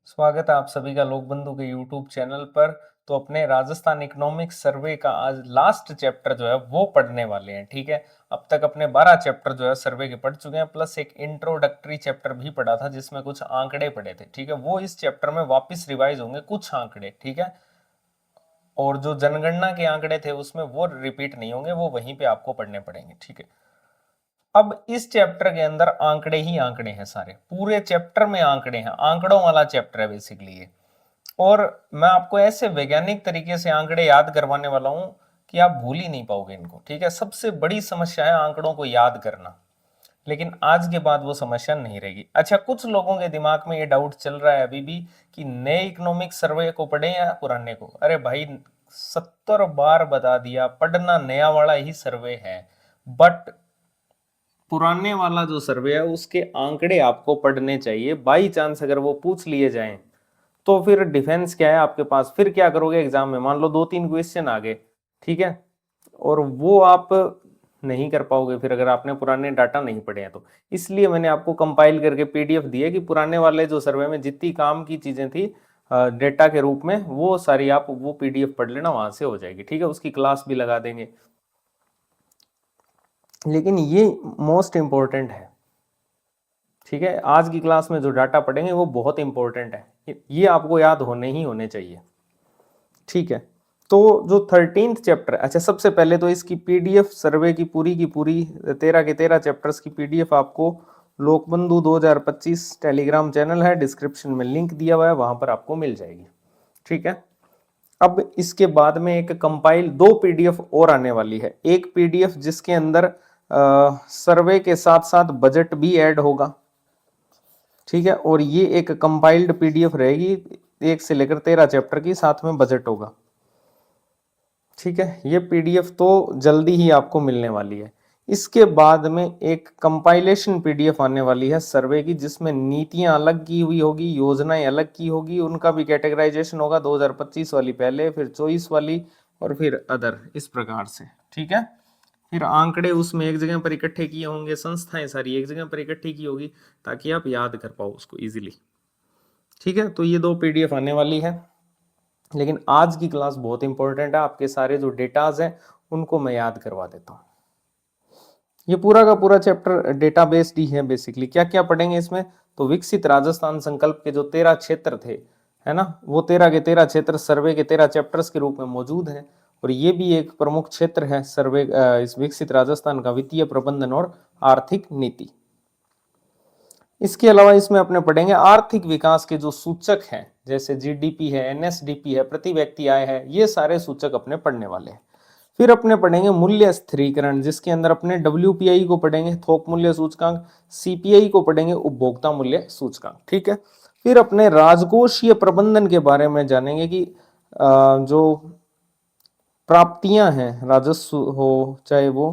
स्वागत है आप सभी का लोक बंधु के यूट्यूब चैनल पर। तो अपने राजस्थान इकोनॉमिक्स सर्वे का आज लास्ट चैप्टर जो है वो पढ़ने वाले हैं। ठीक है, अब तक अपने 12 चैप्टर जो है सर्वे के पढ़ चुके हैं, प्लस एक इंट्रोडक्टरी चैप्टर भी पढ़ा था जिसमें कुछ आंकड़े पढ़े थे। ठीक है, वो इस चैप्टर में वापस रिवाइज होंगे कुछ आंकड़े। ठीक है, और जो जनगणना के आंकड़े थे उसमें वो रिपीट नहीं होंगे, वो वहीं पे आपको पढ़ने पड़ेंगे। ठीक है, अब इस चैप्टर के अंदर आंकड़े ही आंकड़े हैं, सारे पूरे चैप्टर में आंकड़े हैं, आंकड़ों वाला चैप्टर है बेसिकली ये। और मैं आपको ऐसे वैज्ञानिक तरीके से आंकड़े याद करवाने वाला हूं कि आप भूल ही नहीं पाओगे इनको। ठीक है, सबसे बड़ी समस्या है आंकड़ों को याद करना, लेकिन आज के बाद वो समस्या नहीं रहेगी। अच्छा, कुछ लोगों के दिमाग में ये डाउट चल रहा है अभी भी कि नए इकोनॉमिक सर्वे को पढ़े या पुराने को। अरे भाई, 70 बार बता दिया, पढ़ना नया वाला ही सर्वे है, बट पुराने वाला जो सर्वे है उसके आंकड़े आपको पढ़ने चाहिए। बाई चांस अगर वो पूछ लिए जाएं तो फिर डिफेंस क्या है आपके पास, फिर क्या करोगे एग्जाम में। मान लो 2-3 क्वेश्चन आ गए, ठीक है, और वो आप नहीं कर पाओगे फिर अगर आपने पुराने डाटा नहीं पढ़े हैं तो। इसलिए मैंने आपको कंपाइल करके पीडीएफ दी है कि पुराने वाले जो सर्वे में जितनी काम की चीजें थी डेटा के रूप में, वो सारी आप वो पीडीएफ पढ़ लेना, वहां से हो जाएगी। ठीक है, उसकी क्लास भी लगा देंगे, लेकिन ये मोस्ट इंपॉर्टेंट है। ठीक है, आज की क्लास में जो डाटा पढ़ेंगे वो बहुत इंपॉर्टेंट है, ये आपको याद होने ही होने चाहिए। ठीक है, तो जो 13th चैप्टर, अच्छा सबसे पहले तो इसकी पीडीएफ सर्वे की पूरी 13 के 13 चैप्टर्स की पीडीएफ आपको लोकबंधु 2025 टेलीग्राम चैनल है, डिस्क्रिप्शन में लिंक दिया हुआ है, वहां पर आपको मिल जाएगी। ठीक है, अब इसके बाद में एक कंपाइल 2 पीडीएफ और आने वाली है। एक पीडीएफ जिसके अंदर सर्वे के साथ साथ बजट भी ऐड होगा। ठीक है, और ये एक कंपाइल्ड पीडीएफ रहेगी, 1 से लेकर 13 चैप्टर की, साथ में बजट होगा। ठीक है, ये पीडीएफ तो जल्दी ही आपको मिलने वाली है। इसके बाद में एक कंपाइलेशन पीडीएफ आने वाली है सर्वे की, जिसमें नीतियां अलग की हुई होगी, योजनाएं अलग की होगी, उनका भी कैटेगराइजेशन होगा। 2025 वाली पहले, फिर 24 वाली, और फिर अदर, इस प्रकार से। ठीक है, फिर आंकड़े उसमें एक जगह पर इकट्ठे किए होंगे, संस्थाएं सारी एक जगह पर इकट्ठी की होगी, ताकि आप याद कर पाओ उसको इजीली। ठीक है, तो ये 2 पीडीएफ आने वाली है, लेकिन आज की क्लास बहुत इंपॉर्टेंट है। आपके सारे जो डेटाज हैं उनको मैं याद करवा देता हूँ। ये पूरा का पूरा चैप्टर डेटा बेस्ड ही है। बेसिकली क्या क्या पढ़ेंगे इसमें, तो विकसित राजस्थान संकल्प के जो 13 क्षेत्र थे, है ना, वो 13 के 13 क्षेत्र सर्वे के 13 चैप्टर्स के रूप में मौजूद हैं। और ये भी एक प्रमुख क्षेत्र है सर्वे, इस विकसित राजस्थान का, वित्तीय प्रबंधन और आर्थिक नीति। इसके अलावा इसमें अपने पढ़ेंगे आर्थिक विकास के जो सूचक हैं, जैसे जीडीपी है, एनएसडीपी है, प्रति व्यक्ति आय है, ये सारे सूचक अपने पढ़ने वाले हैं। फिर अपने पढ़ेंगे मूल्य स्थिरीकरण, जिसके अंदर अपने डब्ल्यूपीआई को पढ़ेंगे, थोक मूल्य सूचकांक, सीपीआई को पढ़ेंगे, उपभोक्ता मूल्य सूचकांक। ठीक है, फिर अपने राजकोषीय प्रबंधन के बारे में जानेंगे कि जो प्राप्तियां हैं, राजस्व हो चाहे वो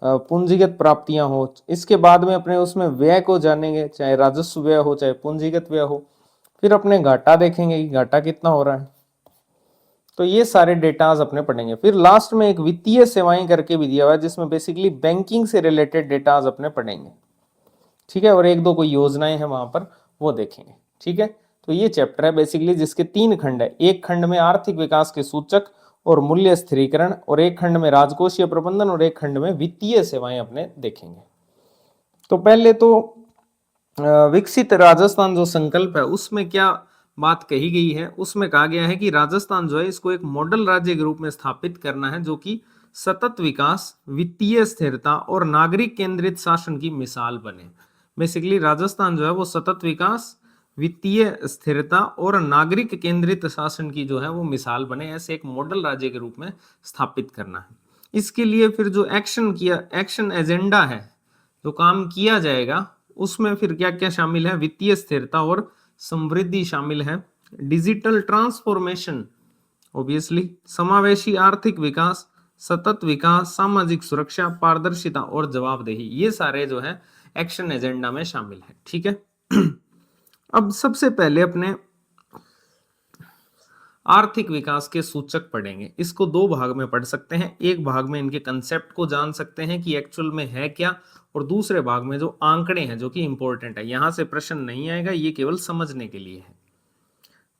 पूंजीगत प्राप्तियां हो। इसके बाद में अपने उसमें व्यय को जानेंगे, चाहे राजस्व व्यय हो चाहे पूंजीगत व्यय हो। फिर अपने घाटा देखेंगे कि घाटा कितना हो रहा है। तो ये सारे डेटाज अपने पढ़ेंगे। फिर लास्ट में एक वित्तीय सेवाएं करके भी दिया हुआ है, जिसमें बेसिकली बैंकिंग से रिलेटेड डेटाज अपने पढ़ेंगे। ठीक है, और 1-2 कोई योजनाएं हैं वहां पर, वो देखेंगे। ठीक है, तो ये चैप्टर है बेसिकली, जिसके 3 खंड है। एक खंड में आर्थिक विकास के सूचक और मूल्य स्थिरीकरण, और एक खंड में राजकोषीय प्रबंधन, और एक खंड में वित्तीय सेवाएं अपने देखेंगे। तो पहले तो विकसित राजस्थान जो संकल्प है उसमें क्या बात कही गई है, उसमें कहा गया है कि राजस्थान जो है इसको एक मॉडल राज्य के रूप में स्थापित करना है, जो कि सतत विकास, वित्तीय स्थिरता और नागरिक केंद्रित शासन की मिसाल बने। बेसिकली राजस्थान जो है वो सतत विकास, वित्तीय स्थिरता और नागरिक केंद्रित शासन की जो है वो मिसाल बने, ऐसे एक मॉडल राज्य के रूप में स्थापित करना है। इसके लिए फिर जो एक्शन एजेंडा है, जो काम किया जाएगा, उसमें फिर क्या क्या शामिल है, वित्तीय स्थिरता और समृद्धि शामिल है, डिजिटल ट्रांसफॉर्मेशन, ऑब्वियसली समावेशी आर्थिक विकास, सतत विकास, सामाजिक सुरक्षा, पारदर्शिता और जवाबदेही, ये सारे जो है एक्शन एजेंडा में शामिल है। ठीक है, अब सबसे पहले अपने आर्थिक विकास के सूचक पढ़ेंगे। इसको 2 भाग में पढ़ सकते हैं। एक भाग में इनके कंसेप्ट को जान सकते हैं कि एक्चुअल में है क्या, और दूसरे भाग में जो आंकड़े हैं जो कि इंपॉर्टेंट है। यहां से प्रश्न नहीं आएगा, ये केवल समझने के लिए है।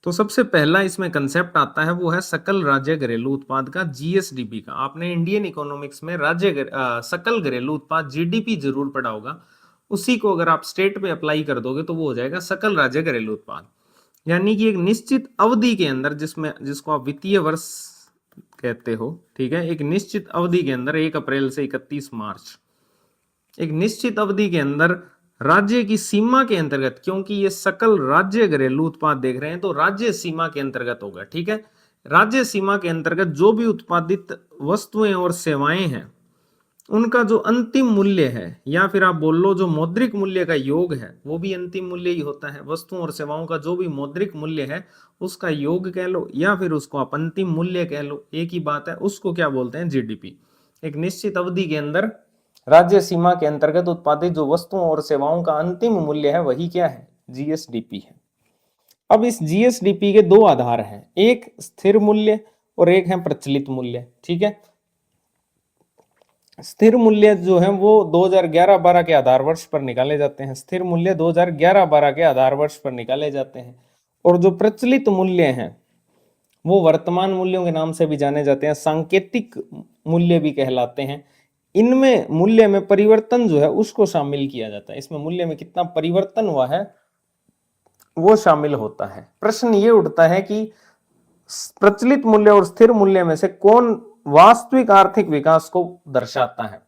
तो सबसे पहला इसमें कंसेप्ट आता है वो है सकल राज्य घरेलू उत्पाद का, जीएसडीपी का। आपने इंडियन इकोनॉमिक्स में सकल घरेलू उत्पाद जीडीपी जरूर पढ़ा होगा। उसी को अगर आप स्टेट पे अप्लाई कर दोगे तो वो हो जाएगा सकल राज्य घरेलू उत्पाद। यानी कि एक निश्चित अवधि के अंदर, जिसको आप वित्तीय वर्ष कहते हो, ठीक है, एक निश्चित अवधि के अंदर 1 अप्रैल से 31 मार्च, एक निश्चित अवधि के अंदर राज्य की सीमा के अंतर्गत, क्योंकि ये सकल राज्य घरेलू उत्पाद देख रहे हैं तो राज्य सीमा के अंतर्गत होगा, ठीक है। राज्य सीमा के अंतर्गत जो भी उत्पादित वस्तुएं और सेवाएं हैं उनका जो अंतिम मूल्य है, या फिर आप बोल लो जो मौद्रिक मूल्य का योग है, वो भी अंतिम मूल्य ही होता है। वस्तुओं और सेवाओं का जो भी मौद्रिक मूल्य है उसका योग कह लो या फिर उसको आप अंतिम मूल्य कह लो, एक ही बात है। उसको क्या बोलते हैं? जीडीपी। एक निश्चित अवधि के अंदर राज्य सीमा के अंतर्गत उत्पादित जो वस्तुओं और सेवाओं का अंतिम मूल्य है वही क्या है? जीएसडीपी है। अब इस जीएसडीपी के दो आधार हैं, एक स्थिर मूल्य और एक है प्रचलित मूल्य, ठीक है। स्थिर मूल्य जो है वो 2011-12 के आधार वर्ष पर निकाले जाते हैं। स्थिर मूल्य 2011-12 के आधार वर्ष पर निकाले जाते हैं। और जो प्रचलित मूल्य हैं वो वर्तमान मूल्यों के नाम से भी जाने जाते हैं, सांकेतिक मूल्य भी कहलाते हैं। इनमें मूल्य में परिवर्तन जो है उसको शामिल किया जाता है। इसमें मूल्य में कितना परिवर्तन हुआ है वो शामिल होता है। प्रश्न ये उठता है कि प्रचलित मूल्य और स्थिर मूल्य में से कौन वास्तविक आर्थिक विकास को दर्शाता है?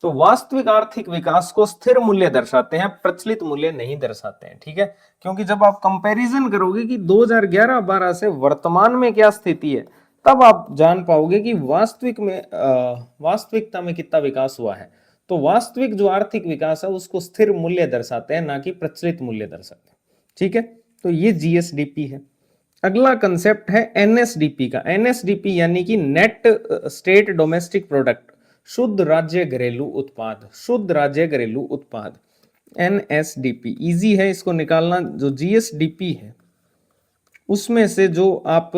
तो वास्तविक आर्थिक विकास को स्थिर मूल्य दर्शाते हैं, प्रचलित मूल्य नहीं दर्शाते हैं, ठीक है। क्योंकि जब आप कंपैरिजन करोगे कि 2011-12 से वर्तमान में क्या स्थिति है, तब आप जान पाओगे कि वास्तविकता में कितना विकास हुआ है। तो वास्तविक जो आर्थिक विकास है उसको स्थिर मूल्य दर्शाते हैं, ना कि प्रचलित मूल्य दर्शाते हैं, ठीक है। तो ये जीएसडीपी है। अगला कंसेप्ट है एनएसडीपी का। एनएसडीपी यानी कि नेट स्टेट डोमेस्टिक प्रोडक्ट, शुद्ध राज्य घरेलू उत्पाद, शुद्ध राज्य घरेलू उत्पाद, एनएसडीपी। इजी है इसको निकालना। जो जीएसडीपी है उसमें से जो आप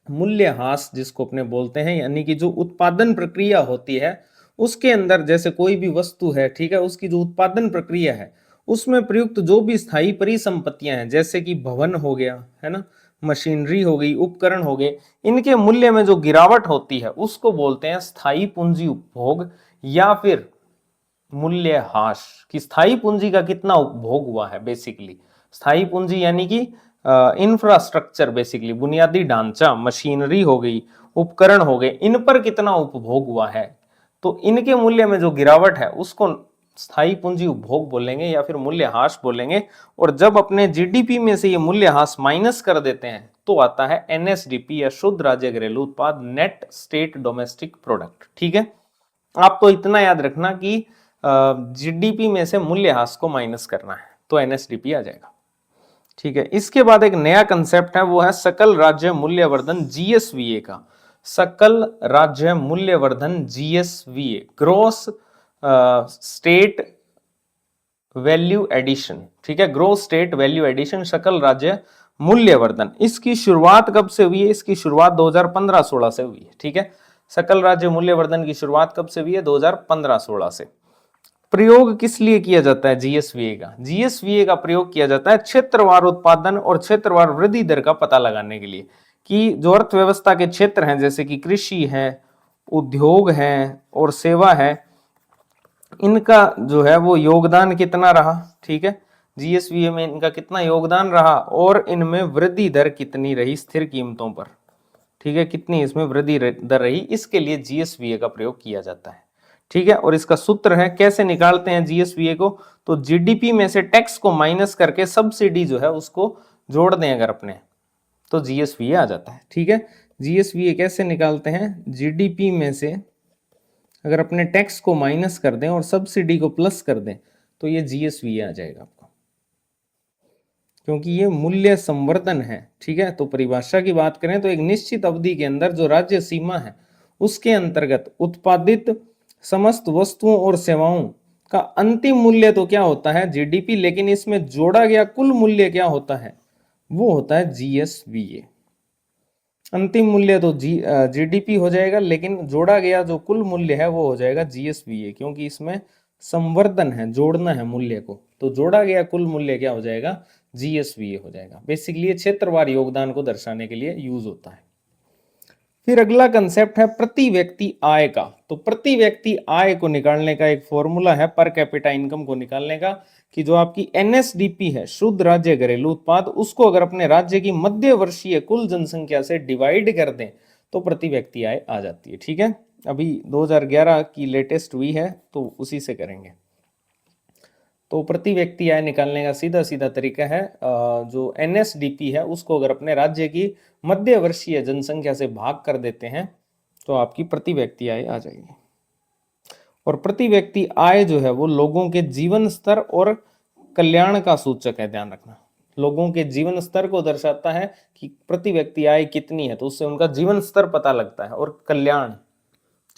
मूल्यह्रास जिसको अपने बोलते हैं, यानी कि जो उत्पादन प्रक्रिया होती है उसके अंदर, जैसे कोई भी वस्तु है, ठीक है, उसकी जो उत्पादन प्रक्रिया है उसमें प्रयुक्त जो भी स्थायी परिसंपत्तियां हैं, जैसे कि भवन हो गया, है ना, मशीनरी हो गई, उपकरण हो गए, इनके मूल्य में जो गिरावट होती है उसको बोलते हैं स्थायी पूंजी उपभोग या फिर मूल्यह्रास। कि स्थायी पूंजी का कितना उपभोग हुआ है। बेसिकली स्थायी पूंजी यानी कि इंफ्रास्ट्रक्चर, बेसिकली बुनियादी ढांचा, मशीनरी हो गई, उपकरण हो गए, इन पर कितना उपभोग हुआ है। तो इनके मूल्य में जो गिरावट है उसको स्थायी पूंजी उपभोग बोलेंगे या फिर मूल्यह्रास बोलेंगे। और जब अपने जीडीपी में से ये मूल्यह्रास माइनस कर देते हैं तो आता है एनएसडीपी या शुद्ध राज्य घरेलू उत्पाद, नेट स्टेट डोमेस्टिक प्रोडक्ट, ठीक है। आप तो इतना याद रखना कि जीडीपी में से मूल्यह्रास को माइनस करना है तो एनएसडीपी आ जाएगा, ठीक है। इसके बाद एक नया कंसेप्ट है वो है सकल राज्य मूल्यवर्धन, जीएसवीए का। सकल राज्य मूल्यवर्धन, जीएसवीए, ग्रोस स्टेट वैल्यू एडिशन, ठीक है, ग्रोस स्टेट वैल्यू एडिशन, सकल राज्य मूल्यवर्धन। इसकी शुरुआत कब से हुई है? इसकी शुरुआत 2015-16 से हुई है, ठीक है। सकल राज्य मूल्यवर्धन की शुरुआत कब से हुई है? 2015-16 से। प्रयोग किस लिए किया जाता है जीएसवीए का? जीएसवीए का प्रयोग किया जाता है क्षेत्रवार उत्पादन और क्षेत्रवार वृद्धि दर का पता लगाने के लिए, कि जो अर्थव्यवस्था के क्षेत्र हैं जैसे कि कृषि है, उद्योग है और सेवा है, इनका जो है वो योगदान कितना रहा, ठीक है, जीएसवीए में इनका कितना योगदान रहा और इनमें वृद्धि दर कितनी रही स्थिर कीमतों पर, ठीक है, कितनी इसमें वृद्धि दर रही, इसके लिए जीएसवीए का प्रयोग किया जाता है, ठीक है। और इसका सूत्र है, कैसे निकालते हैं जीएसवीए को? तो जीडीपी में से टैक्स को माइनस करके सब्सिडी जो है उसको जोड़ दें अगर अपने, तो जीएसवीए आ जाता है, ठीक है। जीएसवीए कैसे निकालते हैं? जीडीपी में से अगर अपने टैक्स को माइनस कर दें और सब्सिडी को प्लस कर दें तो ये जीएसवीए आ जाएगा आपको, क्योंकि ये मूल्य संवर्धन है, ठीक है। तो परिभाषा की बात करें तो एक निश्चित अवधि के अंदर जो राज्य सीमा है उसके अंतर्गत उत्पादित समस्त वस्तुओं और सेवाओं का अंतिम मूल्य तो क्या होता है? जीडीपी, लेकिन इसमें जोड़ा गया कुल मूल्य क्या होता है? वो होता है जीएसवीए। अंतिम मूल्य तो जीडीपी हो जाएगा, लेकिन जोड़ा गया जो कुल मूल्य है वो हो जाएगा जीएसवीए, क्योंकि इसमें संवर्धन है, जोड़ना है मूल्य को, तो जोड़ा गया कुल मूल्य क्या हो जाएगा? GSVA हो जाएगा। बेसिकली ये क्षेत्रवार योगदान को दर्शाने के लिए यूज होता है। फिर अगला कंसेप्ट है प्रति व्यक्ति आय का। तो प्रति व्यक्ति आय को निकालने का एक फॉर्मूला है पर कैपिटा इनकम को निकालने का, कि जो आपकी NSDP है, शुद्ध राज्य घरेलू उत्पाद, उसको अगर अपने राज्य की मध्य वर्षीय कुल जनसंख्या से डिवाइड कर दें तो प्रति व्यक्ति आय आ जाती है। ठीक है, अभी 2011 की लेटेस्ट हुई है तो उसी से करेंगे। तो प्रति व्यक्ति आय निकालने का सीधा सीधा तरीका है, जो NSDP है उसको अगर अपने राज्य की मध्य वर्षीय जनसंख्या से भाग कर देते हैं तो आपकी प्रति व्यक्ति आय आ जाएगी। और प्रति व्यक्ति आय जो है वो लोगों के जीवन स्तर और कल्याण का सूचक है, ध्यान रखना। लोगों के जीवन स्तर को दर्शाता है कि प्रति व्यक्ति आय कितनी है, तो उससे उनका जीवन स्तर पता लगता है, और कल्याण।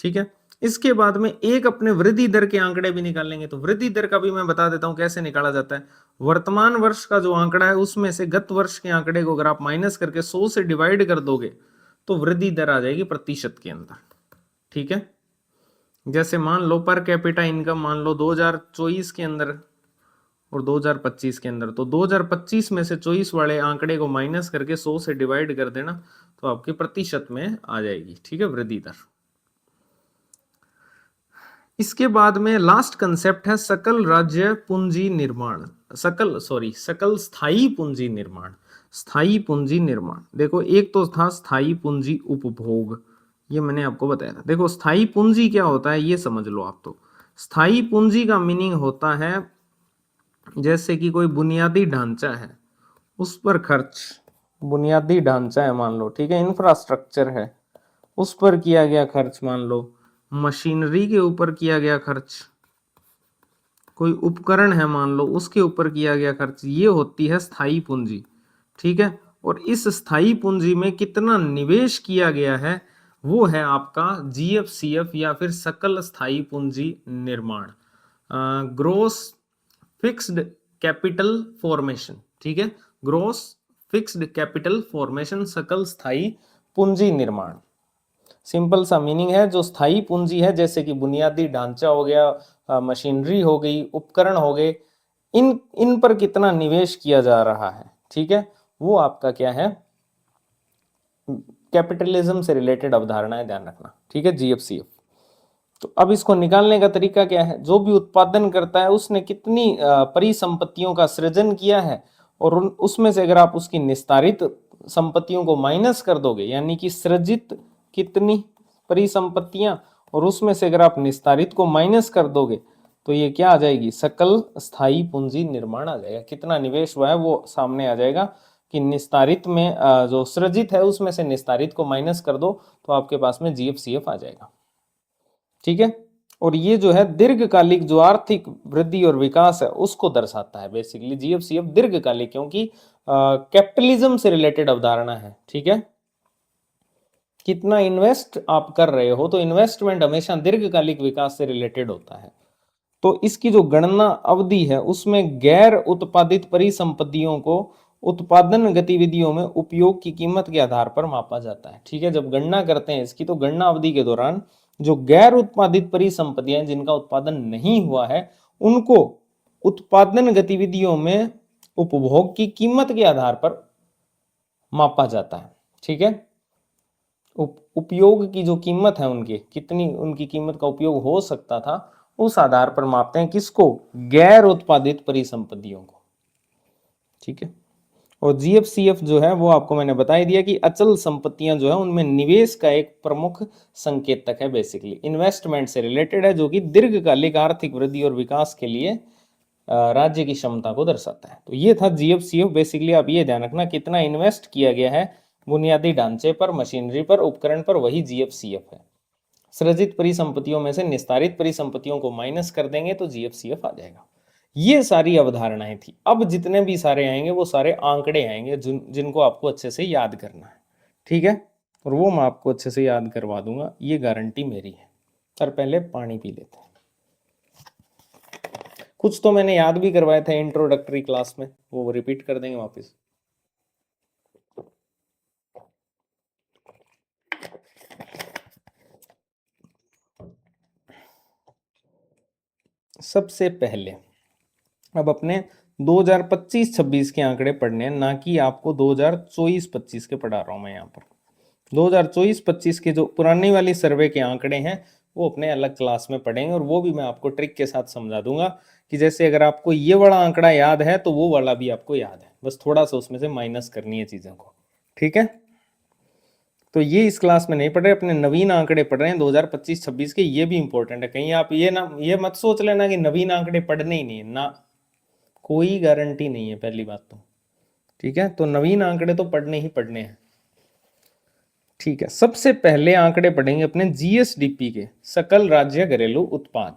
ठीक है, इसके बाद में एक अपने वृद्धि दर के आंकड़े भी निकालेंगे। तो वृद्धि दर का भी मैं बता देता हूं कैसे निकाला जाता है। वर्तमान वर्ष का जो आंकड़ा है उसमें से गत वर्ष के आंकड़े को अगर आप माइनस करके 100 से डिवाइड कर दोगे तो वृद्धि दर आ जाएगी प्रतिशत के अंदर। ठीक है, जैसे मान लो पर कैपिटा इनकम मान लो 2024 के अंदर और 2025 के अंदर, तो 2025 में से 24 वाले आंकड़े को माइनस करके 100 से डिवाइड कर देना तो आपके प्रतिशत में आ जाएगी। ठीक है, वृद्धि दर। इसके बाद में लास्ट कंसेप्ट है सकल राज्य पूंजी निर्माण, सकल स्थायी पूंजी निर्माण। स्थायी पूंजी निर्माण, देखो एक तो था स्थायी पूंजी उपभोग, ये मैंने आपको बताया था। देखो स्थायी पूंजी क्या होता है ये समझ लो आप। तो स्थायी पूंजी का मीनिंग होता है जैसे कि कोई बुनियादी ढांचा है उस पर खर्च, बुनियादी ढांचा है मान लो, ठीक है, इंफ्रास्ट्रक्चर है उस पर किया गया खर्च, मान लो मशीनरी के ऊपर किया गया खर्च, कोई उपकरण है मान लो उसके ऊपर किया गया खर्च, ये होती है स्थायी पूंजी। ठीक है, और इस स्थायी पूंजी में कितना निवेश किया गया है वो है आपका GFCF या फिर सकल स्थायी पूंजी निर्माण, ग्रोस फिक्स्ड कैपिटल फॉर्मेशन। ठीक है, ग्रोस फिक्स्ड कैपिटल फॉर्मेशन, सकल स्थायी पूंजी निर्माण। सिंपल सा मीनिंग है, जो स्थायी पूंजी है जैसे कि बुनियादी ढांचा हो गया, मशीनरी हो गई, उपकरण हो गए, इन पर कितना निवेश किया जा रहा है। ठीक है, वो आपका क्या है, कैपिटलिज्म से रिलेटेड अवधारणा है, ध्यान रखना। ठीक है, GFCF। तो अब इसको निकालने का तरीका क्या है, जो भी उत्पादन करता है उसने कितनी परिसंपत्तियों का सृजन किया है, और उसमें से अगर आप उसकी निस्तारित संपत्तियों को माइनस कर दोगे, यानी कि सृजित कितनी परिसंपत्तियां, और उसमें से अगर आप निस्तारित को माइनस कर दोगे तो ये क्या आ जाएगी, सकल स्थायी पूंजी निर्माण आ जाएगा। कितना निवेश हुआ है वो सामने आ जाएगा, कि निस्तारित में जो सृजित है उसमें से निस्तारित को माइनस कर दो तो आपके पास में GFCF आ जाएगा। ठीक है, और ये जो है दीर्घकालिक जो आर्थिक वृद्धि और विकास है उसको दर्शाता है। बेसिकली GFCF दीर्घकालिक, क्योंकि कैपिटलिज्म से रिलेटेड अवधारणा है। ठीक है, कितना इन्वेस्ट आप कर रहे हो, तो इन्वेस्टमेंट हमेशा दीर्घकालिक विकास से रिलेटेड होता है। तो इसकी जो गणना अवधि है उसमें गैर उत्पादित परिसंपत्तियों को उत्पादन गतिविधियों में उपयोग की कीमत के आधार पर मापा जाता है। ठीक है, जब गणना करते हैं इसकी तो गणना अवधि के दौरान जो गैर उत्पादित परिसंपत्तियां जिनका उत्पादन नहीं हुआ है उनको उत्पादन गतिविधियों में उपभोग की कीमत के आधार पर मापा जाता है। ठीक है, उपयोग की जो कीमत है उनकी, कितनी उनकी कीमत का उपयोग हो सकता था, उस आधार पर मापते हैं किसको, गैर उत्पादित परिसंपत्तियों को। ठीक है, और GFCF जो है वो आपको मैंने बता ही दिया कि अचल संपत्तियां जो है उनमें निवेश का एक प्रमुख संकेतक है। बेसिकली इन्वेस्टमेंट से रिलेटेड है, जो कि दीर्घकालिक आर्थिक वृद्धि और विकास के लिए राज्य की क्षमता को दर्शाता है। तो ये था GFCF। बेसिकली आप ये ध्यान रखना कितना इन्वेस्ट किया गया है बुनियादी ढांचे पर, मशीनरी पर, उपकरण पर, वही GFCF है। सृजित परिसंपत्तियों में से निस्तारित परिसंपत्तियों को माइनस कर देंगे तो GFCF आ जाएगा। ये सारी अवधारणाएं थी। अब जितने भी सारे आएंगे वो सारे आंकड़े आएंगे जिनको आपको अच्छे से याद करना है। ठीक है, और वो मैं आपको अच्छे से याद करवा दूंगा, ये गारंटी मेरी है। पर पहले पानी पी लेते हैं। कुछ तो मैंने याद भी करवाए थे इंट्रोडक्टरी क्लास में, वो रिपीट कर देंगे वापस। सबसे पहले अब अपने 2025-26 के आंकड़े पढ़ने हैं, ना कि आपको 2024-25 के पढ़ा रहा हूं मैं यहाँ पर। 2024-25 के जो पुरानी वाली सर्वे के आंकड़े हैं वो अपने अलग क्लास में पढ़ेंगे, और वो भी मैं आपको ट्रिक के साथ समझा दूंगा कि जैसे अगर आपको ये वाला आंकड़ा याद है तो वो वाला भी आपको याद है, बस थोड़ा सा उसमें से माइनस करनी है चीजों को। ठीक है, तो ये इस क्लास में नहीं पढ़ रहे, अपने नवीन आंकड़े पढ़ रहे हैं 2025-26 के। ये भी इंपॉर्टेंट है, कहीं आप ये मत सोच लेना कि नवीन आंकड़े पढ़ने ही नहीं है ना, कोई गारंटी नहीं है पहली बात तो। ठीक है, तो नवीन आंकड़े तो पढ़ने ही पढ़ने हैं। ठीक है, सबसे पहले आंकड़े पढ़ेंगे अपने जीएसडीपी के, सकल राज्य घरेलू उत्पाद।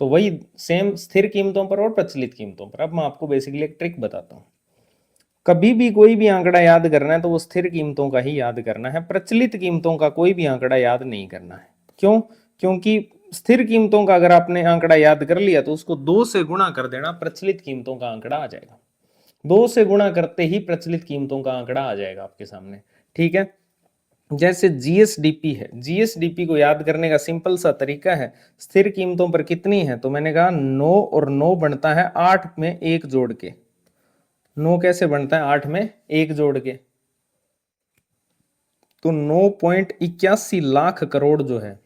तो वही सेम स्थिर कीमतों पर और प्रचलित कीमतों पर। अब मैं आपको बेसिकली एक ट्रिक बताता हूँ। कभी भी कोई भी आंकड़ा याद करना है तो वो स्थिर कीमतों का ही याद करना है, प्रचलित कीमतों का कोई भी आंकड़ा याद नहीं करना है। क्यों? क्योंकि स्थिर कीमतों का अगर आपने आंकड़ा याद कर लिया तो उसको 2 से गुणा कर देना, प्रचलित कीमतों का आंकड़ा आ जाएगा। 2 से गुणा करते ही प्रचलित कीमतों का आंकड़ा आ जाएगा आपके सामने। ठीक है, जैसे जीएसडीपी है, जीएसडीपी को याद करने का सिंपल सा तरीका है, स्थिर कीमतों पर कितनी है, तो मैंने कहा 9 और 9 बनता है 8 में 1 जोड़ के। 9 कैसे बनता है? 8 में 1 जोड़ के। तो 9.81 लाख करोड़ जो है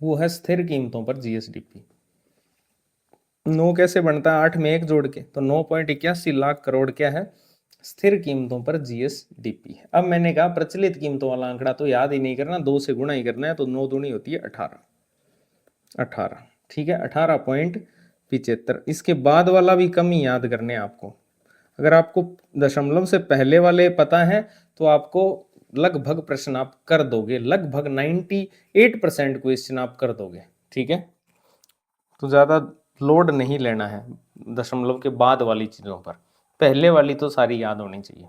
वो है स्थिर कीमतों पर जीएसडीपी। 9 कैसे बनता है? 8 में 1 जोड़ के। तो 9.81 लाख करोड़ क्या है? स्थिर कीमतों पर जीएसडीपी है। अब मैंने कहा प्रचलित कीमतों वाला आंकड़ा तो याद ही नहीं करना, 2 से गुणा ही करना है। तो 9 दूनी होती है 18। ठीक है, 18.75। इसके बाद वाला भी कम ही याद करने आपको। अगर आपको दशमलव से पहले वाले पता है तो आपको लगभग प्रश्न आप कर दोगे, लगभग 98% क्वेश्चन आप कर दोगे। ठीक है, तो ज्यादा लोड नहीं लेना है दशमलव के बाद वाली चीजों पर, पहले वाली तो सारी याद होनी चाहिए।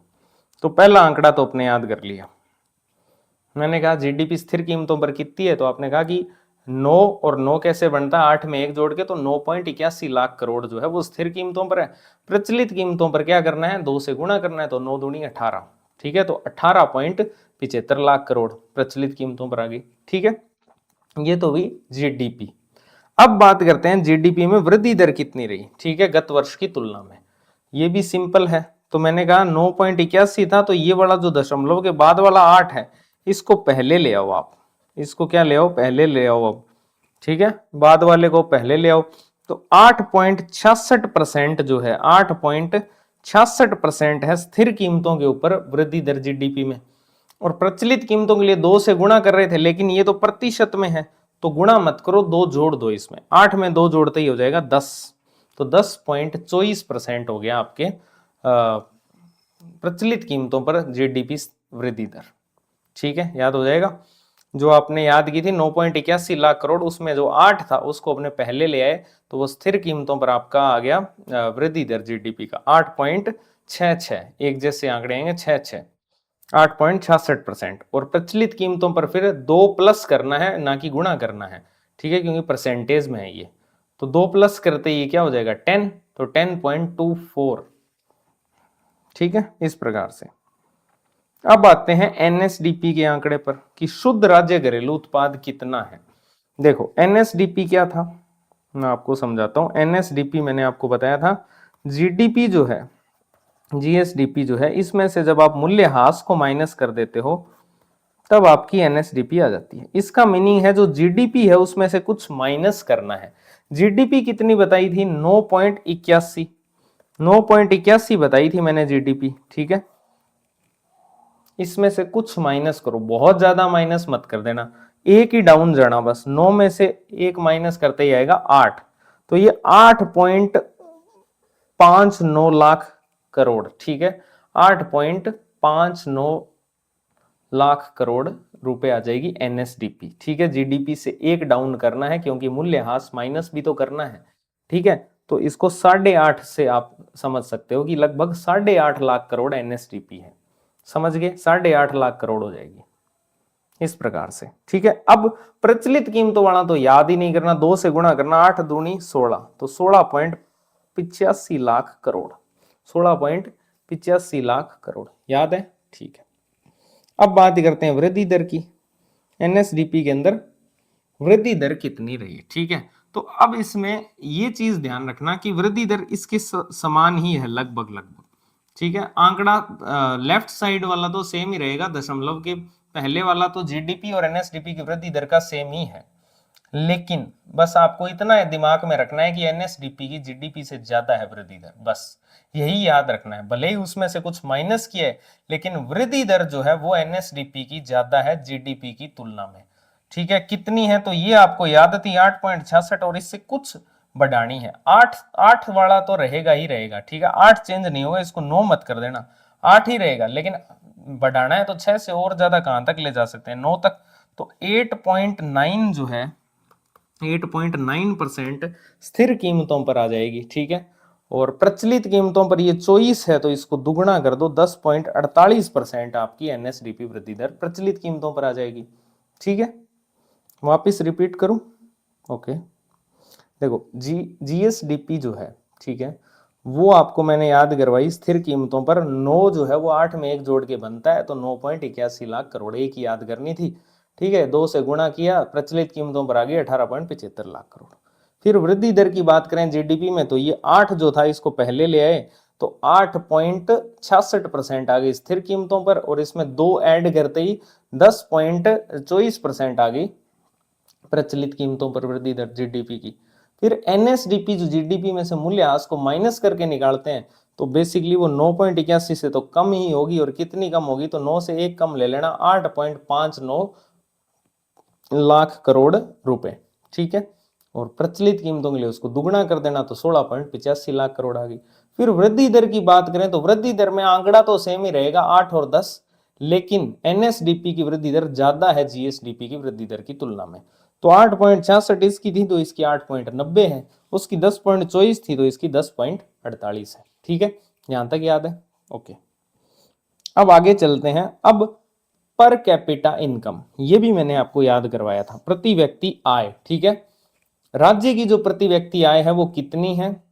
तो पहला आंकड़ा तो अपने याद कर लिया। मैंने कहा जीडीपी स्थिर कीमतों पर कितनी है, तो आपने कहा कि 9 और 9 कैसे बनता है? 8 में 1 जोड़ के। तो 9.81 लाख करोड़ जो है वो स्थिर कीमतों पर है। प्रचलित कीमतों पर क्या करना है? 2 से गुणा करना है। तो 9 दूनी 18। ठीक है, तो 18.75 लाख करोड़ प्रचलित कीमतों पर आ गई। ठीक है, ये तो हुई जीडीपी। अब बात करते हैं जीडीपी में वृद्धि दर कितनी रही, ठीक है, गत वर्ष की तुलना में। ये भी सिंपल है। तो मैंने कहा 9.81 था, तो ये वाला जो दशमलव के बाद वाला 8 है इसको पहले ले आओ आप। इसको क्या ले आओ? पहले ले आओ अब। ठीक है, बाद वाले को पहले ले आओ। तो 8.66% जो है, 8.66% है स्थिर कीमतों के ऊपर वृद्धि दर जीडीपी में। और प्रचलित कीमतों के लिए 2 से गुणा कर रहे थे, लेकिन ये तो प्रतिशत में है तो गुणा मत करो, 2 जोड़ दो इसमें। 8 में 2 जोड़ते ही हो जाएगा 10। तो 10.24% हो गया आपके प्रचलित कीमतों पर जीडीपी वृद्धि दर। ठीक है, याद हो जाएगा। जो आपने याद की थी 9.81 लाख करोड़, उसमें जो 8 था उसको अपने पहले ले आए तो वो स्थिर कीमतों पर आपका आ गया वृद्धि दर जीडीपी का 8.66। एक जैसे आंकड़े आएंगे 66, 8.66%। और प्रचलित कीमतों पर फिर 2 प्लस करना है, ना कि गुणा करना है। ठीक है, क्योंकि परसेंटेज में है ये। तो 2 प्लस करते ही क्या हो जाएगा? 10। तो 10.24। ठीक है, इस प्रकार से। अब आते हैं एनएसडीपी के आंकड़े पर कि शुद्ध राज्य घरेलू उत्पाद कितना है। देखो एनएसडीपी क्या था, मैं आपको समझाता हूं। एनएसडीपी मैंने आपको बताया था, जीडीपी जो है, जीएसडीपी जो है, इसमें से जब आप मूल्यह्रास को माइनस कर देते हो तब आपकी एनएसडीपी आ जाती है। इसका मीनिंग है जो जीडीपी है उसमें से कुछ माइनस करना है। जीडीपी कितनी बताई थी? 9.81। 9.81 बताई थी मैंने जीडीपी। ठीक है, इसमें से कुछ माइनस करो, बहुत ज्यादा माइनस मत कर देना, एक ही डाउन जाना बस। 9 में से एक माइनस करते ही आएगा 8। तो ये 8.59 लाख करोड़। ठीक है, 8.59 लाख करोड़ रुपए आ जाएगी एनएसडीपी। ठीक है, जीडीपी से एक डाउन करना है क्योंकि मूल्यह्रास माइनस भी तो करना है। ठीक है, तो इसको 8.5 से आप समझ सकते हो कि लगभग 8.5 लाख करोड़ एनएसडीपी है। समझ गए? 8.5 लाख करोड़ हो जाएगी इस प्रकार से। ठीक है, अब प्रचलित कीमतों वाला तो याद ही नहीं करना, 2 से गुणा करना, 8 दूनी 16। तो 16.85 लाख करोड़, 16.85 लाख करोड़ याद है। ठीक है, अब बात करते हैं वृद्धि दर की। एनएसडीपी के अंदर वृद्धि दर कितनी रही? ठीक है, तो अब इसमें ये चीज ध्यान रखना कि वृद्धि दर इसके समान ही है लगभग लगभग, ठीक है। आंकड़ा लेफ्ट साइड वाला तो सेम ही रहेगा, दशमलव के पहले वाला तो जीडीपी और एनएसडीपी की वृद्धि दर का सेम ही है, लेकिन बस आपको इतना दिमाग में रखना है कि एनएसडीपी की जीडीपी से ज्यादा है वृद्धि दर, बस यही याद रखना है। भले ही उसमें से कुछ माइनस किया है, लेकिन वृद्धि दर जो है वो एनएसडीपी की ज्यादा है जीडीपी की तुलना में, ठीक है। कितनी है तो ये आपको याद थी 8.66, और इससे कुछ बढ़ानी है। 8 वाला तो रहेगा ही रहेगा, ठीक है, 8 चेंज नहीं होगा, इसको 9 मत कर देना, 8 ही रहेगा, लेकिन बढ़ाना है तो 6 से और ज्यादा कहां तक ले जा सकते हैं, 9 तक। तो 8.9 जो है 8.9% स्थिर कीमतों पर आ जाएगी, ठीक है। और प्रचलित कीमतों पर ये चॉइस है तो इसको दुगुना कर दो, 10.48% आपकी एनएसडीपी वृद्धि दर प्रचलित कीमतों पर आ जाएगी, ठीक है। वापिस रिपीट करूं, ओके। देखो जीएसडीपी जो है, ठीक है, वो आपको मैंने याद करवाई स्थिर कीमतों पर 9 जो है वो 8 में 1 जोड़ के बनता है, तो 9.81 लाख करोड़ एक ही याद करनी थी, ठीक है। 2 से गुणा किया, प्रचलित कीमतों पर आ गई 18.75 लाख करोड़। फिर वृद्धि दर की बात करें जीडीपी में, तो ये 8 जो था इसको पहले ले आए, तो 8.66% आ गई स्थिर कीमतों पर, और इसमें 2 ऐड करते ही 10.24% आ गई प्रचलित कीमतों पर वृद्धि दर जीडीपी की। फिर एनएसडीपी जो जीडीपी में से मूल्यह्रास को माइनस करके निकालते हैं, तो बेसिकली वो 9.81 से तो कम ही होगी, और कितनी कम होगी तो 9 से 1 कम ले लेना, 8.59 लाख करोड़ रुपए, ठीक है। और प्रचलित कीमतों के लिए उसको दुगुना कर देना, तो 16.85 लाख करोड़ आ गई। फिर वृद्धि दर की बात करें तो वृद्धि दर में आंकड़ा तो सेम ही रहेगा 8 और 10, लेकिन एनएसडीपी की वृद्धि दर ज्यादा है जीएसडीपी की वृद्धि दर की तुलना में। तो 8.66 इसकी थी तो इसकी 8.90 है, उसकी 10.24 थी तो इसकी 10.48 है, ठीक है। यहां तक याद है, ओके। अब आगे चलते हैं। अब पर कैपिटा इनकम, ये भी मैंने आपको याद करवाया था, प्रति व्यक्ति आय, ठीक है। राज्य की जो प्रति व्यक्ति आय है वो कितनी है,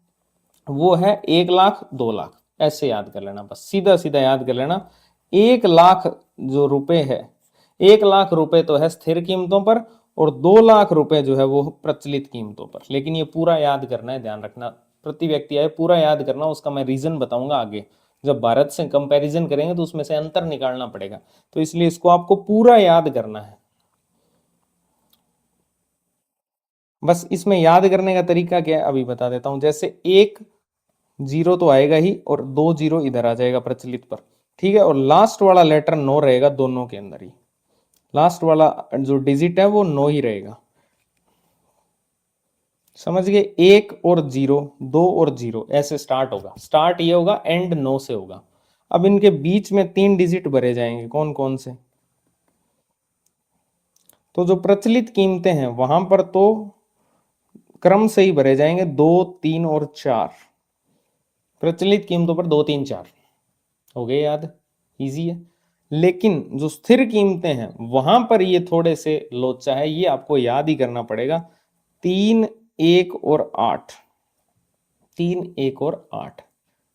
वो है 1 लाख 2 लाख, ऐसे याद कर लेना, बस सीधा सीधा याद कर लेना। 1 लाख जो रुपए है, 1 लाख रुपए तो है स्थिर कीमतों पर, और 2 लाख रुपए जो है वो प्रचलित कीमतों पर। लेकिन ये पूरा याद करना है, ध्यान रखना, प्रति व्यक्ति आय पूरा याद करना, उसका मैं रीजन बताऊंगा आगे, जब भारत से कंपैरिजन करेंगे तो उसमें से अंतर निकालना पड़ेगा, तो इसलिए इसको आपको पूरा याद करना है। बस इसमें याद करने का तरीका क्या है अभी बता देता हूं। जैसे 1 जीरो तो आएगा ही, और 2 जीरो इधर आ जाएगा प्रचलित पर, ठीक है। और लास्ट वाला लेटर 9 रहेगा दोनों के अंदर ही, लास्ट वाला जो डिजिट है वो 9 ही रहेगा, समझ गए। 1 और 0, 2 और 0 ऐसे स्टार्ट होगा, स्टार्ट ये होगा, एंड 9 से होगा। अब इनके बीच में 3 डिजिट भरे जाएंगे, कौन कौन से, तो जो प्रचलित कीमतें हैं वहां पर तो क्रम से ही भरे जाएंगे, 2 3 और 4, प्रचलित कीमतों पर 2 3 4 हो गए याद, इजी है। लेकिन जो स्थिर कीमतें हैं वहां पर ये थोड़े से लोचा है, ये आपको याद ही करना पड़ेगा। 3 1 और 8, 3 1 और 8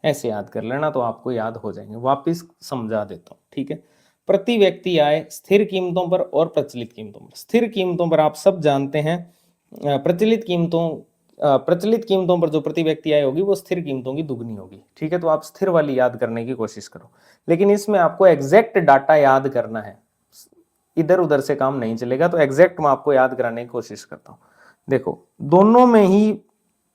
ऐसे याद कर लेना, तो आपको याद हो जाएंगे। वापिस समझा देता हूं, ठीक है। प्रति व्यक्ति आय स्थिर कीमतों पर और प्रचलित कीमतों पर। स्थिर कीमतों पर आप सब जानते हैं, प्रचलित कीमतों पर जो प्रति व्यक्ति आय होगी वो स्थिर कीमतों की दुगनी होगी, ठीक है। तो आप स्थिर वाली याद करने की कोशिश करो, लेकिन इसमें आपको एग्जैक्ट डाटा याद करना है, इधर उधर से काम नहीं चलेगा, तो एग्जैक्ट मैं आपको याद कराने की कोशिश करता हूं। देखो दोनों में ही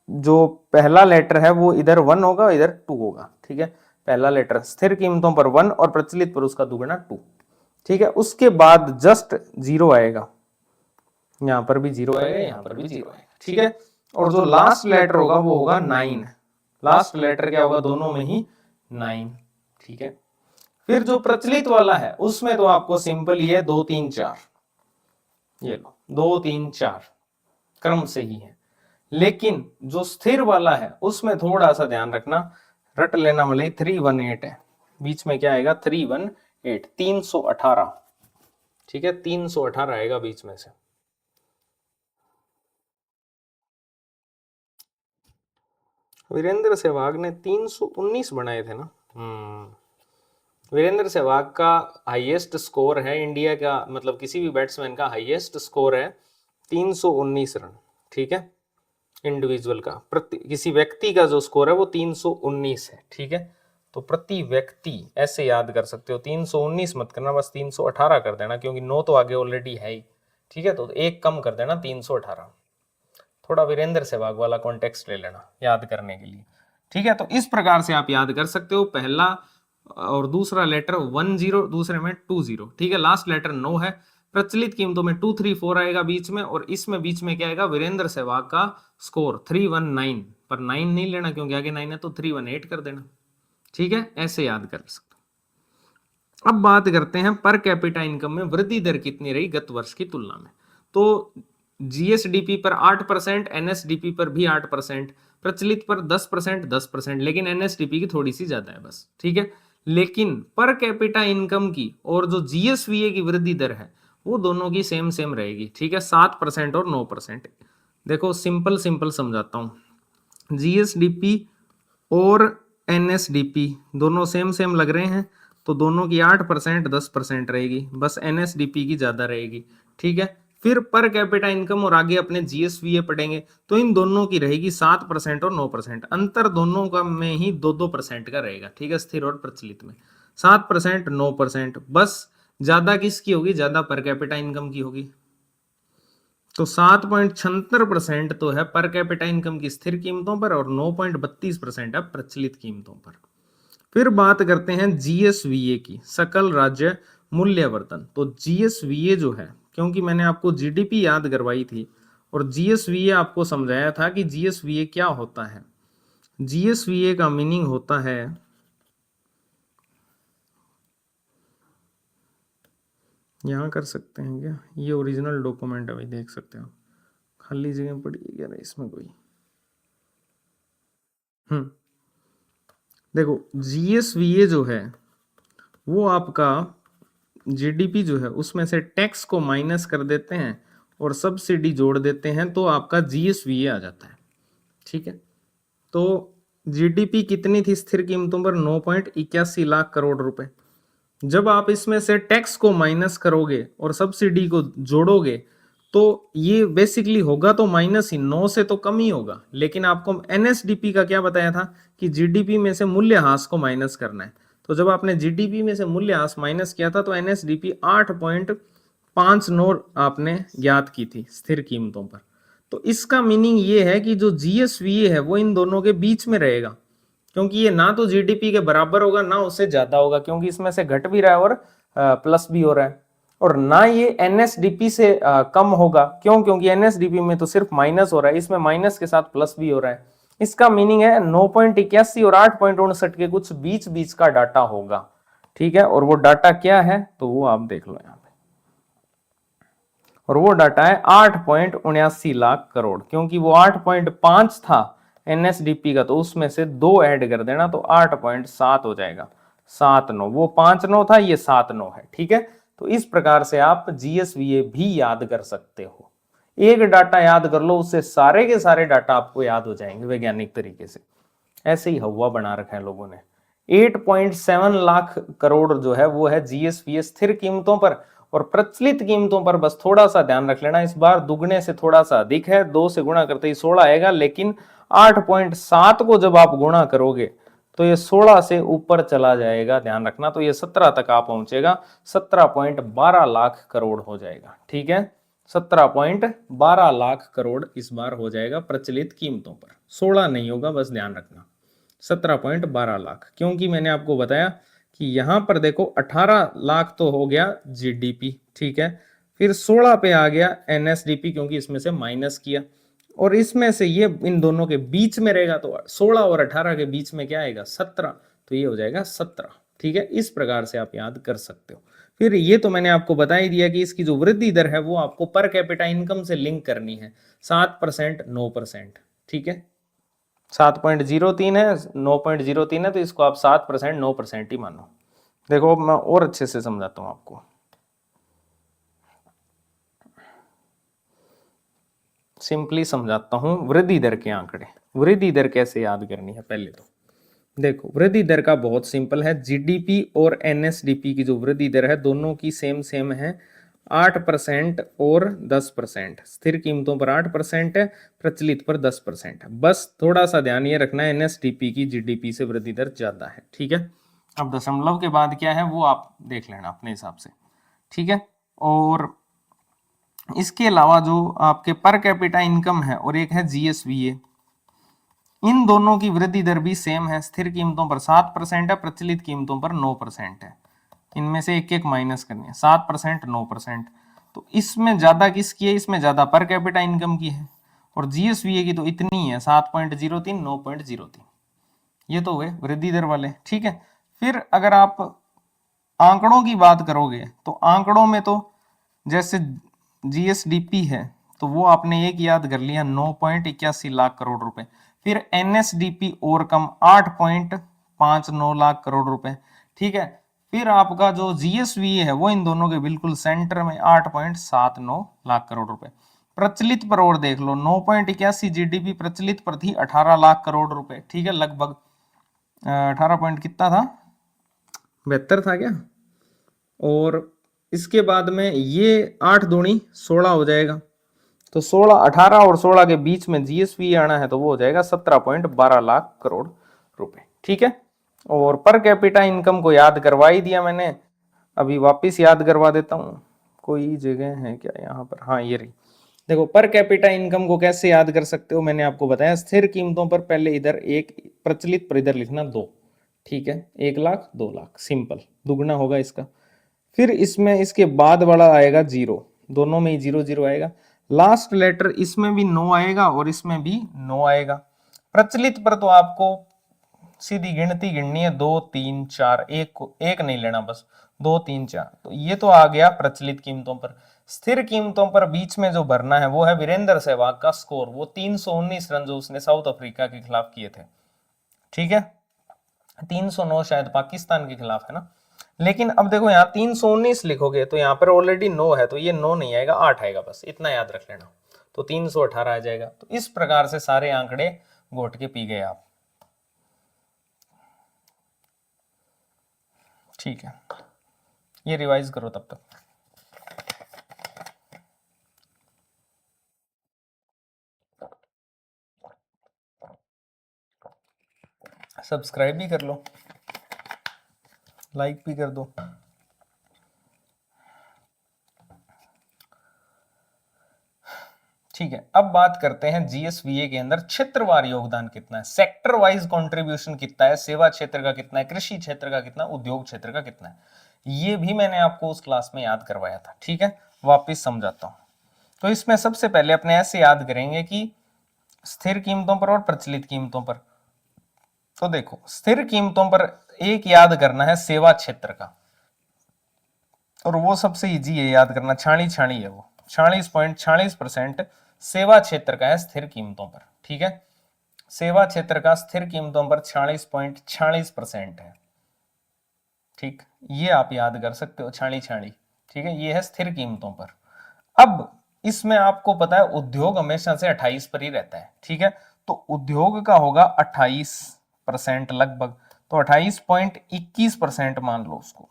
जो पहला लेटर है वो इधर 1 होगा, इधर 2 होगा, ठीक है। पहला लेटर स्थिर कीमतों पर 1 और प्रचलित पर उसका दुगना 2, ठीक है। उसके बाद जस्ट 0 आएगा, यहां पर भी 0 आएगा, यहां पर भी 0 आएगा, ठीक है। और जो लास्ट लेटर होगा वो होगा 9, लास्ट लेटर क्या होगा दोनों में ही 9, ठीक है। फिर जो प्रचलित वाला है उसमें तो आपको सिंपल ही है 2 3 4, ये लो 2 3 4 क्रम से ही है। लेकिन जो स्थिर वाला है उसमें थोड़ा सा ध्यान रखना, रट लेना, मतलब 318 है, बीच में क्या आएगा 318, 318, ठीक है, 318 आएगा बीच में से। वीरेंद्र सहवाग ने 319 बनाए थे ना। वीरेंद्र सहवाग का हाईएस्ट स्कोर है इंडिया का, मतलब किसी भी बैट्समैन का हाईएस्ट स्कोर है 319 रन, ठीक है। इंडिविजुअल का, प्रति किसी व्यक्ति का जो स्कोर है वो 319 है, ठीक है। तो प्रति व्यक्ति ऐसे याद कर सकते हो, 319 मत करना, बस 318 कर देना, क्योंकि 9 तो आगे ऑलरेडी है ही, ठीक है। तो एक कम कर देना, 318। थोड़ा वीरेंद्र सहवाग वाला कॉन्टेक्स्ट ले लेना याद करने के लिए, ठीक है। तो इस प्रकार से आप याद कर सकते हो, पहला और दूसरा लेटर 10, दूसरे में 20, ठीक है। लास्ट लेटर 9 है। प्रचलित कीमतों में 234 आएगा बीच में, और इसमें बीच में क्या आएगा, वीरेंद्र सहवाग का स्कोर 319, पर 9 नहीं लेना क्योंकि आगे 9 है, तो 318 कर देना, ठीक है। ऐसे याद कर सकते। अब बात करते हैं पर कैपिटा इनकम में वृद्धि दर कितनी रही गत वर्ष की तुलना में। तो जीएसडीपी पर 8%, एनएसडीपी पर भी 8%, प्रचलित पर 10%, 10%, लेकिन एनएसडीपी की थोड़ी सी ज्यादा है बस, ठीक है। लेकिन पर कैपिटा इनकम की और जो जीएसवीए की वृद्धि दर है वो दोनों की सेम सेम रहेगी, ठीक है, 7% और 9%। देखो सिंपल सिंपल समझाता हूं, जीएसडीपी और एनएसडीपी दोनों सेम सेम लग रहे हैं, तो दोनों की 8%, 10% रहेगी, बस एनएसडीपी की ज्यादा रहेगी, ठीक है। फिर पर कैपिटा इनकम और आगे अपने जीएसवीए पढ़ेंगे, तो इन दोनों की रहेगी 7% और 9%, अंतर दोनों का में ही 2-2% का रहेगा, ठीक है, स्थिर और प्रचलित में 7%, 9%, बस ज्यादा किसकी होगी, ज्यादा पर कैपिटा इनकम की होगी। तो 7.76% तो है पर कैपिटा इनकम की स्थिर कीमतों पर, और 9.32% है प्रचलित कीमतों पर। फिर बात करते हैं जीएसवीए की, सकल राज्य मूल्यवर्धन। तो जीएसवीए जो है, क्योंकि मैंने आपको जीडीपी याद करवाई थी और जीएसवीए आपको समझाया था कि जीएसवीए क्या होता है। जीएसवीए का मीनिंग होता है, यहां कर सकते हैं क्या, ये ओरिजिनल डॉक्यूमेंट है भाई, देख सकते हो, खाली जगह पड़ी है क्या इसमें कोई। देखो जीएसवीए जो है वो आपका जीडीपी जो है उसमें से टैक्स को माइनस कर देते हैं और सब्सिडी जोड़ देते हैं, तो आपका जीएसवीए आ जाता है, ठीक है। तो जीडीपी कितनी थी स्थिर कीमतों पर, 9.81 लाख करोड़ रुपए। जब आप इसमें से टैक्स को माइनस करोगे और सब्सिडी को जोड़ोगे, तो ये बेसिकली होगा तो माइनस ही, 9 से तो कम ही होगा। लेकिन आपको एनएसडीपी का क्या बताया था कि जीडीपी में से मूल्यह्रास को माइनस करना है, तो जब आपने जीडीपी में से मूल्यह्रास माइनस किया था तो एनएसडीपी 8.59 आपने ज्ञात की थी स्थिर कीमतों पर। तो इसका मीनिंग ये है कि जो जीएसवीए है वो इन दोनों के बीच में रहेगा, क्योंकि ये ना तो जीडीपी के बराबर होगा ना उससे ज्यादा होगा, क्योंकि इसमें से घट भी रहा है और प्लस भी हो रहा है, और ना ये एनएसडीपी से कम होगा, क्यों, क्योंकि एनएसडीपी में तो सिर्फ माइनस हो रहा है, इसमें माइनस के साथ प्लस भी हो रहा है। इसका मीनिंग है 9.81 और 8.59 के कुछ बीच बीच का डाटा होगा, ठीक है। और वो डाटा क्या है तो वो आप देख लो यहाँ पे, और वो डाटा है 8.79 लाख करोड़, क्योंकि वो 8.5 था एनएसडीपी का, तो उसमें से 2 ऐड कर देना तो 8.7 हो जाएगा, 7.9, वो 5.9 था, ये 7.9 है, ठीक है। तो इस प्रकार से आप जीएसवीए भी याद कर सकते हो, एक डाटा याद कर लो उससे सारे के सारे डाटा आपको याद हो जाएंगे वैज्ञानिक तरीके से। ऐसे ही हवा बना रखा है लोगों ने। 8.7 लाख करोड़ जो है वो है जीएसवीए स्थिर कीमतों पर, और प्रचलित कीमतों पर बस थोड़ा सा ध्यान रख लेना, इस बार दुगने से थोड़ा सा अधिक है, 2 से गुणा करते ही 16 आएगा, लेकिन 8.7 को जब आप गुणा करोगे तो ये 16 से ऊपर चला जाएगा, ध्यान रखना, तो ये 17 तक आ पहुंचेगा, 17.12 लाख करोड़ हो जाएगा, ठीक है। 17.12 लाख करोड़ इस बार हो जाएगा प्रचलित कीमतों पर, 16 नहीं होगा, बस ध्यान रखना 17.12 लाख, क्योंकि मैंने आपको बताया कि यहां पर देखो 18 लाख तो हो गया जीडीपी, ठीक है, फिर 16 पे आ गया एनएसडीपी क्योंकि इसमें से माइनस किया, और इसमें से ये इन दोनों के बीच में रहेगा, तो 16 और 18 के बीच में क्या आएगा, 17, तो ये हो जाएगा 17, ठीक है। इस प्रकार से आप याद कर सकते हो। फिर ये तो मैंने आपको बता ही दिया कि इसकी जो वृद्धि दर है वो आपको पर कैपिटा इनकम से लिंक करनी है, 7%, 9%, ठीक है। 7.03 है, 9.03 है, तो इसको आप 7%, 9% ही मानो। देखो मैं और अच्छे से समझाता हूं आपको, सिंपली समझाता हूं वृद्धि दर के आंकड़े। वृद्धि दर कैसे याद करनी है, पहले तो देखो वृद्धि दर का बहुत सिंपल है, जीडीपी और एनएसडीपी की जो वृद्धि दर है दोनों की सेम सेम है, 8% और 10%। स्थिर कीमतों पर 8% है, प्रचलित पर 10% है। बस थोड़ा सा ध्यान ये रखना है, एनएसडीपी की जीडीपी से वृद्धि दर ज्यादा है, ठीक है। अब दशमलव के बाद क्या है वो आप देख लेना अपने हिसाब से, ठीक है। और इसके अलावा जो आपके पर कैपिटा इनकम है और एक है जीएसवीए, इन दोनों की वृद्धि दर भी सेम है। स्थिर कीमतों पर 7% है, प्रचलित कीमतों पर 9% है। इनमें से एक एक माइनस करनी है, 7% 9%। तो इसमें ज्यादा किसकी है? इसमें ज्यादा पर कैपिटा इनकम की है, और जीएसवीए की तो इतनी है 7.03 9.03। ये तो हुए वृद्धि दर वाले, ठीक है। फिर अगर आप आंकड़ों की बात करोगे तो आंकड़ों में तो जैसे जीएसडीपी है तो वो आपने एक याद कर लिया 9.81 लाख करोड़ रुपए। फिर एनएसडीपी और कम 8.59 लाख करोड़ रुपए, ठीक है। फिर आपका जो जीएसवीए है वो इन दोनों के बिल्कुल सेंटर में 8.79 लाख करोड़ रुपए। प्रचलित पर और देख लो, 9.81 जीडीपी प्रचलित पर थी 18 लाख करोड़ रुपए, ठीक है। लगभग 18 पॉइंट कितना था, 72 था क्या। और इसके बाद में ये 8 दूनी 16 हो जाएगा, तो 16 18 और 16 के बीच में जीएसवी आना है तो वो हो जाएगा 17.12 लाख करोड़ रुपए, ठीक है। और पर कैपिटा इनकम को याद करवा ही दिया मैंने, अभी वापस याद करवा देता हूं। कोई जगह है क्या यहाँ पर? हाँ ये रही। देखो पर कैपिटा इनकम को कैसे याद कर सकते हो, मैंने आपको बताया स्थिर कीमतों पर पहले इधर एक, प्रचलित पर इधर लिखना 2, ठीक है। 1 लाख 2 लाख, सिंपल, दुगना होगा इसका। फिर इसमें इसके बाद वाला आएगा 0, दोनों में ही 0 0 आएगा। लास्ट लेटर इसमें भी 9 आएगा और इसमें भी 9 आएगा। प्रचलित पर तो आपको सीधी गिनती गिननी है, 2 3 4, एक को एक नहीं लेना, बस 2 3 4। तो ये तो आ गया प्रचलित कीमतों पर। स्थिर कीमतों पर बीच में जो भरना है वो है वीरेंद्र सहवाग का स्कोर, वो 319 रन जो उसने साउथ अफ्रीका के खिलाफ किए थे, ठीक है। 309 शायद पाकिस्तान के खिलाफ है ना। लेकिन अब देखो यहाँ 319 लिखोगे तो यहाँ पर ऑलरेडी 9 है, तो ये 9 नहीं आएगा, 8 आएगा, बस इतना याद रख लेना। तो 318 आ जाएगा। तो इस प्रकार से सारे आंकड़े घोट के पी गए आप, ठीक है। ये रिवाइज करो तब तक। सब्सक्राइब भी कर लो, लाइक भी कर दो। ठीक है, अब बात करते हैं जीएसवीए के अंदर क्षेत्रवार योगदान कितना है, सेक्टर वाइज कंट्रीब्यूशन कितना है, सेवा क्षेत्र का कितना है, कृषि क्षेत्र का कितना, उद्योग क्षेत्र का कितना है। ये भी मैंने आपको उस क्लास में याद करवाया था, ठीक है। वापिस समझाता हूं। तो इसमें सबसे पहले अपने ऐसे याद करेंगे कि स्थिर कीमतों पर और प्रचलित कीमतों पर। तो देखो स्थिर कीमतों पर एक याद करना है सेवा क्षेत्र का, और वो सबसे इजी है याद करना, छाणी छाणी है वो, 46.46% सेवा क्षेत्र का है स्थिर कीमतों पर, ठीक है। सेवा क्षेत्र का स्थिर कीमतों पर 46.46% है, ठीक। ये आप याद कर सकते हो, छाणी छाणी, ठीक है। ये है स्थिर कीमतों पर। अब इसमें आपको पता है उद्योग हमेशा से 28 पर ही रहता है, ठीक है। तो उद्योग का होगा 28% लगभग, तो 28.21% मान लो उसको,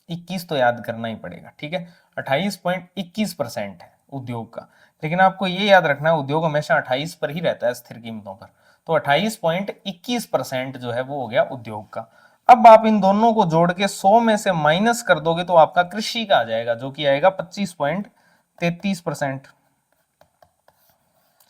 21 तो याद करना ही पड़ेगा, ठीक है। 28.21% है उद्योग का। लेकिन आपको ये याद रखना है उद्योग हमेशा 28 पर ही रहता है स्थिर कीमतों पर, तो 28.21% जो है वो हो गया उद्योग का। अब आप इन दोनों को जोड़ के 100 में से माइनस कर दोगे तो आपका कृषि का आ जाएगा, जो कि आएगा 25.33%।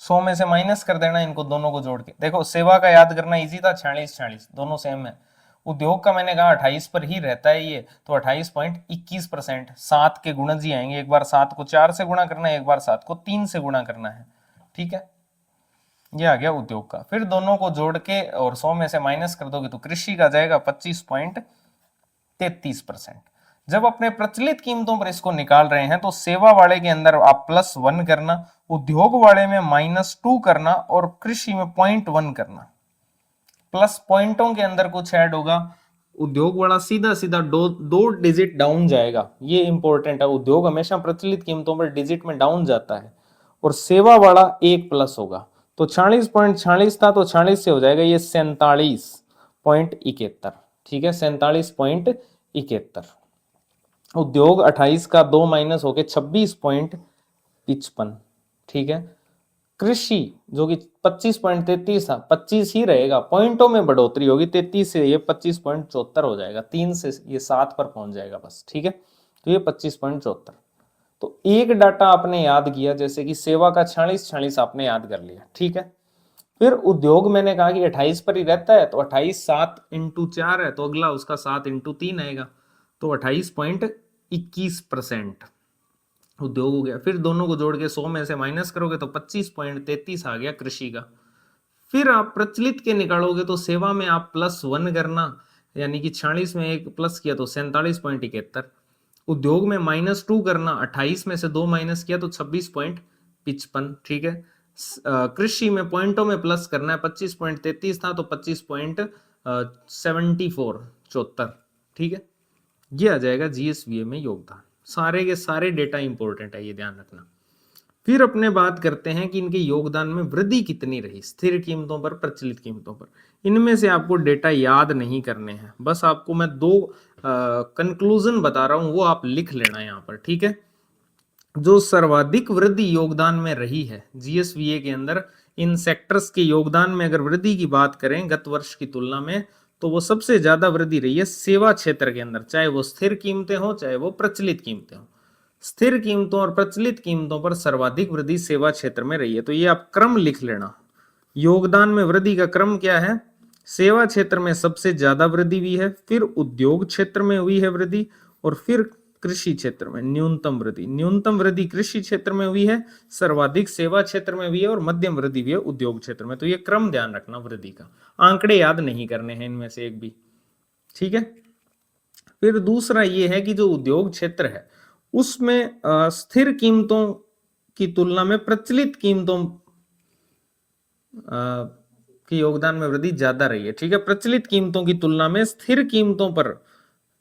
100 में से माइनस कर देना इनको दोनों को जोड़ के। देखो सेवा का याद करना इजी था, 46 दोनों सेम है। उद्योग का मैंने कहा 28 पर ही रहता है ये, तो 28.21%। 7 के गुणज ही आएंगे, एक बार 7 को 4 से गुणा करना है, एक बार 7 को 3 से गुणा करना है, ठीक है। ये आ गया उद्योग का। फिर दोनों को जोड़ के और 100 में से माइनस कर दोगे तो कृषि का जाएगा 25.33%। जब अपने प्रचलित कीमतों पर इसको निकाल रहे हैं तो सेवा वाले के अंदर आप +1 करना, उद्योग वाले में -2 करना और कृषि में 0.1 करना। प्लस पॉइंटों के अंदर कुछ ऐड होगा, उद्योग वाला सीधा सीधा दो डिजिट डाउन जाएगा। ये इंपॉर्टेंट है, उद्योग हमेशा प्रचलित कीमतों पर डिजिट में डाउन जाता है, और सेवा वाला 1 प्लस होगा। तो 46.46 था तो 46 से हो जाएगा ये 47.71, ठीक है, 47.71। उद्योग 28 का 2 माइनस होके 26.55, ठीक है। कृषि जो कि 25.33 था, 25 ही रहेगा, पॉइंटों में बढ़ोतरी होगी, 33 से ये 25.74 हो जाएगा, 3 से ये 7 पर पहुंच जाएगा बस, ठीक है। तो ये 25.74। तो एक डाटा आपने याद किया, जैसे कि सेवा का 46 आपने याद कर लिया, ठीक है। फिर उद्योग मैंने कहा कि 28 पर ही रहता है, तो 28 7 × 4 है, तो अगला उसका 7 × 3 आएगा, तो 28.21% उद्योग हो गया। फिर दोनों को जोड़ के 100 में से माइनस करोगे तो 25.33 आ गया कृषि का। फिर आप प्रचलित के निकालोगे तो सेवा में आप +1 करना, यानी कि 46 में एक प्लस किया तो 47.71। उद्योग में -2 करना, 28 में से 2 माइनस किया तो 26.55, ठीक है। कृषि में पॉइंटों में प्लस करना है, 25.33 था तो 25.74, ठीक है। ये आ जाएगा जीएसवीए में योगदान। सारे के सारे डेटा इंपॉर्टेंट है, ये ध्यान रखना। फिर अपने बात करते हैं कि इनके योगदान में वृद्धि कितनी रही, स्थिर कीमतों पर, प्रचलित कीमतों पर। इनमें से आपको डेटा याद नहीं करने हैं, बस आपको मैं 2 कंक्लूजन बता रहा हूं, वो आप लिख लेना यहाँ पर, ठीक है। जो सर्वाधिक वृद्धि योगदान में रही है जीएसवीए के अंदर, इन सेक्टर्स के योगदान में अगर वृद्धि की बात करें गत वर्ष की तुलना में, तो वो सबसे ज्यादा वृद्धि रही है सेवा क्षेत्र के अंदर, चाहे वो स्थिर कीमतें हो चाहे वो प्रचलित कीमतें हो। स्थिर कीमतों और प्रचलित कीमतों पर सर्वाधिक वृद्धि सेवा क्षेत्र में रही है। तो ये आप क्रम लिख लेना, योगदान में वृद्धि का क्रम क्या है। सेवा क्षेत्र में सबसे ज्यादा वृद्धि हुई है, फिर उद्योग क्षेत्र में हुई है वृद्धि, और फिर कृषि क्षेत्र में न्यूनतम वृद्धि। न्यूनतम वृद्धि कृषि क्षेत्र में हुई है, सर्वाधिक सेवा क्षेत्र में हुई है, और मध्यम वृद्धि हुई है उद्योग क्षेत्र में। तो ये क्रम ध्यान रखना वृद्धि का, आंकड़े याद नहीं करने हैं इनमें से एक भी, ठीक है। फिर दूसरा ये है कि जो उद्योग क्षेत्र है उसमें स्थिर कीमतों की तुलना में प्रचलित कीमतों की योगदान में वृद्धि ज्यादा रही है, ठीक है। प्रचलित कीमतों की तुलना में स्थिर कीमतों पर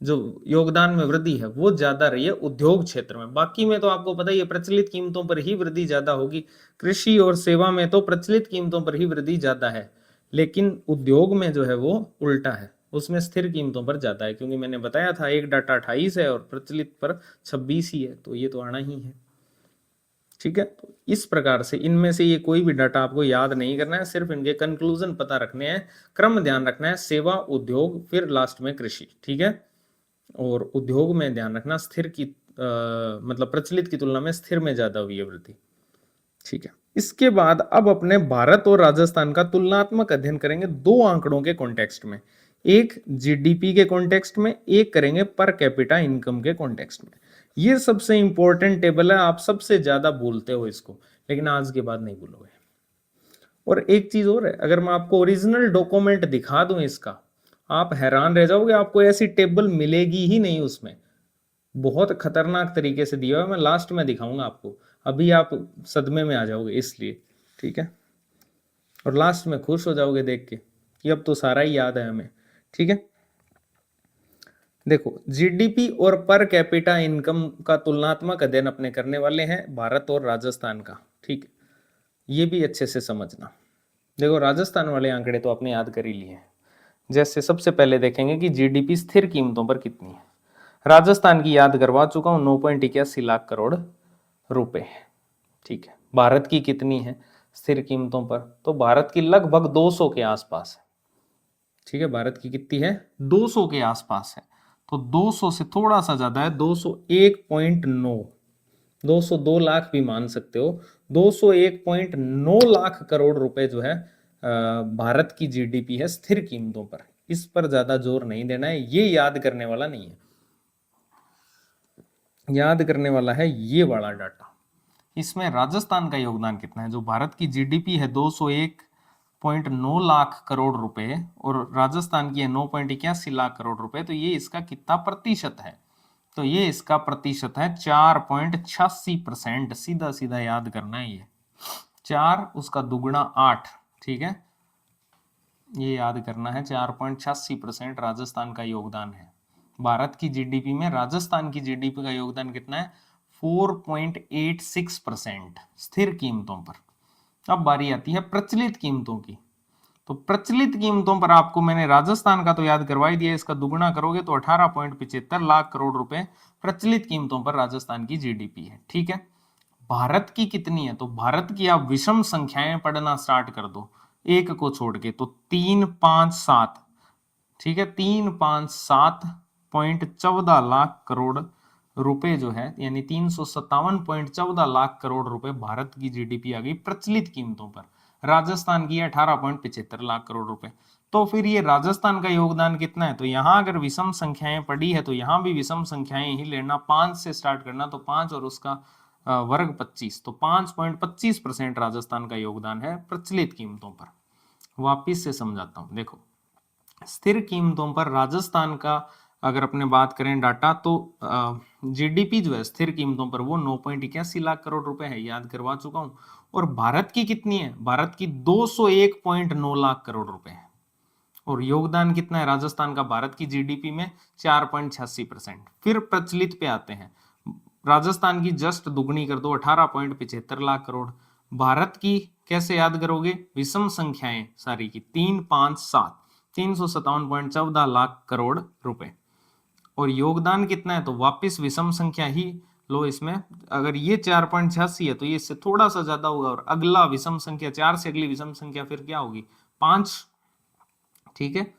जो योगदान में वृद्धि है वो ज्यादा रही है उद्योग क्षेत्र में। बाकी में तो आपको पता ही है प्रचलित कीमतों पर ही वृद्धि ज्यादा होगी। कृषि और सेवा में तो प्रचलित कीमतों पर ही वृद्धि ज्यादा है, लेकिन उद्योग में जो है वो उल्टा है, उसमें स्थिर कीमतों पर ज्यादा है, क्योंकि मैंने बताया था एक डाटा 28 है और प्रचलित पर 26 ही है, तो ये तो आना ही है, ठीक है। तो इस प्रकार से इनमें से ये कोई भी डाटा आपको याद नहीं करना है, सिर्फ इनके कंक्लूजन पता रखने हैं, क्रम ध्यान रखना है, सेवा, उद्योग, फिर लास्ट में कृषि, ठीक है। और उद्योग में ध्यान रखना स्थिर की मतलब प्रचलित की तुलना में स्थिर में ज्यादा हुई है वृद्धि, ठीक है। इसके बाद अब अपने भारत और राजस्थान का तुलनात्मक अध्ययन करेंगे 2 आंकड़ों के कॉन्टेक्स्ट में, एक जीडीपी के कॉन्टेक्स्ट में, एक करेंगे पर कैपिटा इनकम के कॉन्टेक्स्ट में। ये सबसे इंपॉर्टेंट टेबल है, आप सबसे ज्यादा भूलते हो इसको, लेकिन आज के बाद नहीं भूलोगे। और एक चीज और है, अगर मैं आपको ओरिजिनल डॉक्यूमेंट दिखा दूं इसका, आप हैरान रह जाओगे, आपको ऐसी टेबल मिलेगी ही नहीं उसमें, बहुत खतरनाक तरीके से दिया हुआ है, मैं लास्ट में दिखाऊंगा आपको, अभी आप सदमे में आ जाओगे इसलिए, ठीक है। और लास्ट में खुश हो जाओगे देख के कि अब तो सारा ही याद है हमें, ठीक है। देखो जीडीपी और पर कैपिटा इनकम का तुलनात्मक अध्ययन अपने करने वाले हैं भारत और राजस्थान का, ठीक है। ये भी अच्छे से समझना। देखो राजस्थान वाले आंकड़े तो आपने याद कर ही लिए हैं। जैसे सबसे पहले देखेंगे कि जीडीपी स्थिर कीमतों पर कितनी है। राजस्थान की याद करवा चुका हूं, 9.81 लाख करोड़ रुपए, ठीक है। भारत की कितनी है स्थिर कीमतों पर, तो भारत की लगभग 200 के आसपास है, ठीक है। भारत की कितनी है, 200 के आसपास है, तो 200 से थोड़ा सा ज्यादा है, 201.9, 202 लाख भी मान सकते हो, 201.9 लाख करोड़ रुपए जो है भारत की जीडीपी है स्थिर कीमतों पर। इस पर ज्यादा जोर नहीं देना है, ये याद करने वाला नहीं है, याद करने वाला है ये वाला डाटा। इसमें राजस्थान का योगदान कितना है, जो भारत की जीडीपी है 201.9 लाख करोड़ रुपए और राजस्थान की है 9.81 लाख करोड़ रुपए, तो ये इसका कितना प्रतिशत है, तो ये इसका प्रतिशत है 4.86%। सीधा सीधा याद करना है, ये 4 उसका दुगुना 8, ठीक है। ये याद करना है, 4.86% राजस्थान का योगदान है। भारत की जीडीपी में राजस्थान की जीडीपी का योगदान कितना है, 4.86% स्थिर कीमतों पर। अब बारी आती है प्रचलित कीमतों की। तो प्रचलित कीमतों पर आपको मैंने राजस्थान का तो याद करवा ही दिया, इसका दुगुना करोगे तो 18.75 लाख करोड़ रुपए प्रचलित कीमतों पर राजस्थान की जीडीपी है। ठीक है, भारत की कितनी है? तो भारत की आप विषम संख्याएं पढ़ना स्टार्ट कर दो एक को छोड़ के, तो 357, ठीक है, 357.14 लाख करोड़ रुपए जो है, यानी 357.14 लाख करोड़ रुपए भारत की जीडीपी आ गई प्रचलित कीमतों पर। राजस्थान की 18.75 लाख करोड़ रुपए। तो फिर ये राजस्थान का योगदान कितना है? तो यहां अगर विषम संख्याएं पड़ी है तो यहां भी विषम संख्याएं ही लेना, 5 से स्टार्ट करना, तो 5 और उसका वर्ग 25, तो 5.25% राजस्थान का योगदान है प्रचलित कीमतों पर। वापिस से समझाता हूं, देखो स्थिर कीमतों पर राजस्थान का अगर अपने बात करें डाटा, तो जीडीपी जो है स्थिर कीमतों पर वो 9.81 लाख करोड़ रुपए है, याद करवा चुका हूं। और भारत की कितनी है? भारत की 201.9 लाख करोड़ रुपए है। और योगदान कितना है राजस्थान का भारत की जीडीपी में? 4.86%। फिर प्रचलित पे आते हैं, राजस्थान की जस्ट दुगनी कर दो, 18.75 लाख करोड़। भारत की कैसे याद करोगे? विषम संख्याएं सारी की, 357, 357.14 लाख करोड़ रुपए। और योगदान कितना है? तो वापिस विषम संख्या ही लो इसमें। अगर ये 4.86 है तो ये इससे थोड़ा सा ज्यादा होगा, और अगला विषम संख्या 4 से अगली विषम संख्या फिर क्या होगी? 5। ठीक है,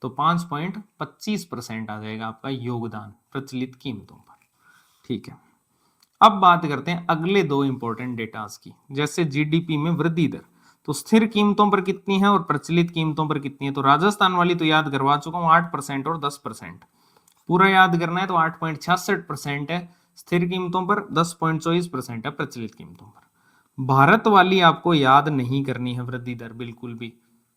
तो 5.25% आ जाएगा आपका योगदान प्रचलित कीमतों पर। ठीक है, अब बात करते हैं अगले दो इंपॉर्टेंट डेटास की, जैसे जीडीपी में वृद्धि दर। तो स्थिर कीमतों पर कितनी है और प्रचलित कीमतों पर कितनी है? तो राजस्थान वाली तो याद करवा चुका हूं, 8% और 10%। पूरा याद करना है तो 8.66% है स्थिर कीमतों पर, 10.24% है प्रचलित कीमतों पर। भारत वाली आपको याद नहीं करनी है वृद्धि दर बिल्कुल भी।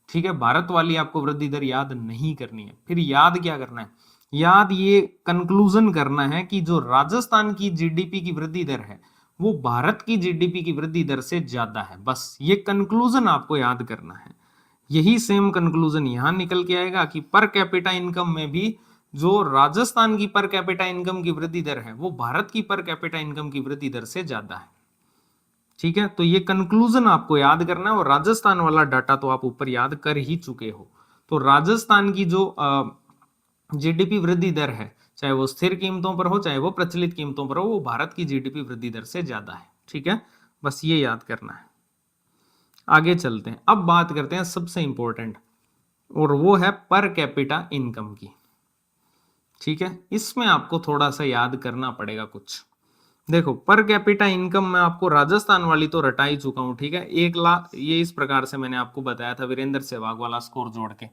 ठीक है, भारत वाली आपको वृद्धि दर याद नहीं करनी है। फिर याद क्या करना है? याद ये कंक्लूजन करना है कि जो राजस्थान की जीडीपी की वृद्धि दर है वो भारत की जीडीपी की वृद्धि दर से ज्यादा है। बस ये कंक्लूजन आपको याद करना है। यही सेम कंक्लूजन यहां निकल के आएगा कि पर कैपिटा इनकम में भी जो राजस्थान की पर कैपिटा इनकम की वृद्धि दर है वो भारत की पर कैपिटा इनकम की वृद्धि दर से ज्यादा है। ठीक है, तो ये कंक्लूजन आपको याद करना है। और राजस्थान वाला डाटा तो आप ऊपर याद कर ही चुके हो। तो राजस्थान की जो जीडीपी वृद्धि दर है, चाहे वो स्थिर कीमतों पर हो चाहे वो प्रचलित कीमतों पर हो, वो भारत की जीडीपी वृद्धि दर से ज्यादा है। ठीक है, बस ये याद करना है। आगे चलते हैं, अब बात करते हैं सबसे इंपॉर्टेंट, और वो है पर कैपिटा इनकम की। ठीक है, इसमें आपको थोड़ा सा याद करना पड़ेगा कुछ। देखो पर कैपिटा इनकम में आपको राजस्थान वाली तो रटा ही चुका हूं। ठीक है, 1 लाख, ये इस प्रकार से मैंने आपको बताया था वीरेंद्र सहवाग वाला स्कोर जोड़ के,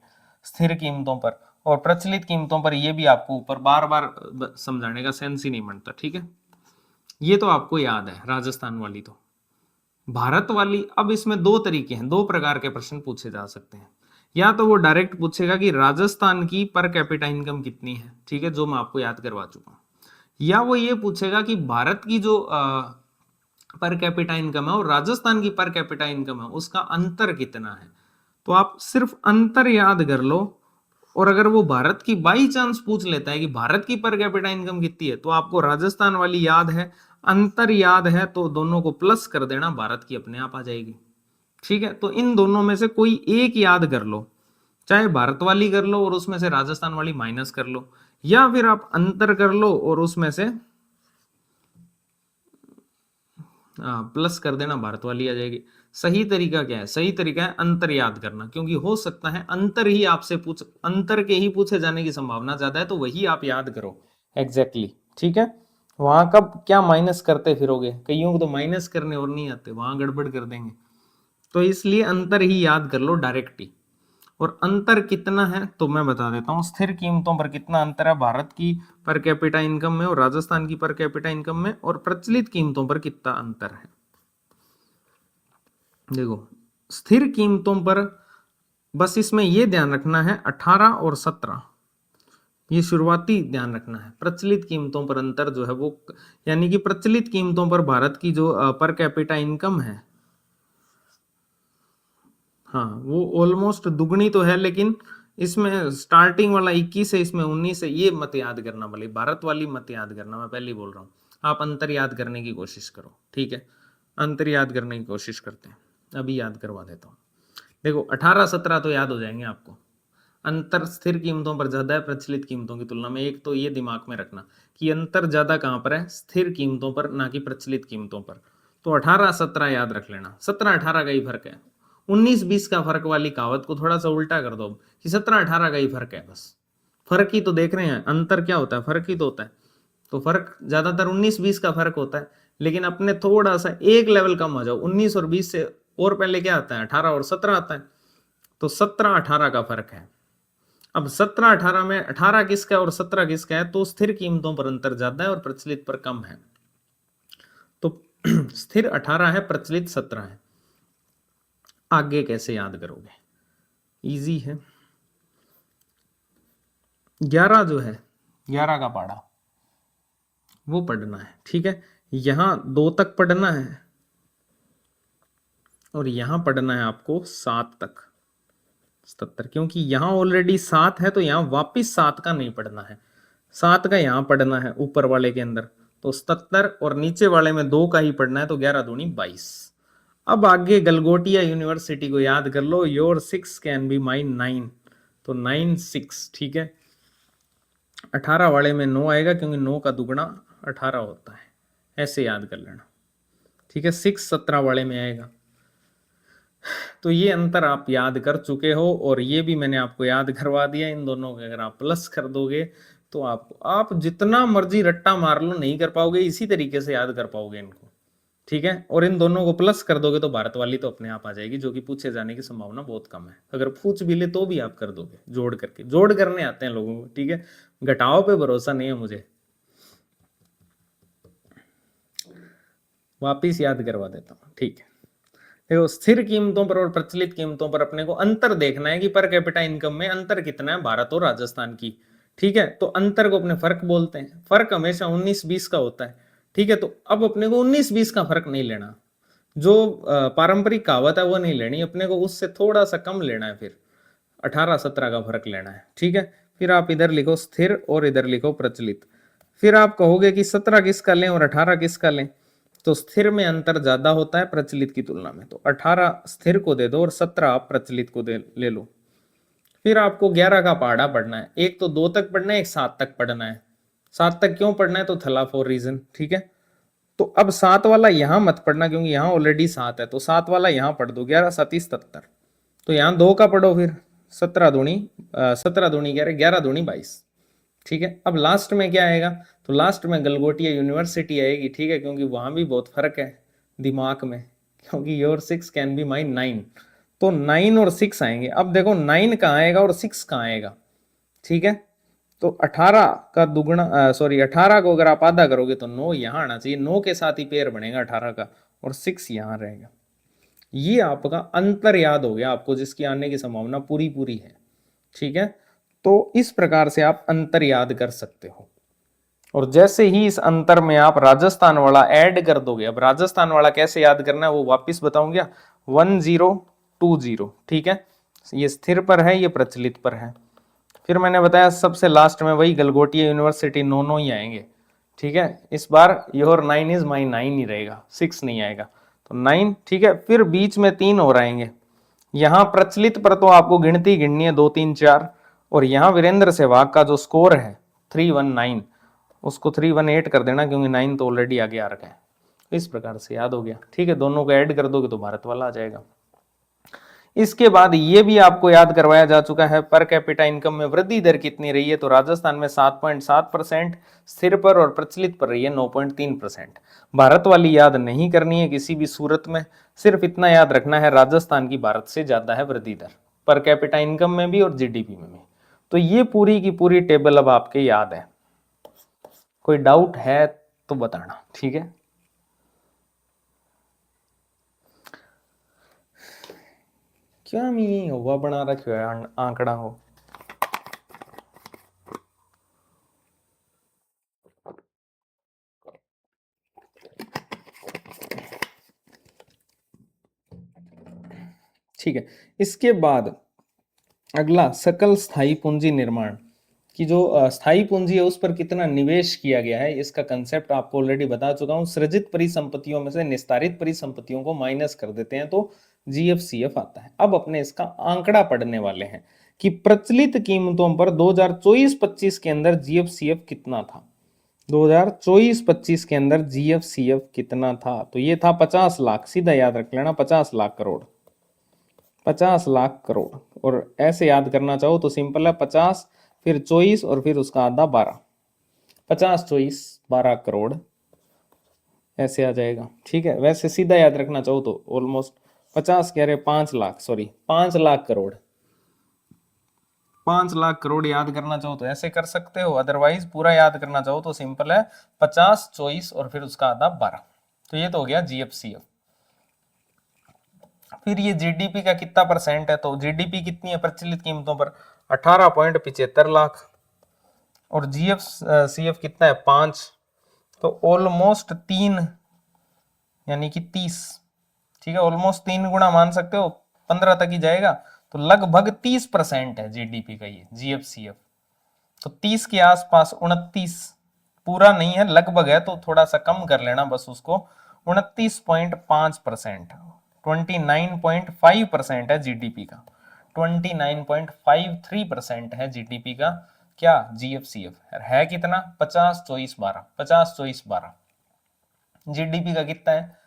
स्थिर कीमतों पर और प्रचलित कीमतों पर। ये भी आपको ऊपर बार बार समझाने का सेंस ही नहीं बनता। ठीक है, ये तो आपको याद है राजस्थान वाली। तो भारत वाली, अब इसमें दो तरीके हैं, दो प्रकार के प्रश्न पूछे जा सकते हैं। या तो वो डायरेक्ट पूछेगा कि राजस्थान की पर कैपिटा इनकम कितनी है, ठीक है, जो मैं आपको याद करवा चुका हूं। या वो ये पूछेगा कि भारत की जो पर कैपिटा इनकम है और राजस्थान की पर कैपिटा इनकम है उसका अंतर कितना है। तो आप सिर्फ अंतर याद कर लो, और अगर वो भारत की बाई चांस पूछ लेता है कि भारत की पर कैपिटा इनकम कितनी है, तो आपको राजस्थान वाली याद है, अंतर याद है, तो दोनों को प्लस कर देना, भारत की अपने आप आ जाएगी। ठीक है, तो इन दोनों में से कोई एक याद कर लो, चाहे भारत वाली कर लो और उसमें से राजस्थान वाली माइनस कर लो, या फिर आप अंतर कर लो और उसमें से प्लस कर देना, भारत वाली आ जाएगी। सही तरीका क्या है? सही तरीका है अंतर याद करना, क्योंकि हो सकता है अंतर ही आपसे अंतर के ही पूछे जाने की संभावना ज्यादा है, तो वही आप याद करो एग्जैक्टली। ठीक है, वहां कब क्या माइनस करते फिरोगे, कईयों को तो माइनस करने और नहीं आते, वहां गड़बड़ कर देंगे। तो इसलिए अंतर ही याद कर लो डायरेक्ट ही। और अंतर कितना है तो मैं बता देता हूं, स्थिर कीमतों पर कितना अंतर है भारत की पर कैपिटा इनकम में और राजस्थान की पर कैपिटा इनकम में, और प्रचलित कीमतों पर कितना अंतर है। देखो स्थिर कीमतों पर बस इसमें यह ध्यान रखना है 18 और 17, ये शुरुआती ध्यान रखना है। प्रचलित कीमतों पर अंतर जो है वो, यानी कि प्रचलित कीमतों पर भारत की जो पर कैपिटा इनकम है, हाँ वो ऑलमोस्ट दुगनी तो है, लेकिन इसमें स्टार्टिंग वाला 21 है, इसमें 19 है, ये मत याद करना, भले भारत वाली मत याद करना, मैं पहले ही बोल रहा हूँ। आप अंतर याद करने की कोशिश करो। ठीक है, अंतर याद करने की कोशिश करते हैं, अभी याद करवा देता हूँ। देखो 18-17 तो याद हो जाएंगे आपको। अंतर स्थिर कीमतों पर ज्यादा है प्रचलित कीमतों की तुलना में। एक तो ये दिमाग में रखना कि अंतर ज्यादा कहां पर है, स्थिर कीमतों पर, ना कि प्रचलित कीमतों पर। तो 18-17 याद रख लेना, 17-18 का ही फर्क है। 19-20 का फर्क वाली कहावत को थोड़ा सा उल्टा कर दो कि 17-18 का ही फर्क है, बस फर्क ही तो देख रहे हैं। अंतर क्या होता है, फर्क ही तो होता है। तो फर्क ज्यादातर 19-20 का फर्क होता है, लेकिन अपने थोड़ा सा एक लेवल कम हो जाओ, 19 और 20 से और पहले क्या आता है, 18 और 17 आता है। तो 17-18 का फर्क है। अब 17-18 में 18 किसका है और 17 किसका है, तो स्थिर कीमतों पर अंतर ज्यादा है और प्रचलित पर कम है। तो स्थिर 18 है, प्रचलित 17 है। आगे कैसे याद करोगे, इजी है। 11 जो है, 11 का पाड़ा वो पढ़ना है, ठीक है। यहां 2 तक पढ़ना है और यहां पढ़ना है आपको 7 तक, 77, क्योंकि यहां ऑलरेडी 7 है तो यहां वापिस 7 का नहीं पढ़ना है, 7 का यहां पढ़ना है ऊपर वाले के अंदर। तो 77 और नीचे वाले में 2 का ही पढ़ना है, तो 11 दूनी 22। अब आगे गलगोटिया यूनिवर्सिटी को याद कर लो, योर 6 कैन बी माई 9, तो 9 6, ठीक है। 18 वाले में 9 आएगा क्योंकि 9 का दुगना 18 होता है, ऐसे याद कर लेना, ठीक है। 6 17 वाले में आएगा। तो ये अंतर आप याद कर चुके हो और ये भी मैंने आपको याद करवा दिया। इन दोनों के अगर आप प्लस कर दोगे तो आप जितना मर्जी रट्टा मार लो नहीं कर पाओगे, इसी तरीके से याद कर पाओगे इनको, ठीक है। और इन दोनों को प्लस कर दोगे तो भारत वाली तो अपने आप आ जाएगी, जो कि पूछे जाने की संभावना बहुत कम है। अगर पूछ भी ले तो भी आप कर दोगे, जोड़ करके, जोड़ करने आते हैं लोगों को, ठीक है। घटाओ पे भरोसा नहीं है मुझे। वापिस याद करवा देता हूँ, ठीक है। देखो स्थिर कीमतों पर और प्रचलित कीमतों पर अपने को अंतर देखना है कि पर कैपिटा इनकम में अंतर कितना है भारत और राजस्थान की, ठीक है। तो अंतर को अपने फर्क बोलते हैं, फर्क हमेशा 19-20 का होता है, ठीक है। तो अब अपने को 19-20 का फर्क नहीं लेना, जो पारंपरिक कहावत है वो नहीं लेनी, अपने को उससे थोड़ा सा कम लेना है, फिर 18-17 का फर्क लेना है, ठीक है। फिर आप इधर लिखो स्थिर और इधर लिखो प्रचलित। फिर आप कहोगे कि 17 किसका लें और 18 किसका लें, तो स्थिर में अंतर ज्यादा होता है प्रचलित की तुलना में, तो 18 स्थिर को दे दो और 17 आप प्रचलित को ले लो। फिर आपको 11 का पहाड़ा पढ़ना है, एक तो 2 तक पढ़ना है, एक 7 तक पढ़ना है। 7 तक क्यों पढ़ना है, तो थला फॉर रीजन, ठीक है। तो अब 7 वाला यहां मत पढ़ना क्योंकि यहां ऑलरेडी 7 है, तो 7 वाला यहां पढ़ दो, 11 7 77। तो यहां 2 का पढ़ो, फिर 17 दूनी 17 दूनी 11, 11 दूनी 22, ठीक है। अब लास्ट में क्या आएगा, तो लास्ट में गलगोटिया यूनिवर्सिटी आएगी, ठीक है, क्योंकि वहां भी बहुत फर्क है दिमाग में, क्योंकि योर 6 कैन बी माई 9, तो 9 और 6 आएंगे। अब देखो 9 कहाँ आएगा और 6 कहाँ आएगा, ठीक है। तो 18 का दुगना, सॉरी 18 को अगर आप आधा करोगे तो 9 यहाँ आना चाहिए, 9 के साथ ही पेयर बनेगा 18 का, और 6 यहाँ रहेगा। ये आपका अंतर याद हो गया आपको, जिसकी आने की संभावना पूरी पूरी है, ठीक है। तो इस प्रकार से आप अंतर याद कर सकते हो। और जैसे ही इस अंतर में आप राजस्थान वाला ऐड कर दोगे, अब राजस्थान वाला कैसे याद करना है वो वापिस बताऊं क्या, 1020, ठीक है। ये स्थिर पर है, ये प्रचलित पर है। फिर मैंने बताया सबसे लास्ट में वही गलगोटिया यूनिवर्सिटी, 9 ही आएंगे, ठीक है। इस बार योर 9 इज माई 9 ही रहेगा, 6 नहीं आएगा, तो 9, ठीक है। फिर बीच में 3 और आएंगे। यहां प्रचलित पर तो आपको गिनती गिननी है 2 3 4, और यहां वीरेंद्र सहवाग का जो स्कोर है 319, उसको 318 कर देना क्योंकि 9 तो ऑलरेडी आगे आ रखा है। इस प्रकार से याद हो गया, ठीक है। दोनों को ऐड कर दोगे तो भारत वाला आ जाएगा। इसके बाद ये भी आपको याद करवाया जा चुका है, पर कैपिटा इनकम में वृद्धि दर कितनी रही है, तो राजस्थान में 7.7%, स्थिर पर और प्रचलित पर रही है 9.3%। भारत वाली याद नहीं करनी है किसी भी सूरत में, सिर्फ इतना याद रखना है राजस्थान की भारत से ज्यादा है वृद्धि दर, पर कैपिटा इनकम में भी और जीडीपी में भी। तो ये पूरी की पूरी टेबल अब आपके याद है। कोई डाउट है तो बताना, ठीक है। क्या मैं हुआ बना रखो है आंकड़ा हो, ठीक है। इसके बाद अगला सकल स्थायी पूंजी निर्माण की जो स्थायी पूंजी है उस पर कितना निवेश किया गया है, इसका कंसेप्ट आपको ऑलरेडी बता चुका हूं। सृजित परिसंपत्तियों में से निस्तारित परिसंपत्तियों को माइनस कर देते हैं तो जीएफसीएफ आता है। अब अपने इसका आंकड़ा पढ़ने वाले हैं कि प्रचलित कीमतों पर 2024-25 के अंदर जीएफसीएफ कितना था। 2024-25 के अंदर जीएफसीएफ कितना था, तो ये था 50 लाख, सीधा याद रख लेना 50 लाख करोड़, 50 लाख करोड़। और ऐसे याद करना चाहो तो सिंपल है, 50 फिर 24 और फिर उसका आधा 12, 50 24 12 करोड़ ऐसे आ जाएगा। ठीक है, वैसे सीधा याद रखना चाहो तो ऑलमोस्ट 50 कह रहे 5 लाख, सॉरी 5 लाख करोड़, 5 लाख करोड़ याद करना चाहो तो ऐसे कर सकते हो, अदरवाइज पूरा याद करना चाहो तो सिंपल है 50 24 और फिर उसका आधा 12। तो ये तो हो गया जीएफसीएफ। फिर ये जीडीपी का कितना परसेंट है, तो जीडीपी कितनी है प्रचलित कीमतों पर 18.75 लाख, और जीएफसीएफ कितना है 5, तो ऑलमोस्ट 3 यानी कि 30। ठीक है, ऑलमोस्ट 3 गुना मान सकते हो, 15 तक ही जाएगा, तो लगभग 30% है जीडीपी का ये जीएफसीएफ। तो 30 के आसपास 29, पूरा नहीं है लगभग है, तो थोड़ा सा कम कर लेना बस उसको, 29.5%, 29.5% है जीडीपी का, 29.53% है जीडीपी का क्या जीएफसीएफ है कितना 50 24 12, 50 24 12। जीडीपी का कितना है,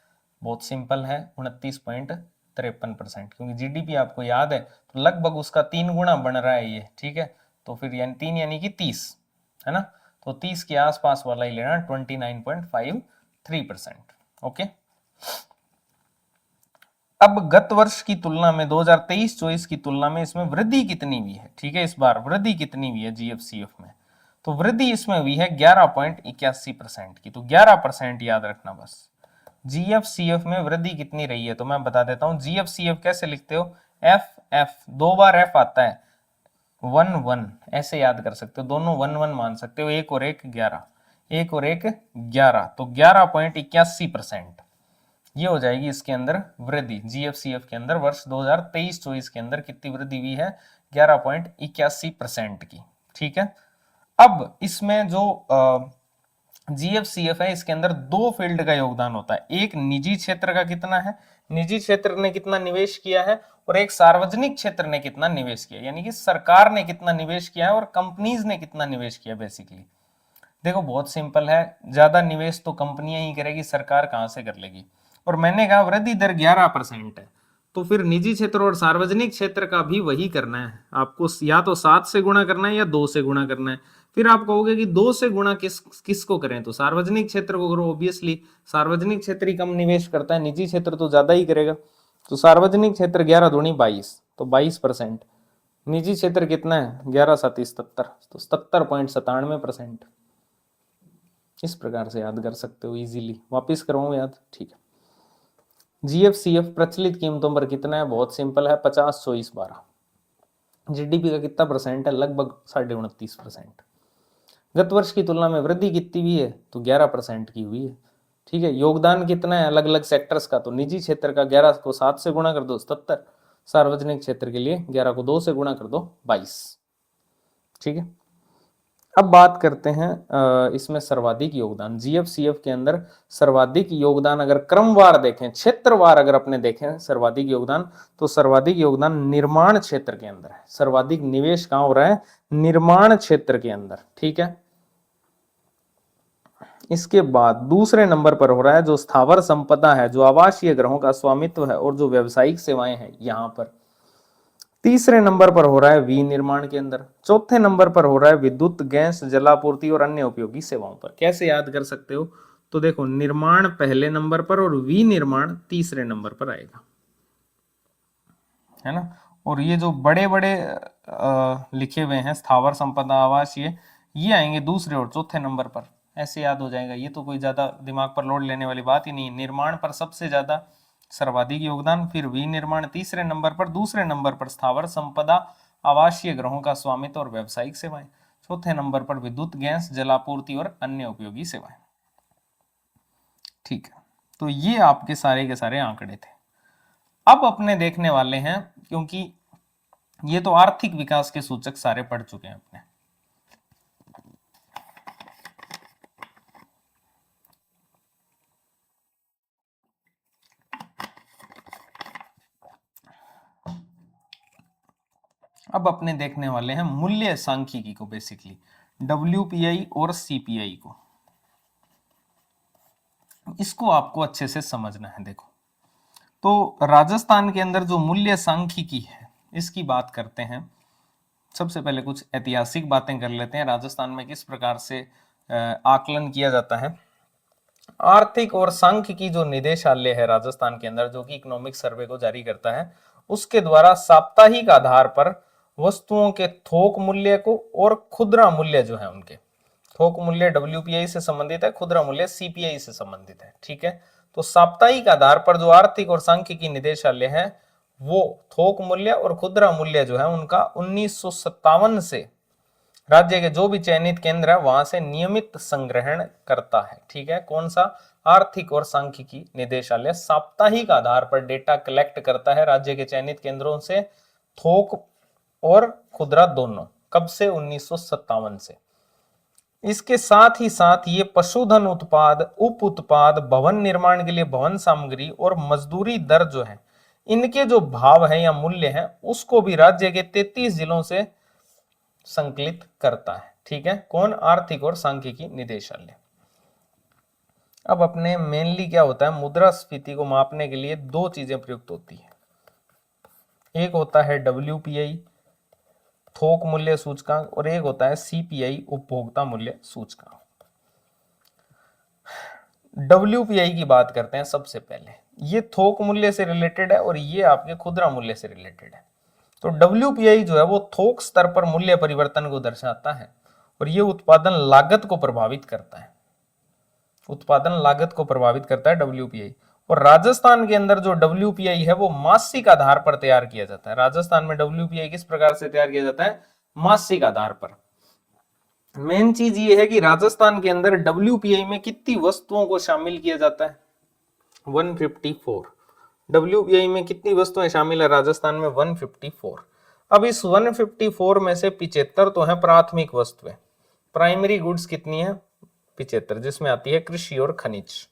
बहुत सिंपल है 29.53%, क्योंकि जीडीपी आपको याद है तो लगभग उसका 3 गुना बन रहा है ये। ठीक है, तो फिर यानी 3 यानी कि 30 है ना, तो 30 के आसपास वाला ही लेना 29.53%। ओके, अब गत वर्ष की तुलना में 2023-24 की तुलना में इसमें वृद्धि कितनी हुई है। ठीक है, इस बार वृद्धि कितनी हुई है जीएफसीएफ में, तो वृद्धि इसमें हुई है 11.81% की, तो 11% याद रखना बस। जीएफसीएफ में वृद्धि कितनी रही है तो मैं बता देता हूं, जीएफसीएफ कैसे लिखते हो, एफ एफ 2 बार एफ आता है, 1 1 ऐसे याद कर सकते हो, दोनों 1 1 मान सकते हो, एक और एक 11, एक और एक 11, तो 11.81% ये हो जाएगी इसके अंदर वृद्धि। जीएफसीएफ के अंदर वर्ष 2023-24 के अंदर कितनी वृद्धि हुई है 11.81% की। ठीक है, अब इसमें जो जीएफसीएफ है इसके अंदर दो फील्ड का योगदान होता है, एक निजी क्षेत्र का कितना है, निजी क्षेत्र ने कितना निवेश किया है, और एक सार्वजनिक क्षेत्र ने कितना निवेश किया, यानी कि सरकार ने कितना निवेश किया है और कंपनीज ने कितना निवेश किया। बेसिकली देखो बहुत सिंपल है, ज्यादा निवेश तो कंपनियां ही करेगी, सरकार कहां से कर लेगी। और मैंने कहा वृद्धि दर 11% है, तो फिर निजी क्षेत्र और सार्वजनिक क्षेत्र का भी वही करना है आपको, या तो 7 से गुणा करना है या 2 से गुणा करना है। फिर आप कहोगे कि 2 से गुणा किसको करें, तो सार्वजनिक क्षेत्र को करो, ऑब्वियसली सार्वजनिक क्षेत्र ही कम निवेश करता है, निजी क्षेत्र तो ज्यादा ही करेगा। तो सार्वजनिक क्षेत्र 11 दूनी 22, तो 22%, निजी क्षेत्र कितना है 11 7 77, तो 77.97%। इस प्रकार से याद कर सकते हो इजीली, वापिस करवाऊं याद, ठीक है। जीएफसीएफ प्रचलित कीमतों पर कितना है, बहुत सिंपल है 50 24 12। जीडीपी का कितना परसेंट है, लगभग 29.5%। गत वर्ष की तुलना में वृद्धि कितनी हुई है, तो 11% की हुई है। ठीक है, योगदान कितना है अलग अलग सेक्टर्स का, तो निजी क्षेत्र का 11 को 7 से गुणा कर दो 77, सार्वजनिक क्षेत्र के लिए 11 को 2 से गुणा कर दो 22। ठीक है, अब बात करते हैं इसमें सर्वाधिक योगदान जीएफसीएफ के अंदर। सर्वाधिक योगदान अगर क्रमवार देखें, क्षेत्रवार अगर अपने देखें सर्वाधिक योगदान, तो सर्वाधिक योगदान निर्माण क्षेत्र के अंदर है। सर्वाधिक निवेश कहां हो रहा है, निर्माण क्षेत्र के अंदर। ठीक है, इसके बाद दूसरे नंबर पर हो रहा है जो स्थावर संपदा है, जो आवासीय ग्रहों का स्वामित्व है और जो व्यवसायिक सेवाएं हैं यहां पर। तीसरे नंबर पर हो रहा है विनिर्माण के अंदर। चौथे नंबर पर हो रहा है विद्युत गैस जलापूर्ति और अन्य उपयोगी सेवाओं पर। कैसे याद कर सकते हो, तो देखो निर्माण पहले नंबर पर और विनिर्माण तीसरे नंबर पर आएगा, है ना। और ये जो बड़े बड़े लिखे हुए हैं स्थावर संपदा आवासीय, ये आएंगे दूसरे और चौथे नंबर पर, ऐसे याद हो जाएगा। ये तो कोई ज्यादा दिमाग पर लोड लेने वाली बात ही नहीं। निर्माण पर सबसे ज्यादा सर्वाधिक योगदान, फिर विनिर्माण तीसरे नंबर पर, दूसरे नंबर पर स्थावर संपदा आवासीय ग्रहों का स्वामित्व और व्यावसायिक सेवाएं, चौथे नंबर पर विद्युत गैस जलापूर्ति और अन्य उपयोगी सेवाएं। ठीक है, तो ये आपके सारे के सारे आंकड़े थे। अब अपने देखने वाले हैं, क्योंकि ये तो आर्थिक विकास के सूचक सारे पढ़ चुके हैं अपने। अब अपने देखने वाले हैं मूल्य सांख्यिकी को, बेसिकली WPI और CPI को। इसको आपको अच्छे से समझना है। देखो, तो राजस्थान के अंदर जो मूल्य सांख्यिकी है इसकी बात करते हैं। सबसे पहले कुछ ऐतिहासिक बातें कर लेते हैं। राजस्थान में किस प्रकार से आकलन किया जाता है। आर्थिक और सांख्यिकी जो निदेशालय है राजस्थान के अंदर, जो कि इकोनॉमिक सर्वे को जारी करता है, उसके द्वारा साप्ताहिक आधार पर वस्तुओं के थोक मूल्य को और खुदरा मूल्य जो है उनके, थोक मूल्य WPI से संबंधित है, खुदरा मूल्य CPI से संबंधित है। ठीक है, तो साप्ताहिक आधार पर जो आर्थिक और सांख्यिकी निदेशालय है वो थोक मूल्य और खुदरा मूल्य जो है उनका 1957 से राज्य के जो भी चयनित केंद्र है वहां से नियमित संग्रहण करता है। ठीक है, कौन सा? आर्थिक और सांख्यिकी निदेशालय साप्ताहिक आधार पर डेटा कलेक्ट करता है राज्य के चयनित केंद्रों से, थोक और खुदरा दोनों। कब से? 1957 से। इसके साथ ही साथ ये पशुधन उत्पाद, उप उत्पाद, भवन निर्माण के लिए भवन सामग्री और मजदूरी दर जो है, इनके जो भाव है या मूल्य है उसको भी राज्य के 33 जिलों से संकलित करता है। ठीक है, कौन? आर्थिक और सांख्यिकी निदेशालय। अब अपने मेनली क्या होता है, मुद्रास्फीति को मापने के लिए दो चीजें प्रयुक्त होती है। एक होता है WPI थोक मूल्य सूचकांक और एक होता है CPI उपभोक्ता मूल्य सूचकांक। WPI की बात करते हैं सबसे पहले। ये थोक मूल्य से रिलेटेड है और ये आपके खुदरा मूल्य से रिलेटेड है। तो WPI जो है वो थोक स्तर पर मूल्य परिवर्तन को दर्शाता है और ये उत्पादन लागत को प्रभावित करता है। उत्पादन लागत को प्रभावित करता है WPI। और राजस्थान के अंदर जो WPI है वो मासिक आधार पर तैयार किया जाता है। राजस्थान में WPI किस प्रकार से तैयार किया जाता है? मासिक आधार पर। मेन चीज ये है कि राजस्थान के अंदर WPI में कितनी वस्तुओं को शामिल किया जाता है? 154। WPI में कितनी वस्तुएं शामिल है राजस्थान में? 154। अब इस 154 में से 75 तो है प्राथमिक वस्तुएं। प्राइमरी गुड्स कितनी है? 75, जिसमें आती है कृषि और खनिज।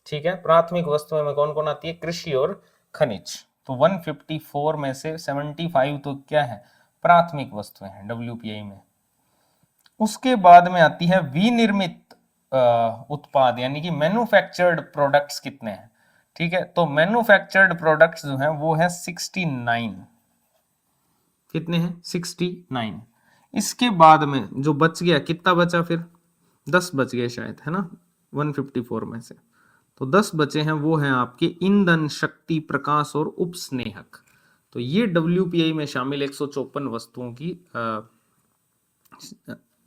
ठीक है, प्राथमिक वस्तुओं में कौन कौन आती है? कृषि और खनिज। तो 154 में से 75 तो क्या है? प्राथमिक वस्तुएं हैं WPI में। उसके बाद में आती है विनिर्मित उत्पाद, यानी कि मैन्युफैक्चर्ड प्रोडक्ट्स कितने हैं? ठीक है, तो मैन्युफैक्चर्ड प्रोडक्ट्स जो हैं वो है 69। कितने हैं? 69। इसके बाद में जो बच गया, कितना बचा फिर? 10 बच गए शायद, है ना, 154 में से। तो 10 बचे हैं, वो हैं आपके ईंधन, शक्ति, प्रकाश और उपस्नेहक। तो ये WPI में शामिल 154 वस्तुओं की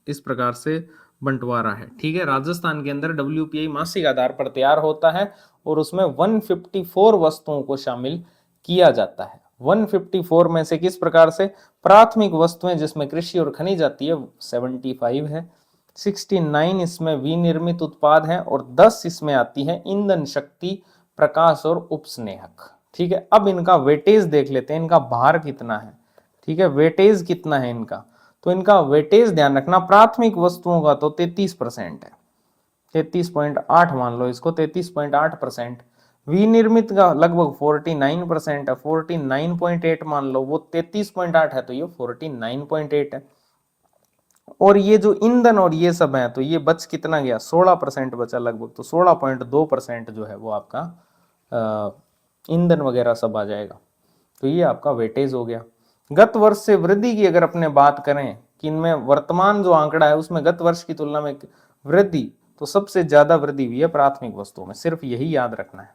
इस प्रकार से बंटवारा है। ठीक है, राजस्थान के अंदर WPI मासिक आधार पर तैयार होता है और उसमें 154 वस्तुओं को शामिल किया जाता है। 154 में से किस प्रकार से? प्राथमिक वस्तुएं जिसमें कृषि और खनिज आती है 75 है, 69 इसमें विनिर्मित उत्पाद हैं और 10 इसमें आती है ईंधन, शक्ति, प्रकाश और उपस्नेहक। ठीक है, अब इनका वेटेज देख लेते हैं, इनका भार कितना है। ठीक है, वेटेज कितना है इनका? तो इनका वेटेज ध्यान रखना, प्राथमिक वस्तुओं का तो 33% है, 33.8 मान लो इसको, 33.8%। विनिर्मित का लगभग 49% है, 49.8 मान लो, वो 33.8 है तो ये 49.8 है। और ये जो ईंधन और ये सब है तो ये बच कितना गया? 16% बचा लगभग। तो 16.2% जो है वो आपका ईंधन वगैरह सब आ जाएगा। तो ये आपका वेटेज हो गया। गत वर्ष से वृद्धि की अगर अपने बात करें कि इनमें वर्तमान जो आंकड़ा है उसमें गत वर्ष की तुलना में वृद्धि, तो सबसे ज्यादा वृद्धि हुई है प्राथमिक वस्तुओं में। सिर्फ यही याद रखना है,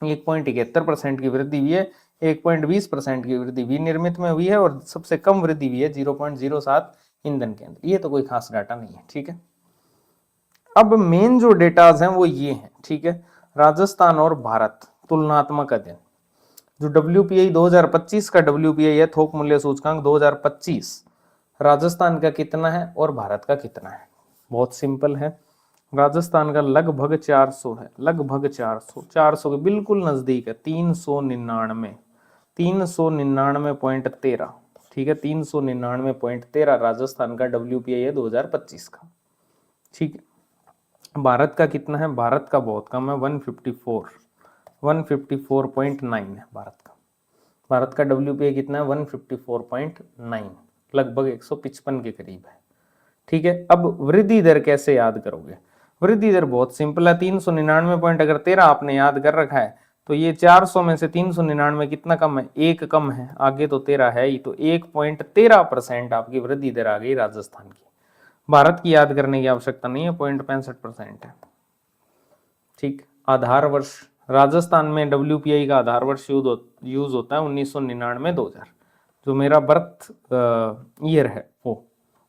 1.71% की वृद्धि हुई है, 1.20% की वृद्धि विनिर्मित में हुई है और सबसे कम वृद्धि हुई है 0.07 ईंधन के अंदर। ये तो कोई खास डाटा नहीं है। ठीक है, अब मेन जो डेटाज हैं वो ये हैं। ठीक है, राजस्थान और भारत तुलनात्मक अध्ययन, जो WPI 2025 का WPI है, थोक मूल्य सूचकांक 2025, राजस्थान का कितना है और भारत का कितना है? बहुत सिंपल है, राजस्थान का लगभग 400 है, लगभग 400 के बिल्कुल नजदीक है, 399, 399.13। ठीक है, 399.13 राजस्थान का WPI है 2025 का। ठीक है, भारत का कितना है? भारत का बहुत कम है, 154, 154.9 है भारत का। भारत का WPI कितना है 154.9, लगभग 155 के करीब है। ठीक है, अब वृद्धि दर कैसे याद करोगे? वृद्धि दर बहुत सिंपल है, 399 पॉइंट अगर 13 आपने याद कर रखा है तो ये 400 में से 399 कितना कम है? 1 कम है, आगे तो 13 है ही, तो 1.13% आपकी वृद्धि दर आ गई राजस्थान की। भारत की याद करने की आवश्यकता नहीं है, 0.65% है। ठीक, आधार वर्ष राजस्थान में WPI का आधार वर्ष यूज होता है 1999-2000, जो मेरा बर्थ ईयर है वो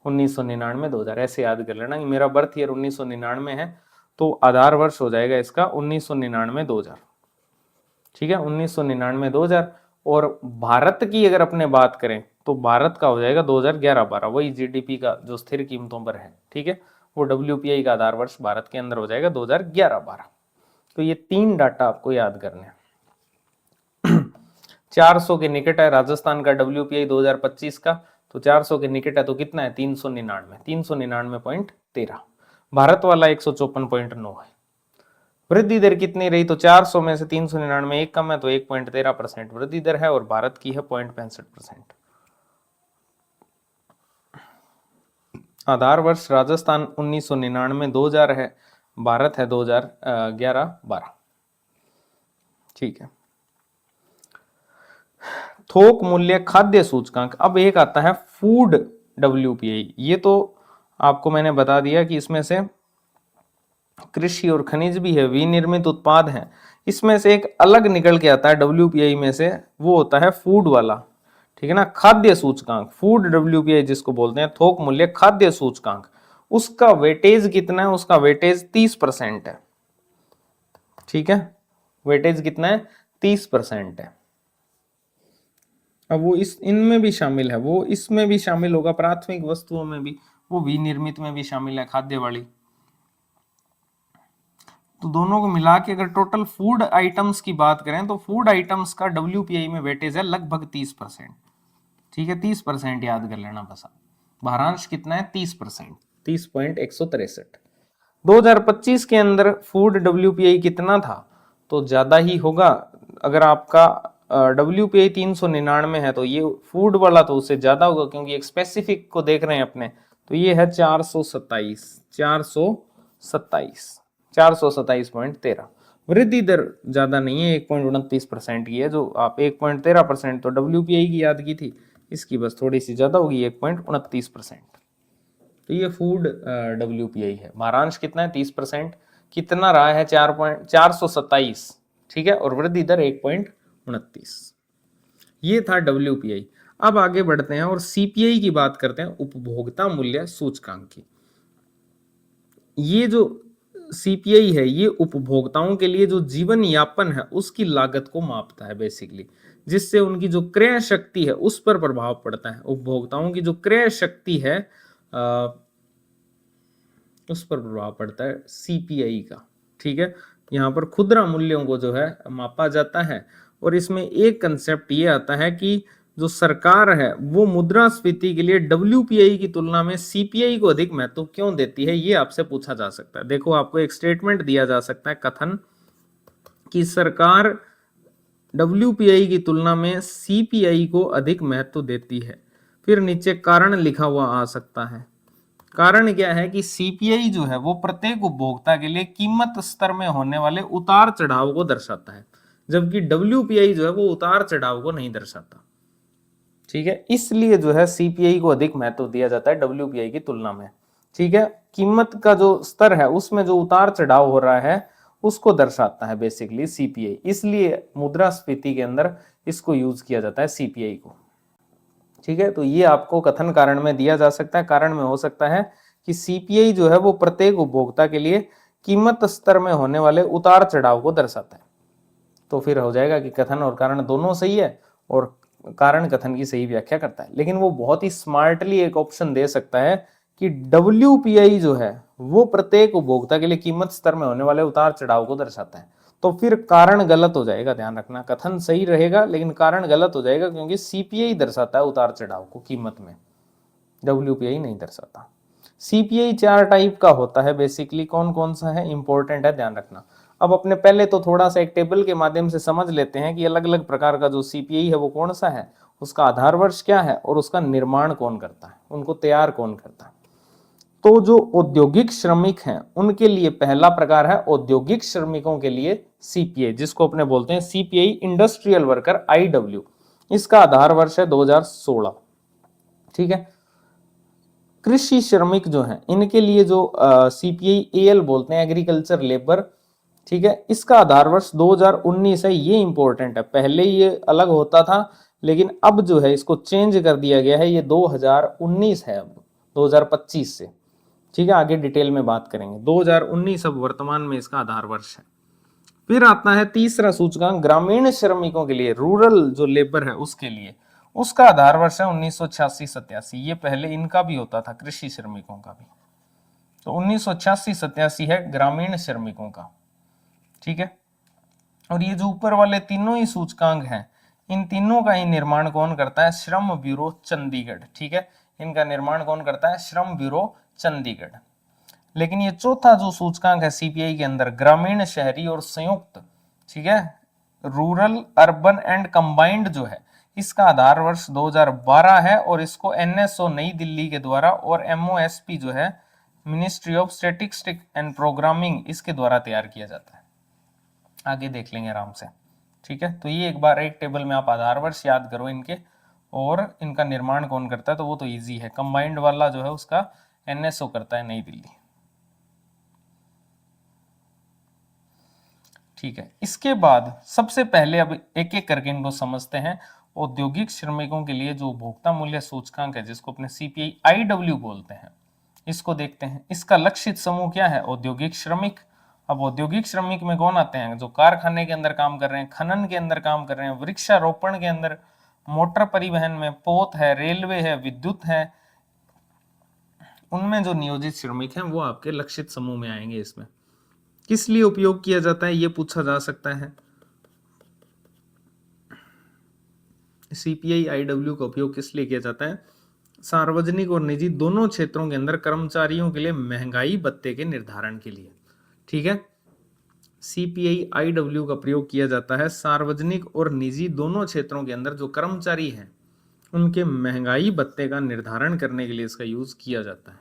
1999-2000, ऐसे याद कर लेना कि मेरा बर्थ ईयर 1999 है, तो आधार वर्ष हो जाएगा इसका 1999-2000। ठीक है, 1999-2000। और भारत की अगर अपने बात करें तो भारत का हो जाएगा 2011-12, वही GDP का जो स्थिर कीमतों पर है। ठीक है, वो WPI का आधार वर्ष भारत के अंदर हो जाएगा 2011-12। तो ये 3 डाटा आपको याद करने हैं। 400 के निकट है राजस्थान का WPI 2025 का, तो 400 के निकट है तो कितना है? 399.13। भारत वाला 154.9 है। वृद्धि दर कितनी रही? तो 400 में से 399 एक कम है, तो 1.13% वृद्धि दर है, और भारत की है 0.65%। आधार वर्ष राजस्थान 1999-2000 है, भारत है 2011-12। ठीक है, थोक मूल्य खाद्य सूचकांक। अब एक आता है फूड WPI। ये तो आपको मैंने बता दिया कि इसमें से कृषि और खनिज भी है, विनिर्मित उत्पाद हैं। इसमें से एक अलग निकल के आता है WPI में से, वो होता है फूड वाला। ठीक है ना, खाद्य सूचकांक, फूड WPI जिसको बोलते हैं, थोक मूल्य खाद्य सूचकांक। उसका वेटेज कितना है? उसका वेटेज 30% है। ठीक है, वेटेज कितना है? 30% है। अब वो इनमें भी शामिल है, वो इसमें भी शामिल होगा, प्राथमिक वस्तुओं में भी, वो विनिर्मित में भी शामिल है, खाद्य वाली। तो दोनों को मिला के अगर टोटल फूड आइटम्स की बात करें तो फूड आइटम्स का WPI में वेटेज है लगभग 30%। ठीक है, 30% याद कर लेना बस। भारांश कितना है? 30%, 30.163। 2025 के अंदर फूड WPI कितना था? तो ज्यादा ही होगा। अगर आपका WPI 399 है तो ये फूड वाला तो उससे ज्यादा होगा, क्योंकि एक स्पेसिफिक को देख रहे हैं अपने, तो ये है 427.13। वृद्धि दर ज्यादा नहीं है, 1.29% की है। जो आप 1.13% तो WPI की याद की थी, इसकी बस थोड़ी सी ज्यादा होगी, 1.29%। तो ये फूड WPI है। भारांश कितना है? 30%। कितना रहा है? 427। ठीक है, और वृद्धि दर 1.29। ये था WPI। अब आगे बढ़ते हैं और CPI की बात करते हैं, उपभोक्ता मूल्य सूचकांक की। ये जो CPI है, ये उपभोक्ताओं के लिए जो जीवन यापन है उसकी लागत को मापता है बेसिकली, जिससे उनकी जो क्रय शक्ति है उस पर प्रभाव पड़ता है। उपभोक्ताओं की जो क्रय शक्ति है उस पर प्रभाव पड़ता है CPI का। ठीक है, यहाँ पर खुदरा मूल्यों को जो है मापा जाता है। और इसमें एक कंसेप्ट ये आता है कि जो सरकार है वो मुद्रास्फीति के लिए WPI की तुलना में CPI को अधिक महत्व क्यों देती है, ये आपसे पूछा जा सकता है। देखो, आपको एक स्टेटमेंट दिया जा सकता है, कथन, कि सरकार WPI की तुलना में CPI को अधिक महत्व देती है। फिर नीचे कारण लिखा हुआ आ सकता है। कारण क्या है कि CPI जो है वो प्रत्येक उपभोक्ता के लिए कीमत स्तर में होने वाले उतार चढ़ाव को दर्शाता है, जबकि WPI जो है वो उतार चढ़ाव को नहीं दर्शाता। ठीक है, इसलिए जो है CPI को अधिक महत्व दिया जाता है WPI की तुलना में। ठीक है, कीमत का जो स्तर है उसमें जो उतार चढ़ाव हो रहा है उसको दर्शाता है बेसिकली CPI, इसलिए मुद्रास्फीति के अंदर इसको यूज किया जाता है CPI को। ठीक है, तो ये आपको कथन कारण में दिया जा सकता है। कारण में हो सकता है कि CPI जो है वो प्रत्येक उपभोक्ता के लिए कीमत स्तर में होने वाले उतार चढ़ाव को दर्शाता है। तो फिर हो जाएगा कि कथन और कारण दोनों सही है, और कारण कथन की सही व्याख्या करता है। लेकिन वो बहुत ही स्मार्टली एक ऑप्शन दे सकता है कि WPI जो है वो प्रत्येक उपभोक्ता के लिए कीमत स्तर में होने वाले उतार चढ़ाव को दर्शाता है। तो फिर कारण गलत हो जाएगा, ध्यान रखना। कथन सही रहेगा लेकिन कारण गलत हो जाएगा, क्योंकि CPI दर्शाता है उतार चढ़ाव को कीमत में, WPI नहीं दर्शाता। CPI 4 टाइप का होता है बेसिकली। कौन कौन सा है? इंपॉर्टेंट है, ध्यान रखना। अब अपने पहले तो थोड़ा सा एक टेबल के माध्यम से समझ लेते हैं कि अलग अलग प्रकार का जो सीपीआई है वो कौन सा है, उसका आधार वर्ष क्या है और उसका निर्माण कौन करता है, उनको तैयार कौन करता है। तो जो औद्योगिक श्रमिक हैं उनके लिए पहला प्रकार है औद्योगिक श्रमिकों के लिए सीपीआई, जिसको अपने बोलते हैं सीपीआई इंडस्ट्रियल वर्कर आईडब्ल्यू। इसका आधार वर्ष है 2016। ठीक है। कृषि श्रमिक जो हैं इनके लिए जो सीपीआई एएल बोलते हैं एग्रीकल्चर लेबर, ठीक है, इसका आधार वर्ष 2019 है। ये इंपॉर्टेंट है, पहले ये अलग होता था लेकिन अब जो है इसको चेंज कर दिया गया है, ये 2019 है अब 2025 से। ठीक है, आगे डिटेल में बात करेंगे। 2019 अब वर्तमान में इसका आधार वर्ष है। फिर आता है तीसरा सूचकांक ग्रामीण श्रमिकों के लिए, रूरल जो लेबर है उसके लिए, उसका आधार वर्ष है 1986-87। ये पहले इनका भी होता था, कृषि श्रमिकों का भी। तो 1986-87 है ग्रामीण श्रमिकों का। ठीक है। और ये जो ऊपर वाले तीनों ही सूचकांक हैं, इन तीनों का ही निर्माण कौन करता है, श्रम ब्यूरो चंडीगढ़। ठीक है, इनका निर्माण कौन करता है, श्रम ब्यूरो चंडीगढ़। लेकिन ये चौथा जो सूचकांक है सीपीआई के अंदर, ग्रामीण शहरी और संयुक्त, ठीक है, रूरल अर्बन एंड कंबाइंड जो है, इसका आधार वर्ष 2012 है और इसको एनएसओ नई दिल्ली के द्वारा और एमओएसपी जो है ministry of statistics and programming, इसके द्वारा तैयार किया जाता है। आगे देख लेंगे आराम से। ठीक है, तो ये एक बार एक टेबल में आप आधार वर्ष याद करो इनके, और इनका निर्माण कौन करता है, तो वो तो इजी है, कंबाइंड वाला जो है उसका एनएसओ करता है नई दिल्ली। ठीक है, इसके बाद सबसे पहले अब एक एक करके इनको समझते हैं। औद्योगिक श्रमिकों के लिए जो उपभोक्ता मूल्य सूचकांक है, जिसको अपने सीपीआई आईडब्ल्यू बोलते हैं, इसको देखते हैं। इसका लक्षित समूह क्या है, औद्योगिक श्रमिक। अब औद्योगिक श्रमिक में कौन आते हैं, जो कारखाने के अंदर काम कर रहे हैं, खनन के अंदर काम कर रहे हैं, वृक्षारोपण के अंदर, मोटर परिवहन में, पोत है, रेलवे है, विद्युत है, उनमें जो नियोजित श्रमिक हैं वो आपके लक्षित समूह में आएंगे। इसमें किस लिए उपयोग किया जाता है ये पूछा जा सकता है। सीपीआई आईडब्ल्यू का उपयोग किस लिए किया जाता है, सार्वजनिक और निजी दोनों क्षेत्रों के अंदर कर्मचारियों के लिए महंगाई भत्ते के निर्धारण के लिए। ठीक है, सीपीआई आईडब्ल्यू का प्रयोग किया जाता है सार्वजनिक और निजी दोनों क्षेत्रों के अंदर जो कर्मचारी हैं उनके महंगाई भत्ते का निर्धारण करने के लिए इसका यूज किया जाता है।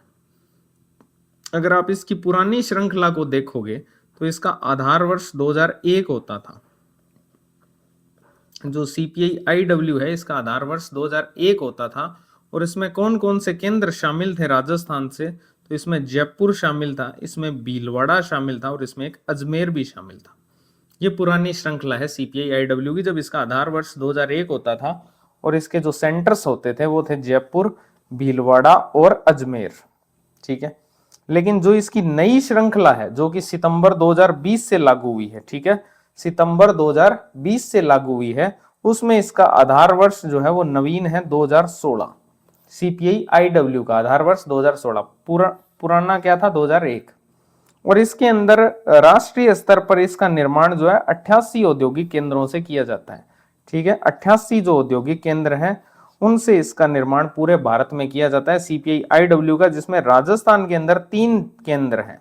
अगर आप इसकी पुरानी श्रृंखला को देखोगे तो इसका आधार वर्ष 2001 होता था। जो सीपीआई आईडब्ल्यू है इसका आधार वर्ष 2001 होता था। और इसमें कौन कौन से केंद्र शामिल थे राजस्थान से, तो इसमें जयपुर शामिल था, इसमें भीलवाड़ा शामिल था और इसमें एक अजमेर भी शामिल था। ये पुरानी श्रृंखला है सीपीआई आईडब्ल्यू की, जब इसका आधार वर्ष 2001 होता था और इसके जो सेंटर्स होते थे वो थे जयपुर, भीलवाड़ा और अजमेर। ठीक है, लेकिन जो इसकी नई श्रृंखला है जो कि सितंबर 2020 से लागू हुई है, ठीक है, सितंबर 2020 से लागू हुई है, उसमें इसका आधार वर्ष जो है वो नवीन है 2016। सीपीआई आईडब्ल्यू का आधार वर्ष 2016, पुराना क्या था 2001। और इसके अंदर राष्ट्रीय स्तर पर इसका निर्माण जो है 88 औद्योगिक केंद्रों से किया जाता है। ठीक है, 88 जो औद्योगिक केंद्र हैं उनसे इसका निर्माण पूरे भारत में किया जाता है सीपीआई आईडब्ल्यू का, जिसमें राजस्थान के अंदर 3 केंद्र हैं।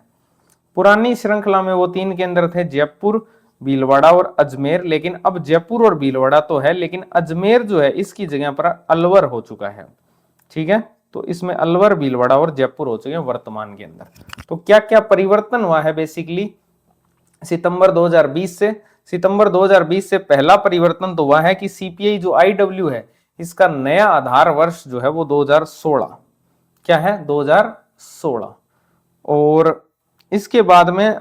पुरानी श्रृंखला में वो 3 केंद्र थे, जयपुर, भीलवाड़ा और अजमेर। लेकिन अब जयपुर और भीलवाड़ा तो है, लेकिन अजमेर जो है इसकी जगह पर अलवर हो चुका है। ठीक है, तो इसमें अलवर, भीलवाड़ा और जयपुर हो चुके हैं वर्तमान के अंदर। तो क्या क्या परिवर्तन हुआ है बेसिकली सितंबर 2020 से, सितंबर 2020 से पहला परिवर्तन तो हुआ है कि सीपीआई जो आईडब्ल्यू है इसका नया आधार वर्ष जो है वो 2016, क्या है 2016। और इसके बाद में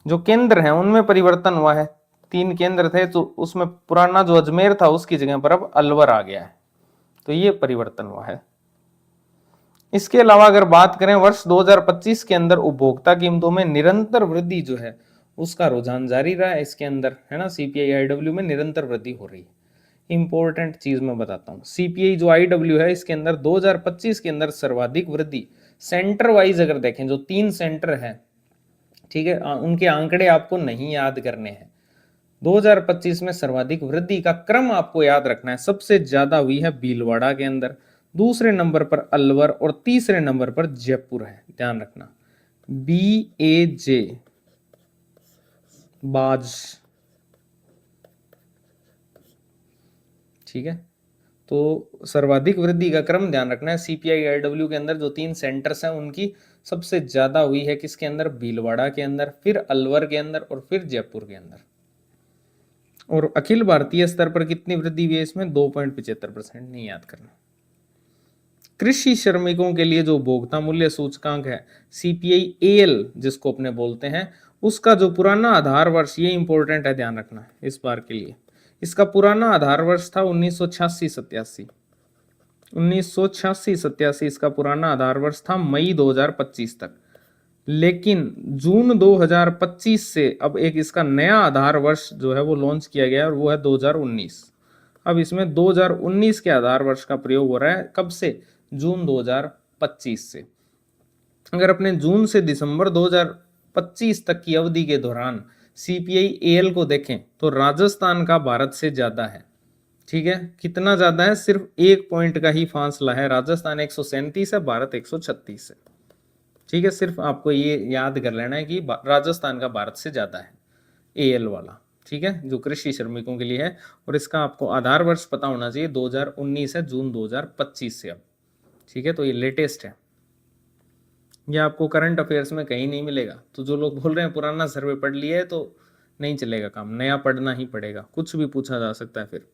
जो केंद्र हैं उनमें परिवर्तन हुआ है। 3 केंद्र थे तो उसमें पुराना जो अजमेर था उसकी जगह पर अब अलवर आ गया है, तो ये परिवर्तन हुआ है। इसके अलावा अगर बात करें वर्ष 2025 के अंदर उपभोक्ता कीमतों में निरंतर वृद्धि जो है उसका रुझान जारी रहा है इसके अंदर, है ना, सीपीआई आईडब्ल्यू में निरंतर वृद्धि हो रही है। इंपॉर्टेंट चीज मैं बताता हूँ, सीपीआई जो आईडब्ल्यू है इसके अंदर 2025 के अंदर सर्वाधिक वृद्धि सेंटर वाइज अगर देखें, जो 3 सेंटर है, ठीक है, उनके आंकड़े आपको नहीं याद करने हैं। 2025 में सर्वाधिक वृद्धि का क्रम आपको याद रखना है। सबसे ज्यादा हुई है भीलवाड़ा के अंदर, दूसरे नंबर पर अलवर और तीसरे नंबर पर जयपुर है, ध्यान रखना। BAJ बाज, ठीक है। तो सर्वाधिक वृद्धि का क्रम ध्यान रखना है। सीपीआई आईडब्ल्यू के अंदर जो 3 सेंटर्स हैं उनकी सबसे ज्यादा हुई है किसके अंदर? भीलवाड़ा के अंदर, फिर अलवर के अंदर और फिर जयपुर के अंदर। और अखिल भारतीय स्तर पर कितनी वृद्धि हुई है इसमें? 2.75%। नहीं याद करना। कृषि श्रमिकों के लिए जो उपभोक्ता मूल्य सूचकांक है सीपीआई एएल जिसको अपने बोलते हैं, उसका जो पुराना आधार वर्ष, ये इंपॉर्टेंट है, ध्यान रखना इस बार के लिए। इसका पुराना आधार वर्ष था 1986-87। 1986-87 इसका पुराना आधार वर्ष था, मई 2025 तक। लेकिन जून 2025 से अब एक इसका नया आधार वर्ष जो है वो लॉन्च किया गया है और वो है 2019। अब इसमें 2019 के आधार वर्ष का प्रयोग हो रहा है। कब से? जून 2025 से। अगर अपने जून से दिसंबर 2025 तक की अवधि के दौरान सीपीआई एएल को देखें तो राजस्थान का भारत से ज्यादा है, ठीक है। कितना ज्यादा है? सिर्फ 1 पॉइंट का ही फासला है। राजस्थान 137 है, भारत 136 है, ठीक है। सिर्फ आपको ये याद कर लेना है कि राजस्थान का भारत से ज्यादा है एएल वाला, ठीक है, जो कृषि श्रमिकों के लिए है। और इसका आपको आधार वर्ष पता होना चाहिए, 2019 है, जून 2025 से अब, ठीक है। तो ये लेटेस्ट है, ये आपको करंट अफेयर्स में कहीं नहीं मिलेगा। तो जो लोग बोल रहे हैं पुराना सर्वे पढ़ लिया है तो नहीं चलेगा काम, नया पढ़ना ही पड़ेगा, कुछ भी पूछा जा सकता है फिर।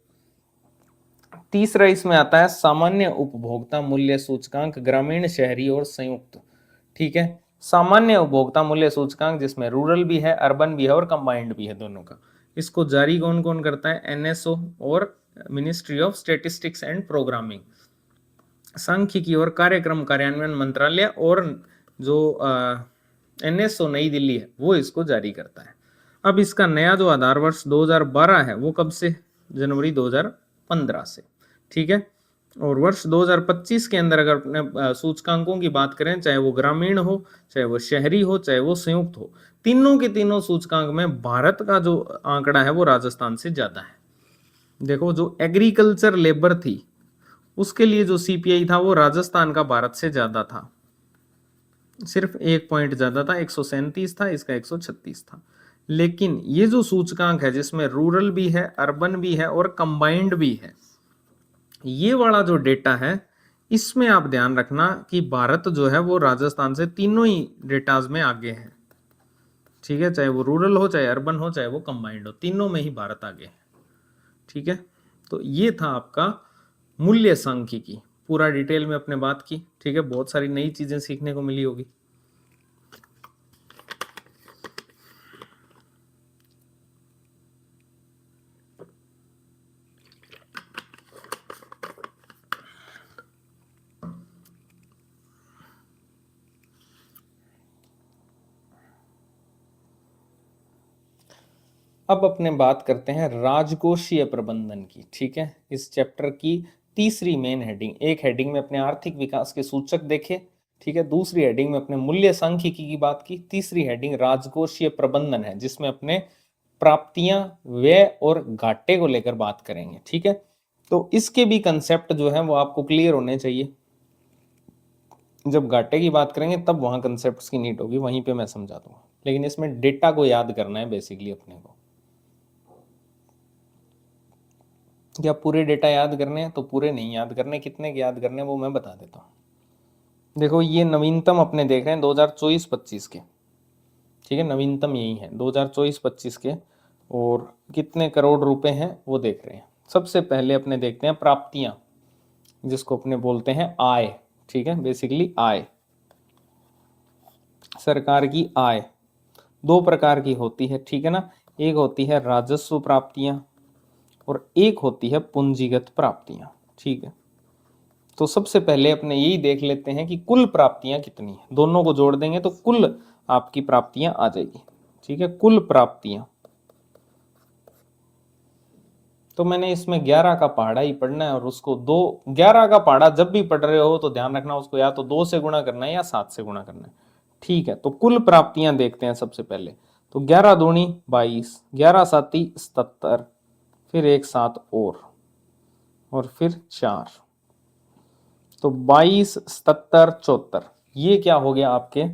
तीसरा इसमें आता है सामान्य उपभोक्ता मूल्य सूचकांक, ग्रामीण, शहरी और संयुक्त, ठीक है। सामान्य उपभोक्ता मूल्य सूचकांक जिसमें रूरल भी है, अर्बन भी है और कंबाइंड भी है, दोनों का। इसको जारी कौन कौन करता है? एनएसओ और ministry of statistics and programming, सांख्यिकी और कार्यक्रम कार्यान्वयन मंत्रालय, और जो एनएसओ नई दिल्ली है वो इसको जारी करता है। अब इसका नया जो आधार वर्ष 2012 है वो कब से? जनवरी 2015 से, ठीक है। और वर्ष 2025 के अंदर अगर अपने सूचकांकों की बात करें, चाहे वो ग्रामीण हो, चाहे वो शहरी हो, चाहे वो संयुक्त हो, तीनों के तीनों सूचकांक में भारत का जो आंकड़ा है वो राजस्थान से ज्यादा है। देखो, जो एग्रीकल्चर लेबर थी उसके लिए जो सीपीआई था वो राजस्थान का भारत से ज्यादा था, सिर्फ 1 पॉइंट ज्यादा था, 137 था, इसका 136 था। लेकिन ये जो सूचकांक है जिसमें रूरल भी है, अर्बन भी है और कंबाइंड भी है, ये वाला जो डेटा है इसमें आप ध्यान रखना कि भारत जो है वो राजस्थान से तीनों ही डेटाज में आगे है, ठीक है। चाहे वो रूरल हो, चाहे अर्बन हो, चाहे वो कंबाइंड हो, तीनों में ही भारत आगे है, ठीक है। तो ये था आपका मूल्य सांख्यिकी, पूरा डिटेल में अपने बात की, ठीक है। बहुत सारी नई चीजें सीखने को मिली होगी। अब अपने बात करते हैं राजकोषीय प्रबंधन की, ठीक है। इस चैप्टर की तीसरी मेन हेडिंग, एक हेडिंग में अपने आर्थिक विकास के सूचक देखे, ठीक है। दूसरी हेडिंग में अपने मूल्य सांख्यिकी की बात की। तीसरी हेडिंग राजकोषीय प्रबंधन है जिसमें अपने प्राप्तियां, व्यय और घाटे को लेकर बात करेंगे, ठीक है। तो इसके भी कंसेप्ट जो है वो आपको क्लियर होने चाहिए। जब घाटे की बात करेंगे तब वहां कंसेप्ट की नीड होगी, वहीं पे मैं समझा दूंगा। लेकिन इसमें डेटा को याद करना है बेसिकली अपने को। क्या पूरे डेटा याद करने हैं? तो पूरे नहीं याद करने, कितने के याद करने वो मैं बता देता हूँ। देखो, ये नवीनतम अपने देख रहे हैं 2024-25 के, ठीक है। नवीनतम यही है 2024-25 के, और कितने करोड़ रुपए हैं वो देख रहे हैं। सबसे पहले अपने देखते हैं प्राप्तियां, जिसको अपने बोलते हैं आय, ठीक है। बेसिकली आय, सरकार की आय 2 प्रकार की होती है, ठीक है ना। एक होती है राजस्व प्राप्तियां और एक होती है पूंजीगत प्राप्तियां, ठीक है। तो सबसे पहले अपने यही देख लेते हैं कि कुल प्राप्तियां कितनी है। दोनों को जोड़ देंगे तो कुल आपकी प्राप्तियां आ जाएगी, ठीक है। कुल प्राप्तियां, तो मैंने इसमें 11 का पहाड़ा ही पढ़ना है, और उसको 11 का पहाड़ा जब भी पढ़ रहे हो तो ध्यान रखना उसको या तो 2 से गुणा करना है या 7 से गुणा करना है, ठीक है। तो कुल प्राप्तियां देखते हैं सबसे पहले। तो 11 दूनी 22, 11 साती 77, फिर एक 7 और फिर 4, तो 22, 77, 74, ये क्या हो गया? आपके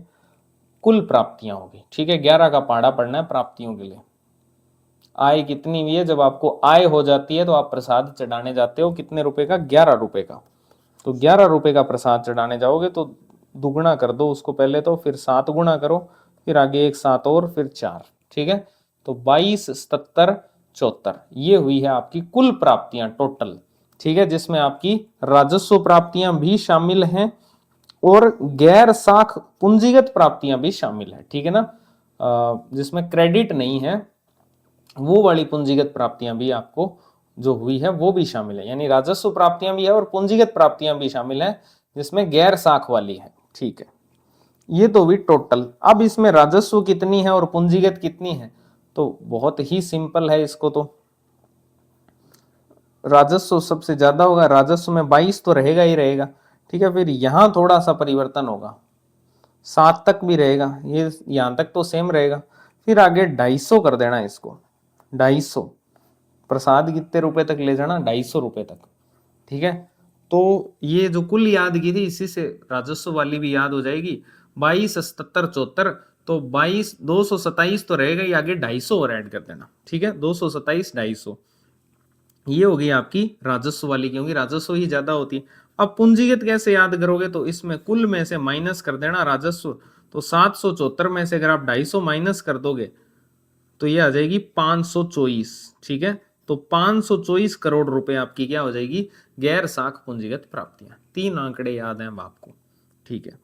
कुल प्राप्तियां होगी, ठीक है। 11 का पहाड़ा पढ़ना है प्राप्तियों के लिए। आय कितनी हुई है, जब आपको आय हो जाती है तो आप प्रसाद चढ़ाने जाते हो कितने रुपए का, 11 रुपए का। तो 11 रुपए का प्रसाद चढ़ाने जाओगे तो दुगुना कर दो उसको पहले, तो फिर 7 गुना करो, फिर आगे एक 7 और फिर 4, ठीक है। तो 22, 77, 74 ये हुई है आपकी कुल प्राप्तियां टोटल, ठीक है, जिसमें आपकी राजस्व प्राप्तियां भी शामिल हैं और गैर साख पूंजीगत प्राप्तियां भी शामिल है, ठीक है ना। जिसमें क्रेडिट नहीं है वो वाली पूंजीगत प्राप्तियां भी आपको जो हुई है वो भी शामिल है, यानी राजस्व प्राप्तियां भी है और पूंजीगत प्राप्तियां भी शामिल है जिसमें गैर साख वाली है, ठीक है। ये तो हुई टोटल। अब इसमें राजस्व कितनी है और पूंजीगत कितनी है, तो बहुत ही सिंपल है इसको, तो राजस्व सबसे ज्यादा होगा, राजस्व में 22 तो रहेगा ही रहेगा, ठीक है। फिर यहां थोड़ा सा परिवर्तन होगा, 7 तक भी रहेगा, ये यहां तक तो सेम रहेगा, फिर आगे 250 कर देना इसको, 250 प्रसाद कितने रुपए तक ले जाना, 250 रुपए तक, ठीक है। तो ये जो कुल याद की थी इसी से राजस्व वाली भी याद हो जाएगी, 22, 77, 74, तो 22, 227 तो रहेगा ही, आगे 250 और ऐड कर देना, ठीक है, 227, 250 ये होगी आपकी राजस्व वाली, क्योंकि राजस्व ही ज्यादा होती है। अब पूंजीगत कैसे याद करोगे, तो इसमें कुल में से माइनस कर देना राजस्व, तो 774 में से अगर आप 250 माइनस कर दोगे तो ये आ जाएगी 524, ठीक है। तो 524 करोड़ रुपए आपकी क्या हो जाएगी, गैर साख पूंजीगत प्राप्तियां। 3 आंकड़े याद हैं आपको, ठीक है।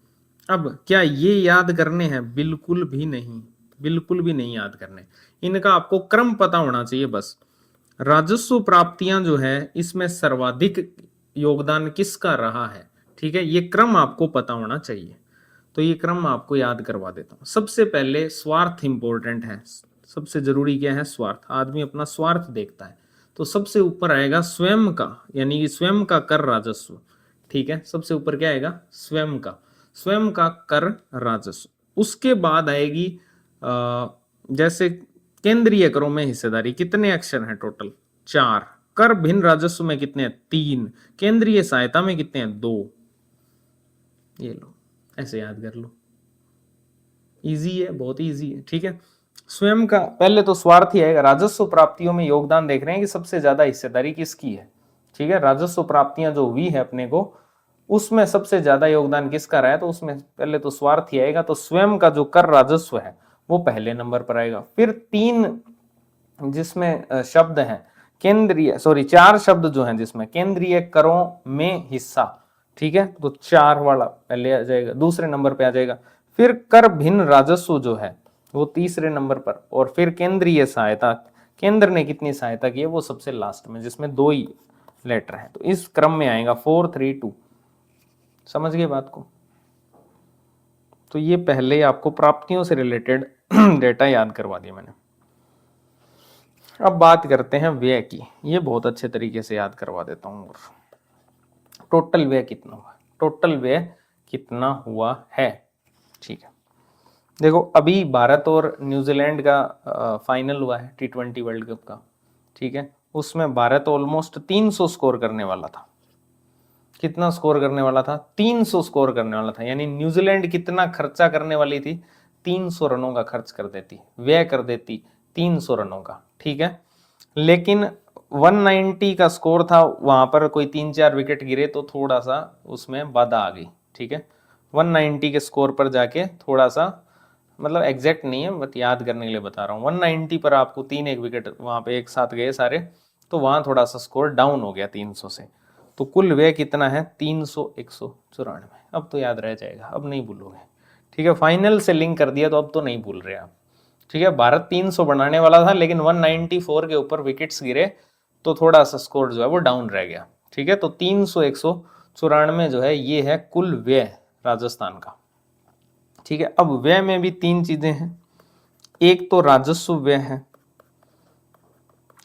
अब क्या ये याद करने हैं, बिल्कुल भी नहीं, बिल्कुल भी नहीं याद करने, इनका आपको क्रम पता होना चाहिए बस। राजस्व प्राप्तियां जो है इसमें सर्वाधिक योगदान किसका रहा है, ठीक है, ये क्रम आपको पता होना चाहिए। तो ये क्रम आपको याद करवा देता हूं। सबसे पहले स्वार्थ इंपॉर्टेंट है, सबसे जरूरी क्या है, स्वार्थ, आदमी अपना स्वार्थ देखता है, तो सबसे ऊपर आएगा स्वयं का, यानी कि स्वयं का कर राजस्व, ठीक है, सबसे ऊपर क्या आएगा, स्वयं का कर राजस्व। उसके बाद आएगी जैसे केंद्रीय करों में हिस्सेदारी, कितने अक्षर हैं टोटल, 4, कर भिन्न राजस्व में कितने हैं, 3, केंद्रीय सहायता में कितने हैं, 2, ये लो ऐसे याद कर लो, इजी है, बहुत इजी है, ठीक है। स्वयं का पहले तो स्वार्थ ही आएगा, राजस्व प्राप्तियों में योगदान देख रहे हैं कि सबसे ज्यादा हिस्सेदारी किसकी है, ठीक है, राजस्व प्राप्तियां जो हुई है अपने को उसमें सबसे ज्यादा योगदान किसका रहा है, तो उसमें पहले तो स्वार्थ ही आएगा, तो स्वयं का जो कर राजस्व है वो पहले नंबर पर आएगा। फिर 3 जिसमें शब्द हैं केंद्रीय, सॉरी 4 शब्द जो हैं जिसमें केंद्रीय करों में हिस्सा, ठीक है, तो 4 वाला पहले आ जाएगा, दूसरे नंबर पे आ जाएगा। फिर कर भिन्न राजस्व जो है वो तीसरे नंबर पर, और फिर केंद्रीय सहायता, केंद्र ने कितनी सहायता की है वो सबसे लास्ट में, जिसमें 2 ही लेटर है, तो इस क्रम में आएगा 4, 3, 2। समझ गए बात को। तो ये पहले आपको प्राप्तियों से रिलेटेड डेटा याद करवा दिया मैंने। अब बात करते हैं व्यय की, ये बहुत अच्छे तरीके से याद करवा देता हूं। और टोटल व्यय कितना हुआ, टोटल व्यय कितना हुआ है, ठीक है। देखो अभी भारत और न्यूजीलैंड का फाइनल हुआ है T20 वर्ल्ड कप का, ठीक है, उसमें भारत ऑलमोस्ट 300 स्कोर करने वाला था। कितना स्कोर करने वाला था, 300 स्कोर करने वाला था, यानी न्यूजीलैंड कितना खर्चा करने वाली थी, 300 रनों का खर्च कर देती, व्यय कर देती 300 रनों का, ठीक है। लेकिन 190 का स्कोर था, वहां पर कोई 3-4 विकेट गिरे तो थोड़ा सा उसमें बाधा आ गई, ठीक है। 190 के स्कोर पर जाके थोड़ा सा, मतलब एग्जैक्ट नहीं है बट याद करने के लिए बता रहा हूँ, 190 पर आपको 3-1 विकेट वहां पे एक साथ गए सारे, तो वहां थोड़ा सा स्कोर डाउन हो गया 300 से। तो कुल व्यय कितना है, 300, 194। अब तो याद रह जाएगा, अब नहीं भूलोगे, ठीक है। फाइनल से लिंक कर दिया तो अब तो नहीं भूल रहे आप, ठीक है। भारत 300 बनाने वाला था लेकिन 194 के ऊपर विकेट्स गिरे तो थोड़ा सा स्कोर जो है वो डाउन रह गया, ठीक है। तो 300, 194 जो है ये है कुल व्यय राजस्थान का, ठीक है। अब व्यय में भी 3 चीजें हैं, एक तो राजस्व व्यय है,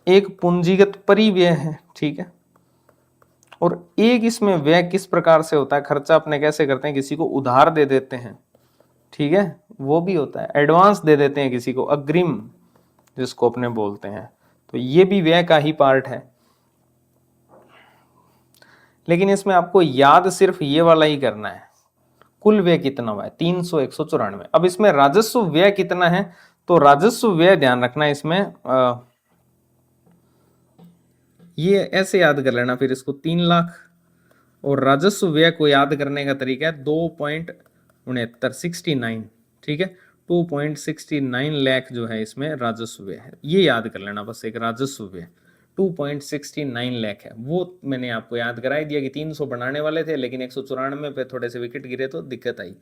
एक पूंजीगत परिव्यय है, ठीक है, और एक इसमें व्यय किस प्रकार से होता है, खर्चा अपने कैसे करते हैं, किसी को उधार दे देते हैं, ठीक है, वो भी होता है, एडवांस दे देते हैं किसी को, अग्रिम जिसको अपने बोलते हैं, तो ये भी व्यय का ही पार्ट है। लेकिन इसमें आपको याद सिर्फ ये वाला ही करना है, कुल व्यय कितना हुआ है, 300, 194। अब इसमें राजस्व व्यय कितना है, तो राजस्व व्यय ध्यान रखना इसमें ये ऐसे याद कर लेना फिर इसको 3 लाख। और राजस्व व्यय को याद करने का तरीका है 2.69, ठीक है, 2.69 लाख जो है इसमें राजस्व व्यय है, ये याद कर लेना बस। एक राजस्व व्यय 2.69 लाख है, वो मैंने आपको याद कराई दिया कि 300 बनाने वाले थे लेकिन 194 पे थोड़े से विकेट गिरे तो दिक्कत आई।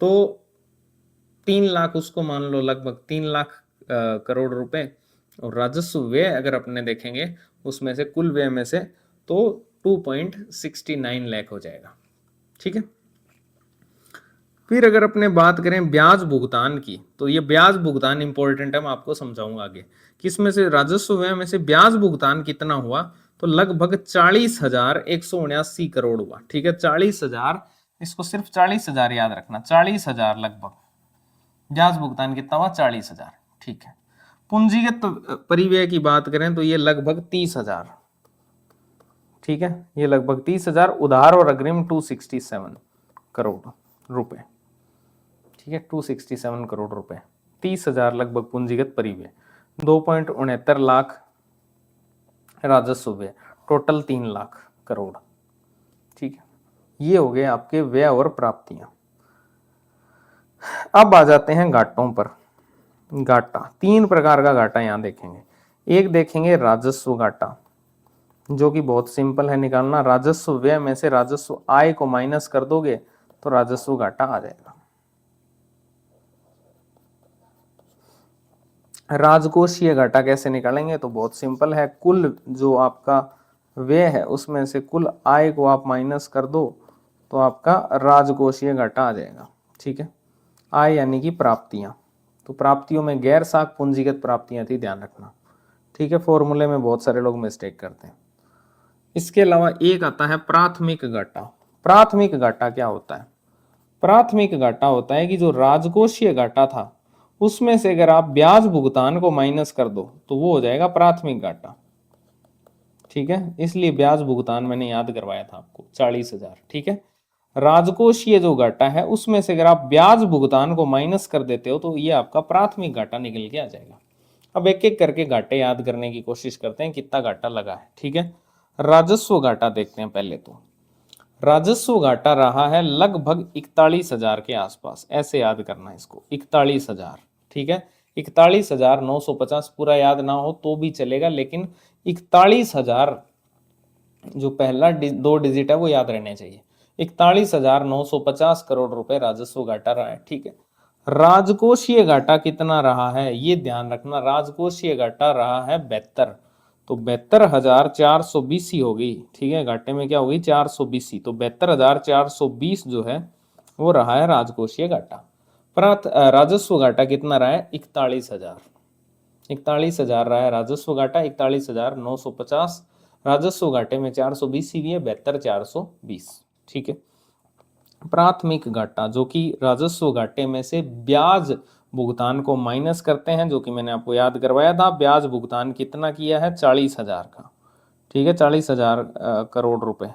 तो 3 लाख उसको मान लो, लगभग 3 लाख करोड़ रुपए। और राजस्व व्यय अगर अपने देखेंगे उसमें से कुल व्यय में से तो 2.69 लाख हो जाएगा, ठीक है। फिर अगर अपने बात करें ब्याज भुगतान की, तो ये ब्याज भुगतान इंपॉर्टेंट है, मैं आपको समझाऊंगा आगे कि इसमें से राजस्व व्यय में से ब्याज भुगतान कितना हुआ। तो लगभग 40,179 करोड़ हुआ, ठीक है। 40,000, इसको सिर्फ 40,000 याद रखना, 40,000 लगभग ब्याज भुगतान कितना हुआ, 40,000, ठीक है। पूंजीगत परिव्यय की बात करें तो ये लगभग 30,000, ठीक है, ये लगभग 30,000। उधार और अग्रिम 267 करोड़ रुपए, ठीक है, 267 करोड़ रुपए, 30,000 लगभग पूंजीगत परिव्यय, 2.69 लाख राजस्व व्यय, टोटल 3 लाख करोड़, ठीक है। ये हो गए आपके व्यय और प्राप्तियां। अब आ जाते हैं घाटों पर। घाटा, 3 प्रकार का घाटा यहां देखेंगे। एक देखेंगे राजस्व घाटा, जो कि बहुत सिंपल है निकालना। राजस्व व्यय में से राजस्व आय को माइनस कर दोगे तो राजस्व घाटा आ जाएगा। राजकोषीय घाटा कैसे निकालेंगे, तो बहुत सिंपल है। कुल जो आपका व्यय है उसमें से कुल आय को आप माइनस कर दो तो आपका राजकोषीय घाटा आ जाएगा, ठीक है। आय यानी कि प्राप्तियां, तो प्राप्तियों में गैर साख पूंजीगत प्राप्तियां थी, ध्यान रखना, ठीक है। फॉर्मूले में बहुत सारे लोग मिस्टेक करते हैं। इसके अलावा एक आता है प्राथमिक घाटा। प्राथमिक घाटा क्या होता है? प्राथमिक घाटा होता है कि जो राजकोषीय घाटा था उसमें से अगर आप ब्याज भुगतान को माइनस कर दो तो वो हो जाएगा प्राथमिक घाटा, ठीक है। इसलिए ब्याज भुगतान मैंने याद करवाया था आपको 40,000, ठीक है। राजकोषीय जो घाटा है उसमें से अगर आप ब्याज भुगतान को माइनस कर देते हो तो ये आपका प्राथमिक घाटा निकल के आ जाएगा। अब एक एक करके घाटे याद करने की कोशिश करते हैं, कितना घाटा लगा है, ठीक है। राजस्व घाटा देखते हैं पहले। तो राजस्व घाटा रहा है लगभग 41,000 के आसपास, ऐसे याद करना है इसको, 41,000, ठीक है। 41,950 पूरा याद ना हो तो भी चलेगा, लेकिन 41,000 जो पहला 2 डिजिट है वो याद रहने चाहिए। 41,950 करोड़ रुपए राजस्व घाटा रहा है, ठीक है। राजकोषीय घाटा कितना रहा है ये ध्यान रखना। राजकोषीय घाटा रहा है 72, तो 72,420 ही होगी, ठीक है। घाटे में क्या होगी, 420, तो 72,420 जो है वो रहा है राजकोषीय घाटा। राजस्व घाटा कितना रहा है, 41,000, 41,000 रहा है राजस्व घाटा, 41,950। राजस्व घाटे में 420 ही भी है, 72,420, ठीक है। प्राथमिक घाटा जो कि राजस्व घाटे में से ब्याज भुगतान को माइनस करते हैं, जो कि मैंने आपको याद करवाया था। ब्याज भुगतान कितना किया है, 40,000 का, ठीक है। 40,000 करोड़ रुपए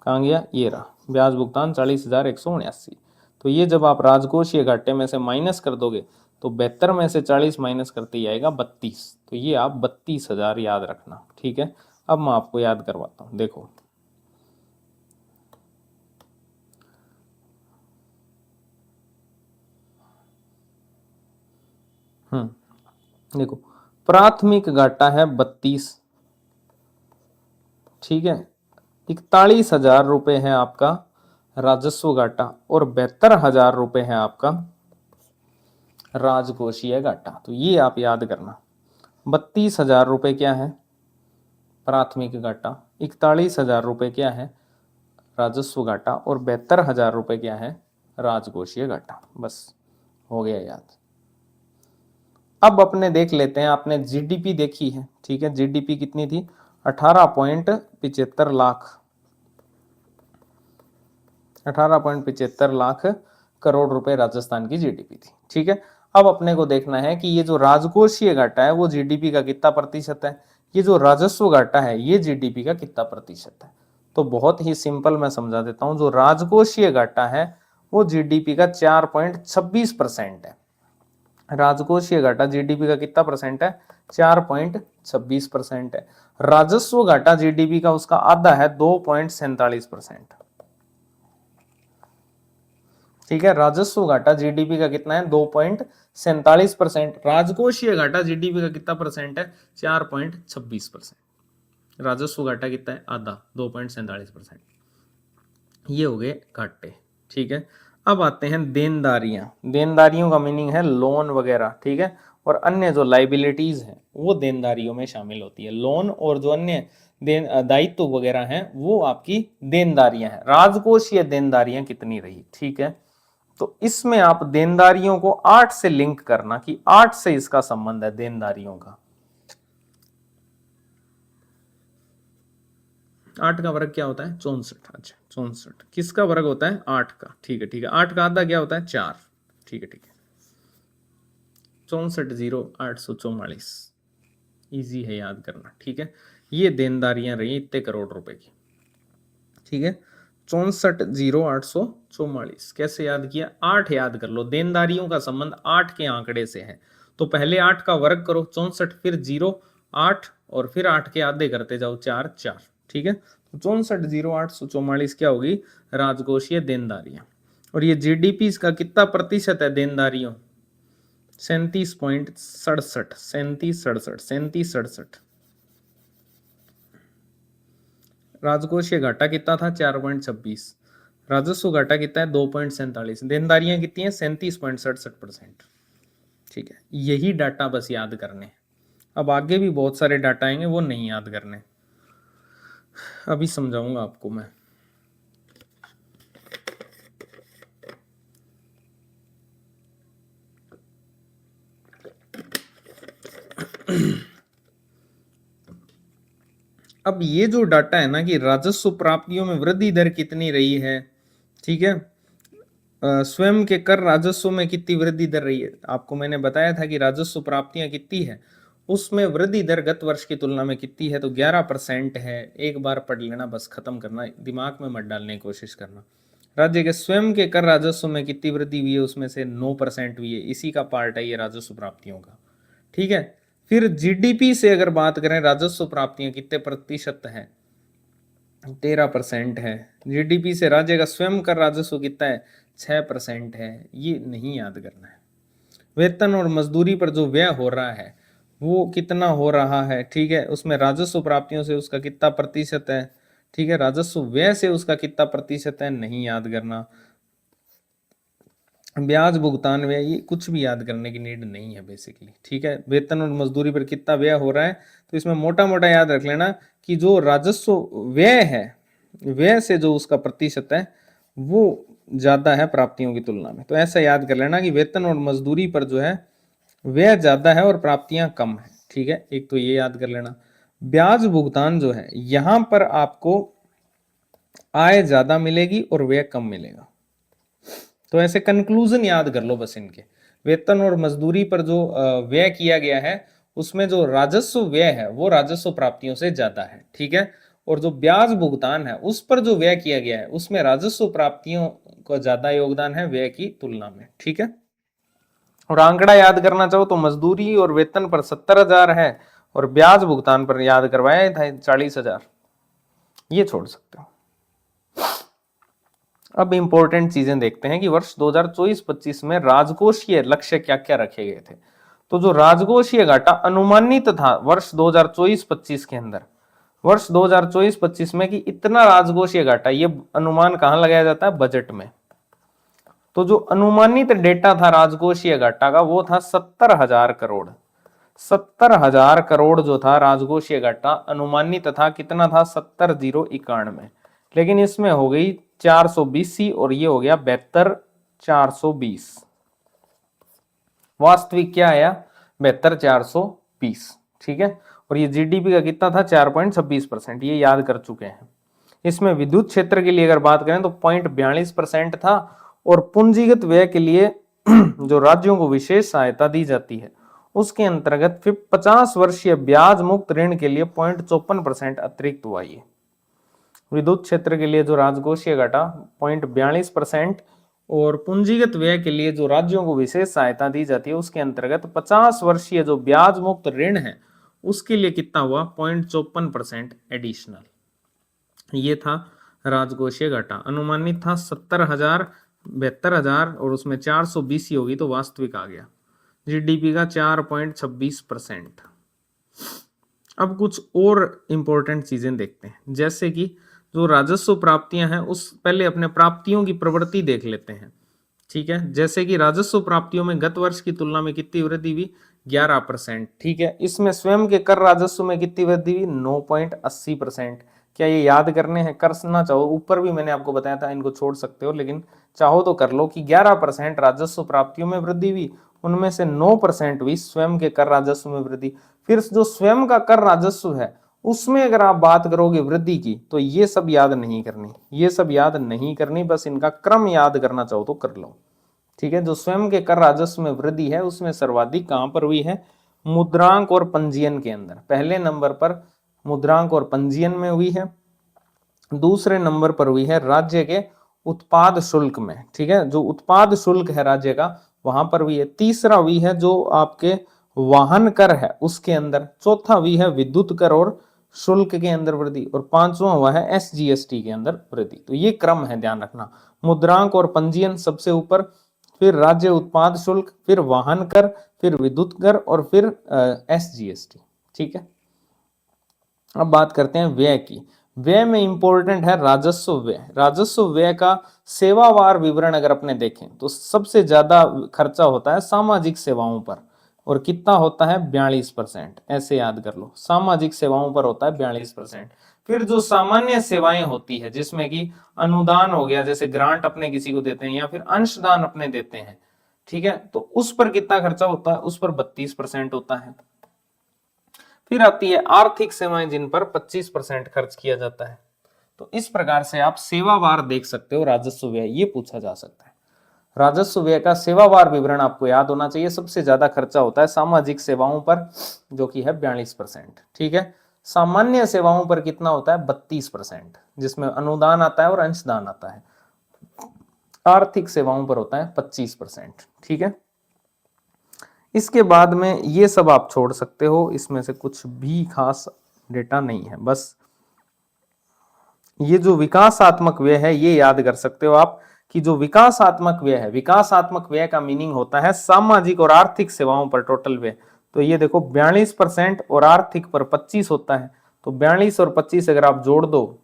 कहाँ गया, ये रहा ब्याज भुगतान 40,179। तो ये जब आप राजकोषीय घाटे में से माइनस कर दोगे तो 72 में से 40 माइनस करते ही आएगा 32, तो ये आप 32,000 याद रखना, ठीक है। अब मैं आपको याद करवाता हूं, देखो देखो प्राथमिक घाटा है 32, ठीक है। 41,000 रुपए है आपका राजस्व घाटा और 72,000 रुपए है आपका राजकोषीय घाटा। तो ये आप याद करना, 32,000 रुपए क्या है प्राथमिक घाटा, 41,000 रुपए क्या है राजस्व घाटा और 72,000 रुपए क्या है राजकोषीय घाटा। बस हो गया याद। अब अपने देख लेते हैं, आपने जीडीपी देखी है, ठीक है। जीडीपी कितनी थी, 18.75 लाख, 18.75 लाख करोड़ रुपए राजस्थान की जीडीपी थी, ठीक है। अब अपने को देखना है कि ये जो राजकोषीय घाटा है वो जीडीपी का कितना प्रतिशत है, ये जो राजस्व घाटा है ये जीडीपी का कितना प्रतिशत है। तो बहुत ही सिंपल मैं समझा देता हूं, जो राजकोषीय घाटा है वो जीडीपी का 4.26% है, राजकोषीय घाटा जीडीपी का कितना परसेंट है? 4.26% है। राजस्व घाटा जीडीपी का उसका आधा है, 2.47%। ठीक है, राजस्व घाटा जीडीपी का कितना है? 2.47%। राजकोषीय घाटा जीडीपी का कितना परसेंट है? 4.26%। राजस्व घाटा कितना है? आधा, 2.47%। ये हो गए घाटे। ठीक है, अब आते हैं देनदारियां। देनदारियों का मीनिंग है लोन वगैरह। ठीक है, और अन्य जो लाइबिलिटीज हैं वो देनदारियों में शामिल होती है। लोन और जो अन्य दायित्व वगैरह हैं वो आपकी देनदारियां हैं। राजकोषीय देनदारियां कितनी रही? ठीक है, तो इसमें आप देनदारियों को 8 से लिंक करना कि 8 से इसका संबंध है देनदारियों का। 8 का वर्ग क्या होता है? 64। अच्छा 64 किसका वर्ग होता है? 8 का। ठीक है ठीक है, 8 का आधा क्या होता है? 4। ठीक है ठीक है, 64,0844। इजी है याद करना। ठीक है, ये देनदारियां रही इतने करोड़ रुपए की। ठीक है, 64,0844 कैसे याद किया? 8 याद कर लो। देनदारियों का संबंध 8 के आंकड़े से है, तो पहले 8 का वर्ग करो 64, फिर 0 8 और फिर 8 के आधे करते जाओ 4 4। ठीक है, तो 64,0844 क्या होगी? राजकोषीय देनदारियां। और ये जीडीपी का कितना प्रतिशत है देनदारियों? 37.67। 37.67। राजकोषीय घाटा कितना था? 4.26। राजस्व घाटा कितना है? 2.47। देनदारियां कितनी है? 37.67%। ठीक है, यही डाटा बस याद करने। अब आगे भी बहुत सारे डाटा आएंगे, वो नहीं याद करने, अभी समझाऊंगा आपको मैं। अब ये जो डाटा है ना कि राजस्व प्राप्तियों में वृद्धि दर कितनी रही है। ठीक है, स्वयं के कर राजस्व में कितनी वृद्धि दर रही है? आपको मैंने बताया था कि राजस्व प्राप्तियां कितनी है, उसमें वृद्धि दर गत वर्ष की तुलना में कितनी है? तो 11% है। एक बार पढ़ लेना, बस खत्म करना, दिमाग में मत डालने की कोशिश करना। राज्य के स्वयं के कर राजस्व में कितनी वृद्धि हुई है? उसमें से 9% हुई है। इसी का पार्ट है ये राजस्व प्राप्तियों का। ठीक है, फिर जीडीपी से अगर बात करें, राजस्व प्राप्तियां कितने प्रतिशत है? 13% है। जीडीपी से राज्य का स्वयं कर राजस्व कितना है? 6% है। ये नहीं याद करना है। वेतन और मजदूरी पर जो व्यय हो रहा है वो कितना हो रहा है? ठीक है, उसमें राजस्व प्राप्तियों से उसका कितना प्रतिशत है? ठीक है, राजस्व व्यय से उसका कितना प्रतिशत है? नहीं याद करना। ब्याज भुगतान व्यय, ये कुछ भी याद करने की नीड नहीं है बेसिकली। ठीक है, वेतन और मजदूरी पर कितना व्यय हो रहा है, तो इसमें मोटा मोटा याद रख लेना कि जो राजस्व व्यय है, व्यय से जो उसका प्रतिशत है वो ज्यादा है प्राप्तियों की तुलना में। तो ऐसा याद कर लेना कि वेतन और मजदूरी पर जो है व्यय ज्यादा है और प्राप्तियां कम है। ठीक है, एक तो ये याद कर लेना। ब्याज भुगतान जो है, यहां पर आपको आय ज्यादा मिलेगी और व्यय कम मिलेगा। तो ऐसे कंक्लूजन याद कर लो बस इनके। वेतन और मजदूरी पर जो व्यय किया गया है उसमें जो राजस्व व्यय है वो राजस्व प्राप्तियों से ज्यादा है। ठीक है, और जो ब्याज भुगतान है उस पर जो व्यय किया गया है उसमें राजस्व प्राप्तियों का ज्यादा योगदान है व्यय की तुलना में। ठीक है, और आंकड़ा याद करना चाहो तो मजदूरी और वेतन पर 70,000 है और ब्याज भुगतान पर याद करवाया था 40,000। ये छोड़ सकते हो। अब इंपॉर्टेंट चीजें देखते हैं कि वर्ष 2024-25 में राजकोषीय लक्ष्य क्या क्या रखे गए थे। तो जो राजकोषीय घाटा अनुमानित था वर्ष 2024-25 के अंदर, वर्ष 2024-25 में कि इतना राजकोषीय घाटा, ये अनुमान कहां लगाया जाता है? बजट में। तो जो अनुमानित डेटा था राजकोषीय घाटा का वो था 70,000 करोड़। 70,000 करोड़ जो था राजकोषीय घाटा अनुमानित था। कितना था? 70,091। लेकिन इसमें हो गई 420 और ये हो गया 72,420। वास्तविक क्या आया? 72,420। ठीक है, और ये जीडीपी का कितना था? 4.26%। ये याद कर चुके हैं। इसमें विद्युत क्षेत्र के लिए अगर बात करें तो 0.42% था, और पूंजीगत व्यय के लिए जो राज्यों को विशेष सहायता दी जाती है उसके अंतर्गत फिर 50 वर्षीय ब्याज मुक्त ऋण के लिए 0.54% अतिरिक्त हुआ। ये विद्युत क्षेत्र के लिए जो राजकोषीय घाटा 0.42% और पूंजीगत व्यय के लिए जो राज्यों को विशेष सहायता दी जाती है उसके अंतर्गत 50 वर्षीय जो ब्याज मुक्त ऋण है उसके लिए कितना हुआ 0.54% एडिशनल। ये था राजकोषीय घाटा। अनुमानित था 70,000 72,000 और उसमें 420 होगी तो वास्तविक आ गया। जीडीपी का 4.26%। अब कुछ और इंपॉर्टेंट चीजें देखते हैं, जैसे कि जो राजस्व प्राप्तियां हैं उस पहले अपने प्राप्तियों की प्रवृत्ति देख लेते हैं। ठीक है, जैसे कि राजस्व प्राप्तियों में गत वर्ष की तुलना में कितनी वृद्धि हुई 11%। ठीक है, इसमें स्वयं के कर राजस्व में कितनी वृद्धि हुई 9.80%। क्या ये याद करने हैं? करना चाहो ऊपर भी मैंने आपको बताया था, इनको छोड़ सकते हो, लेकिन चाहो तो कर लो कि 11% राजस्व प्राप्तियों में वृद्धि हुई, उनमें से 9% हुई स्वयं के कर राजस्व में वृद्धि। फिर जो स्वयं का कर राजस्व है उसमें अगर आप बात करोगे वृद्धि की तो ये सब याद नहीं करनी, ये सब याद नहीं करनी, बस इनका क्रम याद करना चाहो तो कर लो। ठीक है, जो स्वयं के कर राजस्व में वृद्धि है उसमें सर्वाधिक कहां पर हुई है? मुद्रांक और पंजीयन के अंदर। पहले नंबर पर मुद्रांक और पंजीयन में हुई है, दूसरे नंबर पर हुई है राज्य के उत्पाद शुल्क में। ठीक है, जो उत्पाद शुल्क है राज्य का वहां पर हुई है। तीसरा हुई है जो आपके वाहन कर है उसके अंदर। चौथा हुई है विद्युत कर और शुल्क के अंदर वृद्धि, और पांचवा हुआ है एसजीएसटी के अंदर वृद्धि। तो ये क्रम है, ध्यान रखना। मुद्रांक और पंजीयन सबसे ऊपर, फिर राज्य उत्पाद शुल्क, फिर वाहन कर, फिर विद्युत कर और फिर एसजीएसटी। ठीक है, अब बात करते हैं व्यय की। व्यय में इंपॉर्टेंट है राजस्व व्यय। राजस्व व्यय का सेवावार विवरण अगर अपने देखें तो सबसे ज्यादा खर्चा होता है सामाजिक सेवाओं पर, और कितना होता है 42%। ऐसे याद कर लो, सामाजिक सेवाओं पर होता है 42%। फिर जो सामान्य सेवाएं होती है जिसमें कि अनुदान हो गया, जैसे ग्रांट अपने किसी को देते हैं या फिर अंशदान अपने देते हैं, ठीक है, तो उस पर कितना खर्चा होता है? उस पर 32% होता है। फिर आती है आर्थिक सेवाएं जिन पर 25% खर्च किया जाता है। तो इस प्रकार से आप सेवावार देख सकते हो राजस्व व्यय, ये पूछा जा सकता है। राजस्व व्यय का सेवावार विवरण आपको याद होना चाहिए। सबसे ज्यादा खर्चा होता है सामाजिक सेवाओं पर जो कि है 42%। ठीक है, सामान्य सेवाओं पर कितना होता है 32%, जिसमें अनुदान आता है और अंशदान आता है। आर्थिक सेवाओं पर होता है 25%। ठीक है, इसके बाद में ये सब आप छोड़ सकते हो, इसमें से कुछ भी खास डेटा नहीं है। बस ये जो विकासात्मक व्यय है ये याद कर सकते हो आप कि जो विकासात्मक व्यय है, विकासात्मक व्यय का मीनिंग होता है सामाजिक और आर्थिक सेवाओं पर टोटल व्यय। तो ये देखो 42% और आर्थिक पर 25 होता है, तो 42 और 25 अगर आप जोड़ दो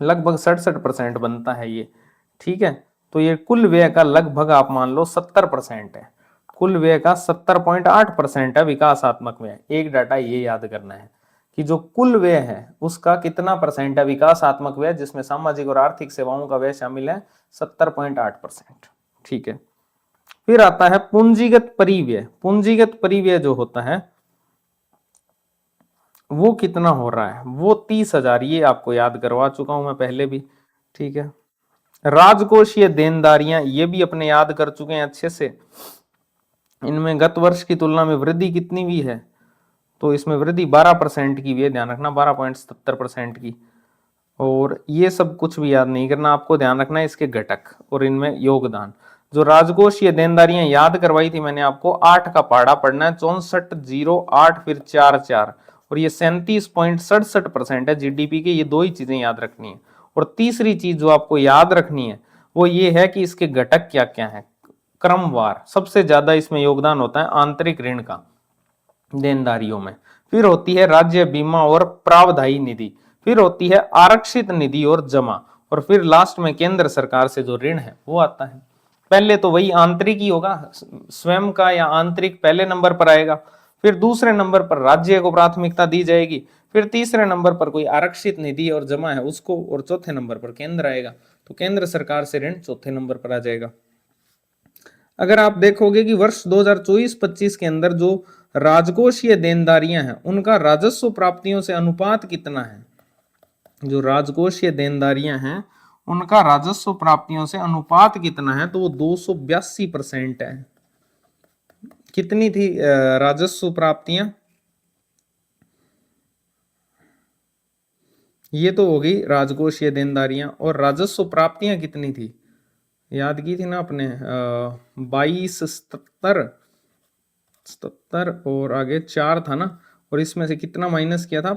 लगभग 67% बनता है ये। ठीक है, तो ये कुल व्यय का लगभग आप मान लो 70% है। कुल व्यय का 70.8% है विकासात्मक व्यय। एक डाटा ये याद करना है कि जो कुल व्यय है उसका कितना परसेंट है विकासात्मक व्यय, जिसमें सामाजिक और आर्थिक सेवाओं का व्यय शामिल है 70.8%। ठीक है, फिर आता है पूंजीगत परिव्यय। पूंजीगत परिव्यय जो होता है वो कितना हो रहा है? वो 30,000। ये आपको याद करवा चुका हूं मैं पहले भी। ठीक है, राजकोषीय देनदारियां ये भी अपने याद कर चुके हैं अच्छे से। इनमें गत वर्ष की तुलना में वृद्धि कितनी हुई है? तो इसमें वृद्धि 12% की भी है, ध्यान रखना 12.77% की। और ये सब कुछ भी याद नहीं करना, आपको ध्यान रखना है इसके घटक और इनमें योगदान। जो राजकोषीय देनदारियां याद करवाई थी मैंने आपको, 8 का पहाड़ा पढ़ना है, 64,08 फिर 44, और ये 37.67% है जीडीपी के। ये दो ही चीजें याद रखनी है। और तीसरी चीज जो आपको याद रखनी है वो ये है कि इसके घटक क्या क्या है क्रमवार। सबसे ज्यादा इसमें योगदान होता है आंतरिक ऋण का देनदारियों में। फिर होती है राज्य बीमा और प्रावधायी निधि, फिर होती है आरक्षित निधि और जमा, और फिर लास्ट में केंद्र सरकार से जो ऋण है वो आता है। पहले तो वही आंतरिक ही होगा, स्वयं का या आंतरिक पहले नंबर पर आएगा, फिर दूसरे नंबर पर राज्य को प्राथमिकता दी जाएगी, फिर तीसरे नंबर पर कोई आरक्षित निधि और जमा है उसको, और चौथे नंबर पर केंद्र आएगा। तो केंद्र सरकार से ऋण चौथे नंबर पर आ जाएगा। अगर आप देखोगे कि वर्ष 2024-25 के अंदर जो राजकोषीय देनदारियां हैं उनका राजस्व प्राप्तियों से अनुपात कितना है? जो राजकोषीय देनदारियां हैं उनका राजस्व प्राप्तियों से अनुपात कितना है? तो वो 282% है। कितनी थी राजस्व प्राप्तियां? ये तो होगी राजकोषीय देनदारियां, और राजस्व प्राप्तियां कितनी थी? याद की थी ना आपने, 22 77 और आगे 4 था ना, और इसमें से कितना माइनस किया था?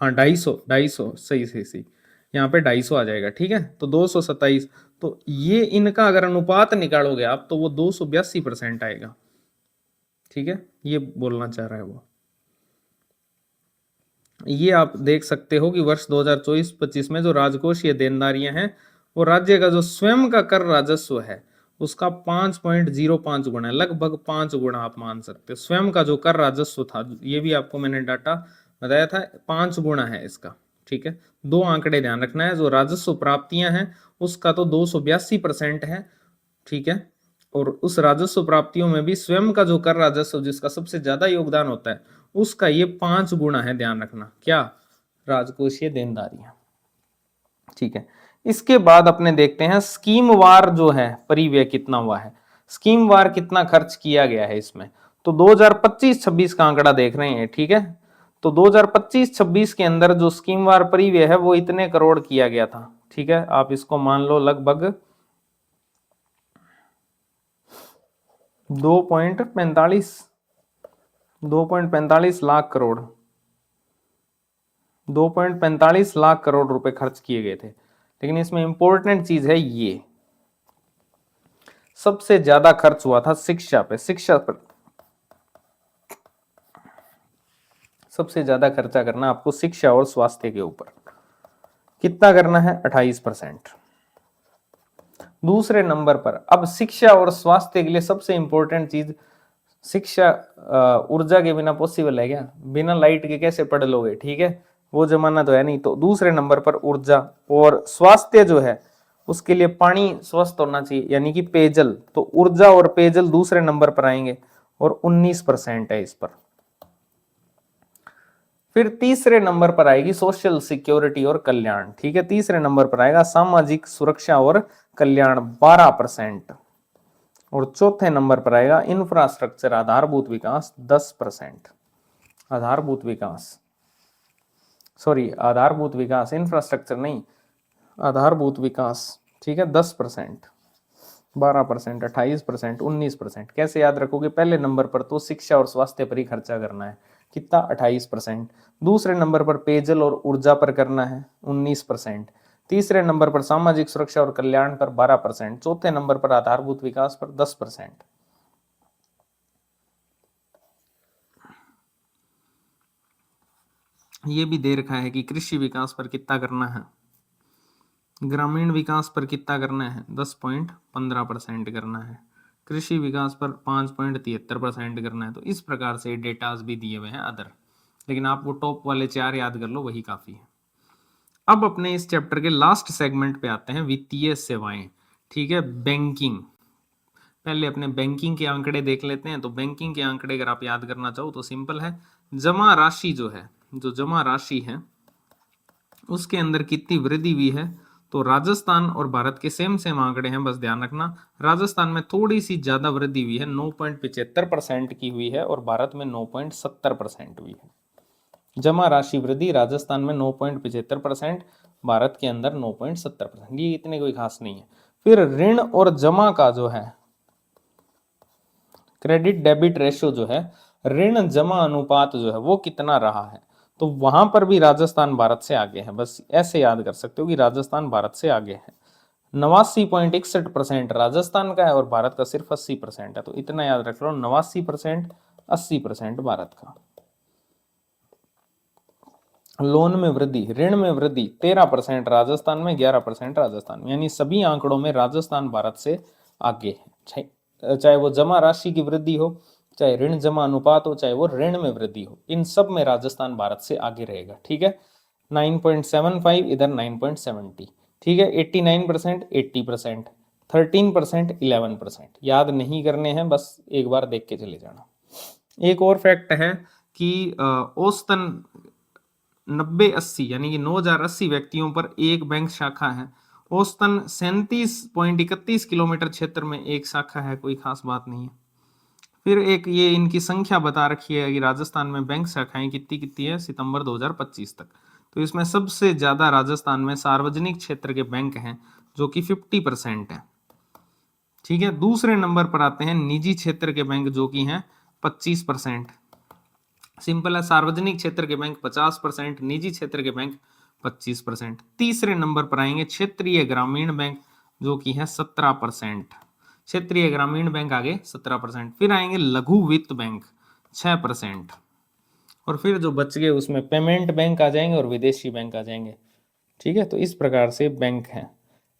हाँ 250, सही सही सही, यहाँ पे 250 आ जाएगा। ठीक है, तो 227, तो ये इनका अगर अनुपात निकालोगे आप तो वो 282% आएगा। ठीक है, ये बोलना चाह रहा है वो। ये आप देख सकते हो कि वर्ष 2024-25 में जो राजकोषीय देनदारियां हैं वो राज्य का जो स्वयं का कर राजस्व है उसका 5.05 गुना है, लगभग 5 गुना आप मान सकते हो। स्वयं का जो कर राजस्व था, ये भी आपको मैंने डाटा बताया था, 5 गुना है इसका। ठीक है, दो आंकड़े ध्यान रखना है, जो राजस्व प्राप्तियां हैं उसका तो 282% है। ठीक है, और उस राजस्व प्राप्तियों में भी स्वयं का जो कर राजस्व जिसका सबसे ज्यादा योगदान होता है उसका ये 5 गुना है, ध्यान रखना। क्या? राजकोषीय देनदारियां। ठीक है, इसके बाद अपने देखते हैं स्कीम वार जो है परिव्यय कितना हुआ है, स्कीम वार कितना खर्च किया गया है इसमें। तो 2025-26 का आंकड़ा देख रहे हैं। ठीक है, तो 2025-26 के अंदर जो स्कीम वार परिव्यय है वो इतने करोड़ किया गया था। ठीक है, आप इसको मान लो लगभग 2.45 लाख करोड़, 2.45 लाख करोड़ रुपए खर्च किए गए थे। लेकिन इसमें इंपॉर्टेंट चीज है, ये सबसे ज्यादा खर्च हुआ था शिक्षा पे, शिक्षा पर सबसे ज्यादा खर्चा करना आपको शिक्षा और स्वास्थ्य के ऊपर। कितना करना है? 28%। दूसरे नंबर पर अब शिक्षा और स्वास्थ्य के लिए सबसे इंपॉर्टेंट चीज शिक्षा, ऊर्जा के बिना पॉसिबल है क्या? बिना लाइट के कैसे पढ़ लोगे? ठीक है, वो जमाना तो है नहीं। तो दूसरे नंबर पर ऊर्जा, और स्वास्थ्य जो है उसके लिए पानी स्वस्थ होना चाहिए, यानी कि पेयजल। तो ऊर्जा और पेयजल दूसरे नंबर पर आएंगे और 19% है इस पर। फिर तीसरे नंबर पर आएगी सोशल सिक्योरिटी और कल्याण। ठीक है, तीसरे नंबर पर आएगा सामाजिक सुरक्षा और कल्याण 12%। और चौथे नंबर पर आएगा इंफ्रास्ट्रक्चर आधारभूत विकास 10%। आधारभूत विकास, सॉरी आधारभूत विकास, इंफ्रास्ट्रक्चर नहीं, आधारभूत विकास। ठीक है, 10%, 12%, 28%, 19%। कैसे याद रखोगे? पहले नंबर पर तो शिक्षा और स्वास्थ्य पर ही खर्चा करना है, कितना? 28%। दूसरे नंबर पर पेयजल और ऊर्जा पर करना है 19%। तीसरे नंबर पर सामाजिक सुरक्षा और कल्याण पर 12%। चौथे नंबर पर आधारभूत विकास पर 10%। ये भी दे रखा है कि कृषि विकास पर कितना करना है, ग्रामीण विकास पर कितना करना है, 10.15% करना है, कृषि विकास पर 5.73% करना है। तो इस प्रकार से डेटाज भी दिए हुए हैं अदर, लेकिन आप वो टॉप वाले 4 याद कर लो, वही काफी है। अब अपने इस चैप्टर के लास्ट सेगमेंट पे आते हैं, वित्तीय सेवाएं। ठीक है, बैंकिंग। पहले अपने बैंकिंग के आंकड़े देख लेते हैं। तो बैंकिंग के आंकड़े अगर आप याद करना चाहो तो सिंपल है, जमा राशि जो है, जो जमा राशि है उसके अंदर कितनी वृद्धि हुई है। तो राजस्थान और भारत के सेम सेम आंकड़े हैं, बस ध्यान रखना राजस्थान में थोड़ी सी ज्यादा वृद्धि हुई है, 9.75% की हुई है, और भारत में 9.70% हुई है। जमा राशि वृद्धि राजस्थान में 9.75%, भारत के अंदर 9.70%। ये इतने कोई खास नहीं है। फिर ऋण और जमा का जो है क्रेडिट डेबिट रेशियो जो है, ऋण जमा अनुपात जो है वो कितना रहा है। तो वहां पर भी राजस्थान भारत से आगे है, बस ऐसे याद कर सकते हो कि राजस्थान भारत से आगे है। 89.61% राजस्थान का है और भारत का सिर्फ 80% है। तो इतना याद रख लो, 89%, 80% भारत का। लोन में वृद्धि, ऋण में वृद्धि 13% राजस्थान में, 11% राजस्थान में, यानी सभी आंकड़ों में राजस्थान भारत से आगे है। चाहे वो जमा राशि की वृद्धि हो, चाहे ऋण जमा अनुपात हो, चाहे वो ऋण में वृद्धि हो, इन सब में राजस्थान भारत से आगे रहेगा। ठीक है, 9.75, इधर 9.70। ठीक है, 89%, 80%, 13%, 11%। याद नहीं करने हैं, बस एक बार देख के चले जाना। एक और फैक्ट है कि औसतन 90-80 यानी कि 9080 व्यक्तियों पर एक बैंक शाखा है। औसतन 37.31 किलोमीटर क्षेत्र में एक शाखा है, कोई खास बात नहीं है। फिर एक ये इनकी संख्या बता रखी है कि राजस्थान में बैंक शाखाएं कितनी कितनी है सितंबर 2025 तक। तो इसमें सबसे ज्यादा राजस्थान में सार्वजनिक क्षेत्र के बैंक हैं जो कि 50% है। ठीक है, दूसरे नंबर पर आते हैं निजी क्षेत्र के बैंक जो कि हैं 25%। सिंपल है, सार्वजनिक क्षेत्र के बैंक 50%, निजी क्षेत्र के बैंक 25%। तीसरे नंबर पर आएंगे क्षेत्रीय ग्रामीण बैंक जो कि है 17%। क्षेत्रीय ग्रामीण बैंक आगे 17%। फिर आएंगे लघु वित्त बैंक 6%। और फिर जो बच गए उसमें पेमेंट बैंक आ जाएंगे और विदेशी बैंक आ जाएंगे। ठीक है, तो इस प्रकार से बैंक है।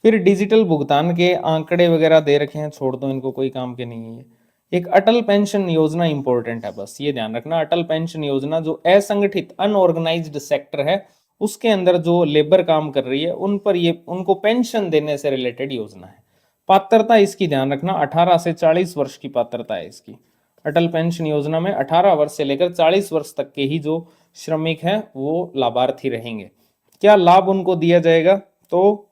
फिर डिजिटल भुगतान के आंकड़े वगैरह दे रखे हैं, छोड़ दो इनको, कोई काम के नहीं है ये। एक अटल पेंशन योजना इंपॉर्टेंट है, बस ये ध्यान रखना। अटल पेंशन योजना जो असंगठित अनऑर्गेनाइज्ड सेक्टर है उसके अंदर जो लेबर काम कर रही है उन पर ये उनको पेंशन देने से रिलेटेड योजना है। पात्रता इसकी ध्यान रखना, 18 से 40 वर्ष की पात्रता है इसकी। अटल पेंशन योजना में 18 वर्ष से लेकर 40 वर्ष तक के ही जो श्रमिक हैं वो लाभार्थी रहेंगे। क्या लाभ उनको दिया जाएगा? तो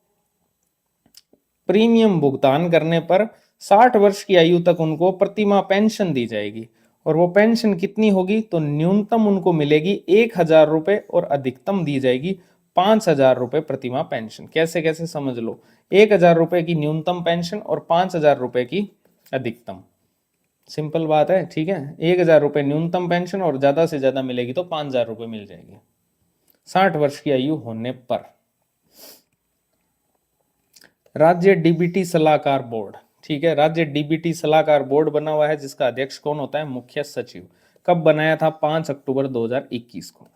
प्रीमियम भुगतान करने पर 60 वर्ष की आयु तक उनको प्रतिमाह पेंशन दी जाएगी। और वो पेंशन कितनी होगी? तो न्यूनतम उनको मिलेगी 1,000 रुपए और अधिकतम दी जाएगी 5,000 रुपए प्रतिमाह पेंशन। कैसे कैसे समझ लो, 1,000 रुपए की न्यूनतम पेंशन और 5,000 रुपए की अधिकतम। सिंपल बात है, ठीक है। 1,000 रुपए न्यूनतम पेंशन और ज्यादा से ज्यादा मिलेगी तो 5,000 रुपए मिल जाएगी 60 वर्ष की आयु होने पर। राज्य डीबीटी सलाहकार बोर्ड, ठीक है, राज्य डीबीटी सलाहकार बोर्ड बना हुआ है जिसका अध्यक्ष कौन होता है? मुख्य सचिव। कब बनाया था? 5 अक्टूबर 2021 को।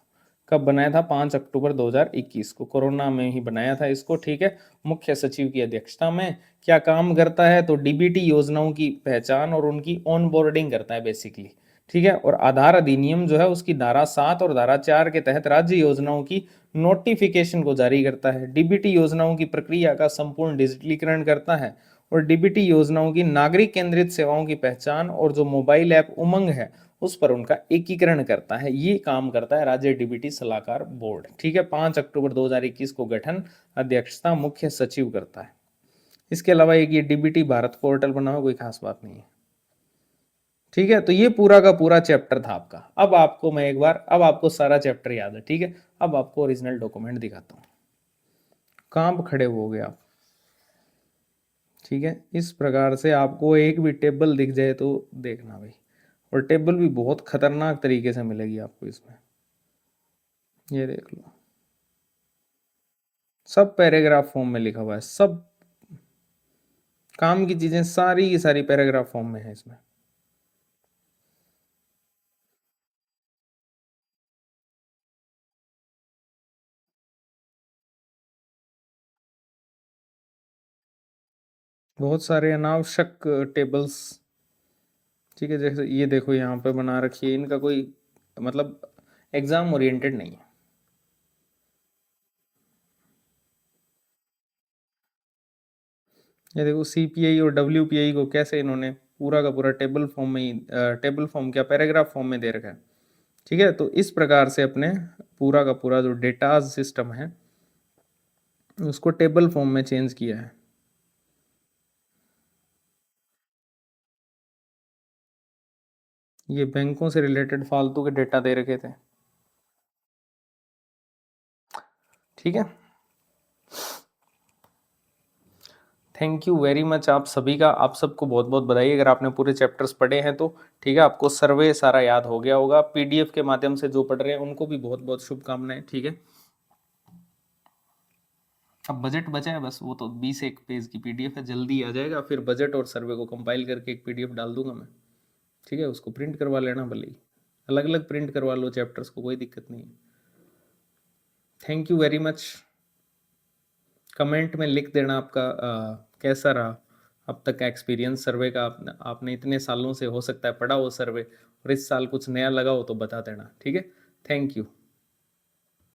कब बनाया था? 5 अक्टूबर 2021 को, कोरोना में ही बनाया था इसको। ठीक है, मुख्य सचिव की अध्यक्षता में। क्या काम करता है? तो डीबीटी योजनाओं की पहचान और उनकी ऑनबोर्डिंग करता है बेसिकली। ठीक है, और आधार अधिनियम जो है उसकी धारा 7 और धारा 4 के तहत राज्य योजनाओं की नोटिफिकेशन को जारी करता है। डीबीटी योजनाओं की प्रक्रिया का संपूर्ण डिजिटलीकरण करता है और डीबीटी योजनाओं की नागरिक केंद्रित सेवाओं की पहचान और जो मोबाइल ऐप उमंग है उस पर उनका एकीकरण करता है। ये काम करता है राज्य डीबीटी सलाहकार बोर्ड। ठीक है, 5 अक्टूबर 2021 को गठन, अध्यक्षता मुख्य सचिव करता है। इसके अलावा एक ये डीबीटी भारत पोर्टल बना हुआ, कोई खास बात नहीं है। ठीक है, तो ये पूरा का पूरा चैप्टर था आपका। अब आपको मैं एक बार, अब आपको सारा चैप्टर याद है। ठीक है, अब आपको ओरिजिनल डॉक्यूमेंट दिखाता हूँ। कहाँ पर खड़े हो गए आप? ठीक है, इस प्रकार से आपको एक भी टेबल दिख जाए तो देखना भाई, और टेबल भी बहुत खतरनाक तरीके से मिलेगी आपको इसमें। ये देख लो, सब पैराग्राफ फॉर्म में लिखा हुआ है, सब काम की चीजें सारी की सारी पैराग्राफ फॉर्म में है इसमें। बहुत सारे अनावश्यक टेबल्स। ठीक है, जैसे ये देखो यहाँ पे बना रखी है, इनका कोई मतलब एग्जाम ओरिएंटेड नहीं है। ये देखो सीपीआई और डब्ल्यूपीआई को कैसे इन्होंने पूरा का पूरा टेबल फॉर्म में ही, टेबल फॉर्म क्या, पैराग्राफ फॉर्म में दे रखा है। ठीक है, तो इस प्रकार से अपने पूरा का पूरा जो डेटाज सिस्टम है उसको टेबल फॉर्म में चेंज किया है। ये बैंकों से रिलेटेड फालतू के डेटा दे रखे थे। ठीक है, थैंक यू वेरी मच आप सभी का, आप सबको बहुत बहुत बधाई अगर आपने पूरे चैप्टर्स पढ़े हैं तो। ठीक है, आपको सर्वे सारा याद हो गया होगा। पीडीएफ के माध्यम से जो पढ़ रहे हैं उनको भी बहुत बहुत शुभकामनाएं। ठीक है, अब बजट बचा है बस, वो तो 21 पेज की पीडीएफ है, जल्दी आ जाएगा। फिर बजट और सर्वे को कंपाइल करके एक पीडीएफ डाल दूंगा मैं। ठीक है, उसको प्रिंट करवा लेना, भले ही अलग अलग प्रिंट करवा लो चैप्टर्स को, कोई दिक्कत नहीं है। Thank you very much. Comment में लिख देना आपका कैसा रहा अब तक का एक्सपीरियंस सर्वे का। आपने इतने सालों से हो सकता है पढ़ा हो सर्वे और इस साल कुछ नया लगा हो तो बता देना। ठीक है, थैंक यू।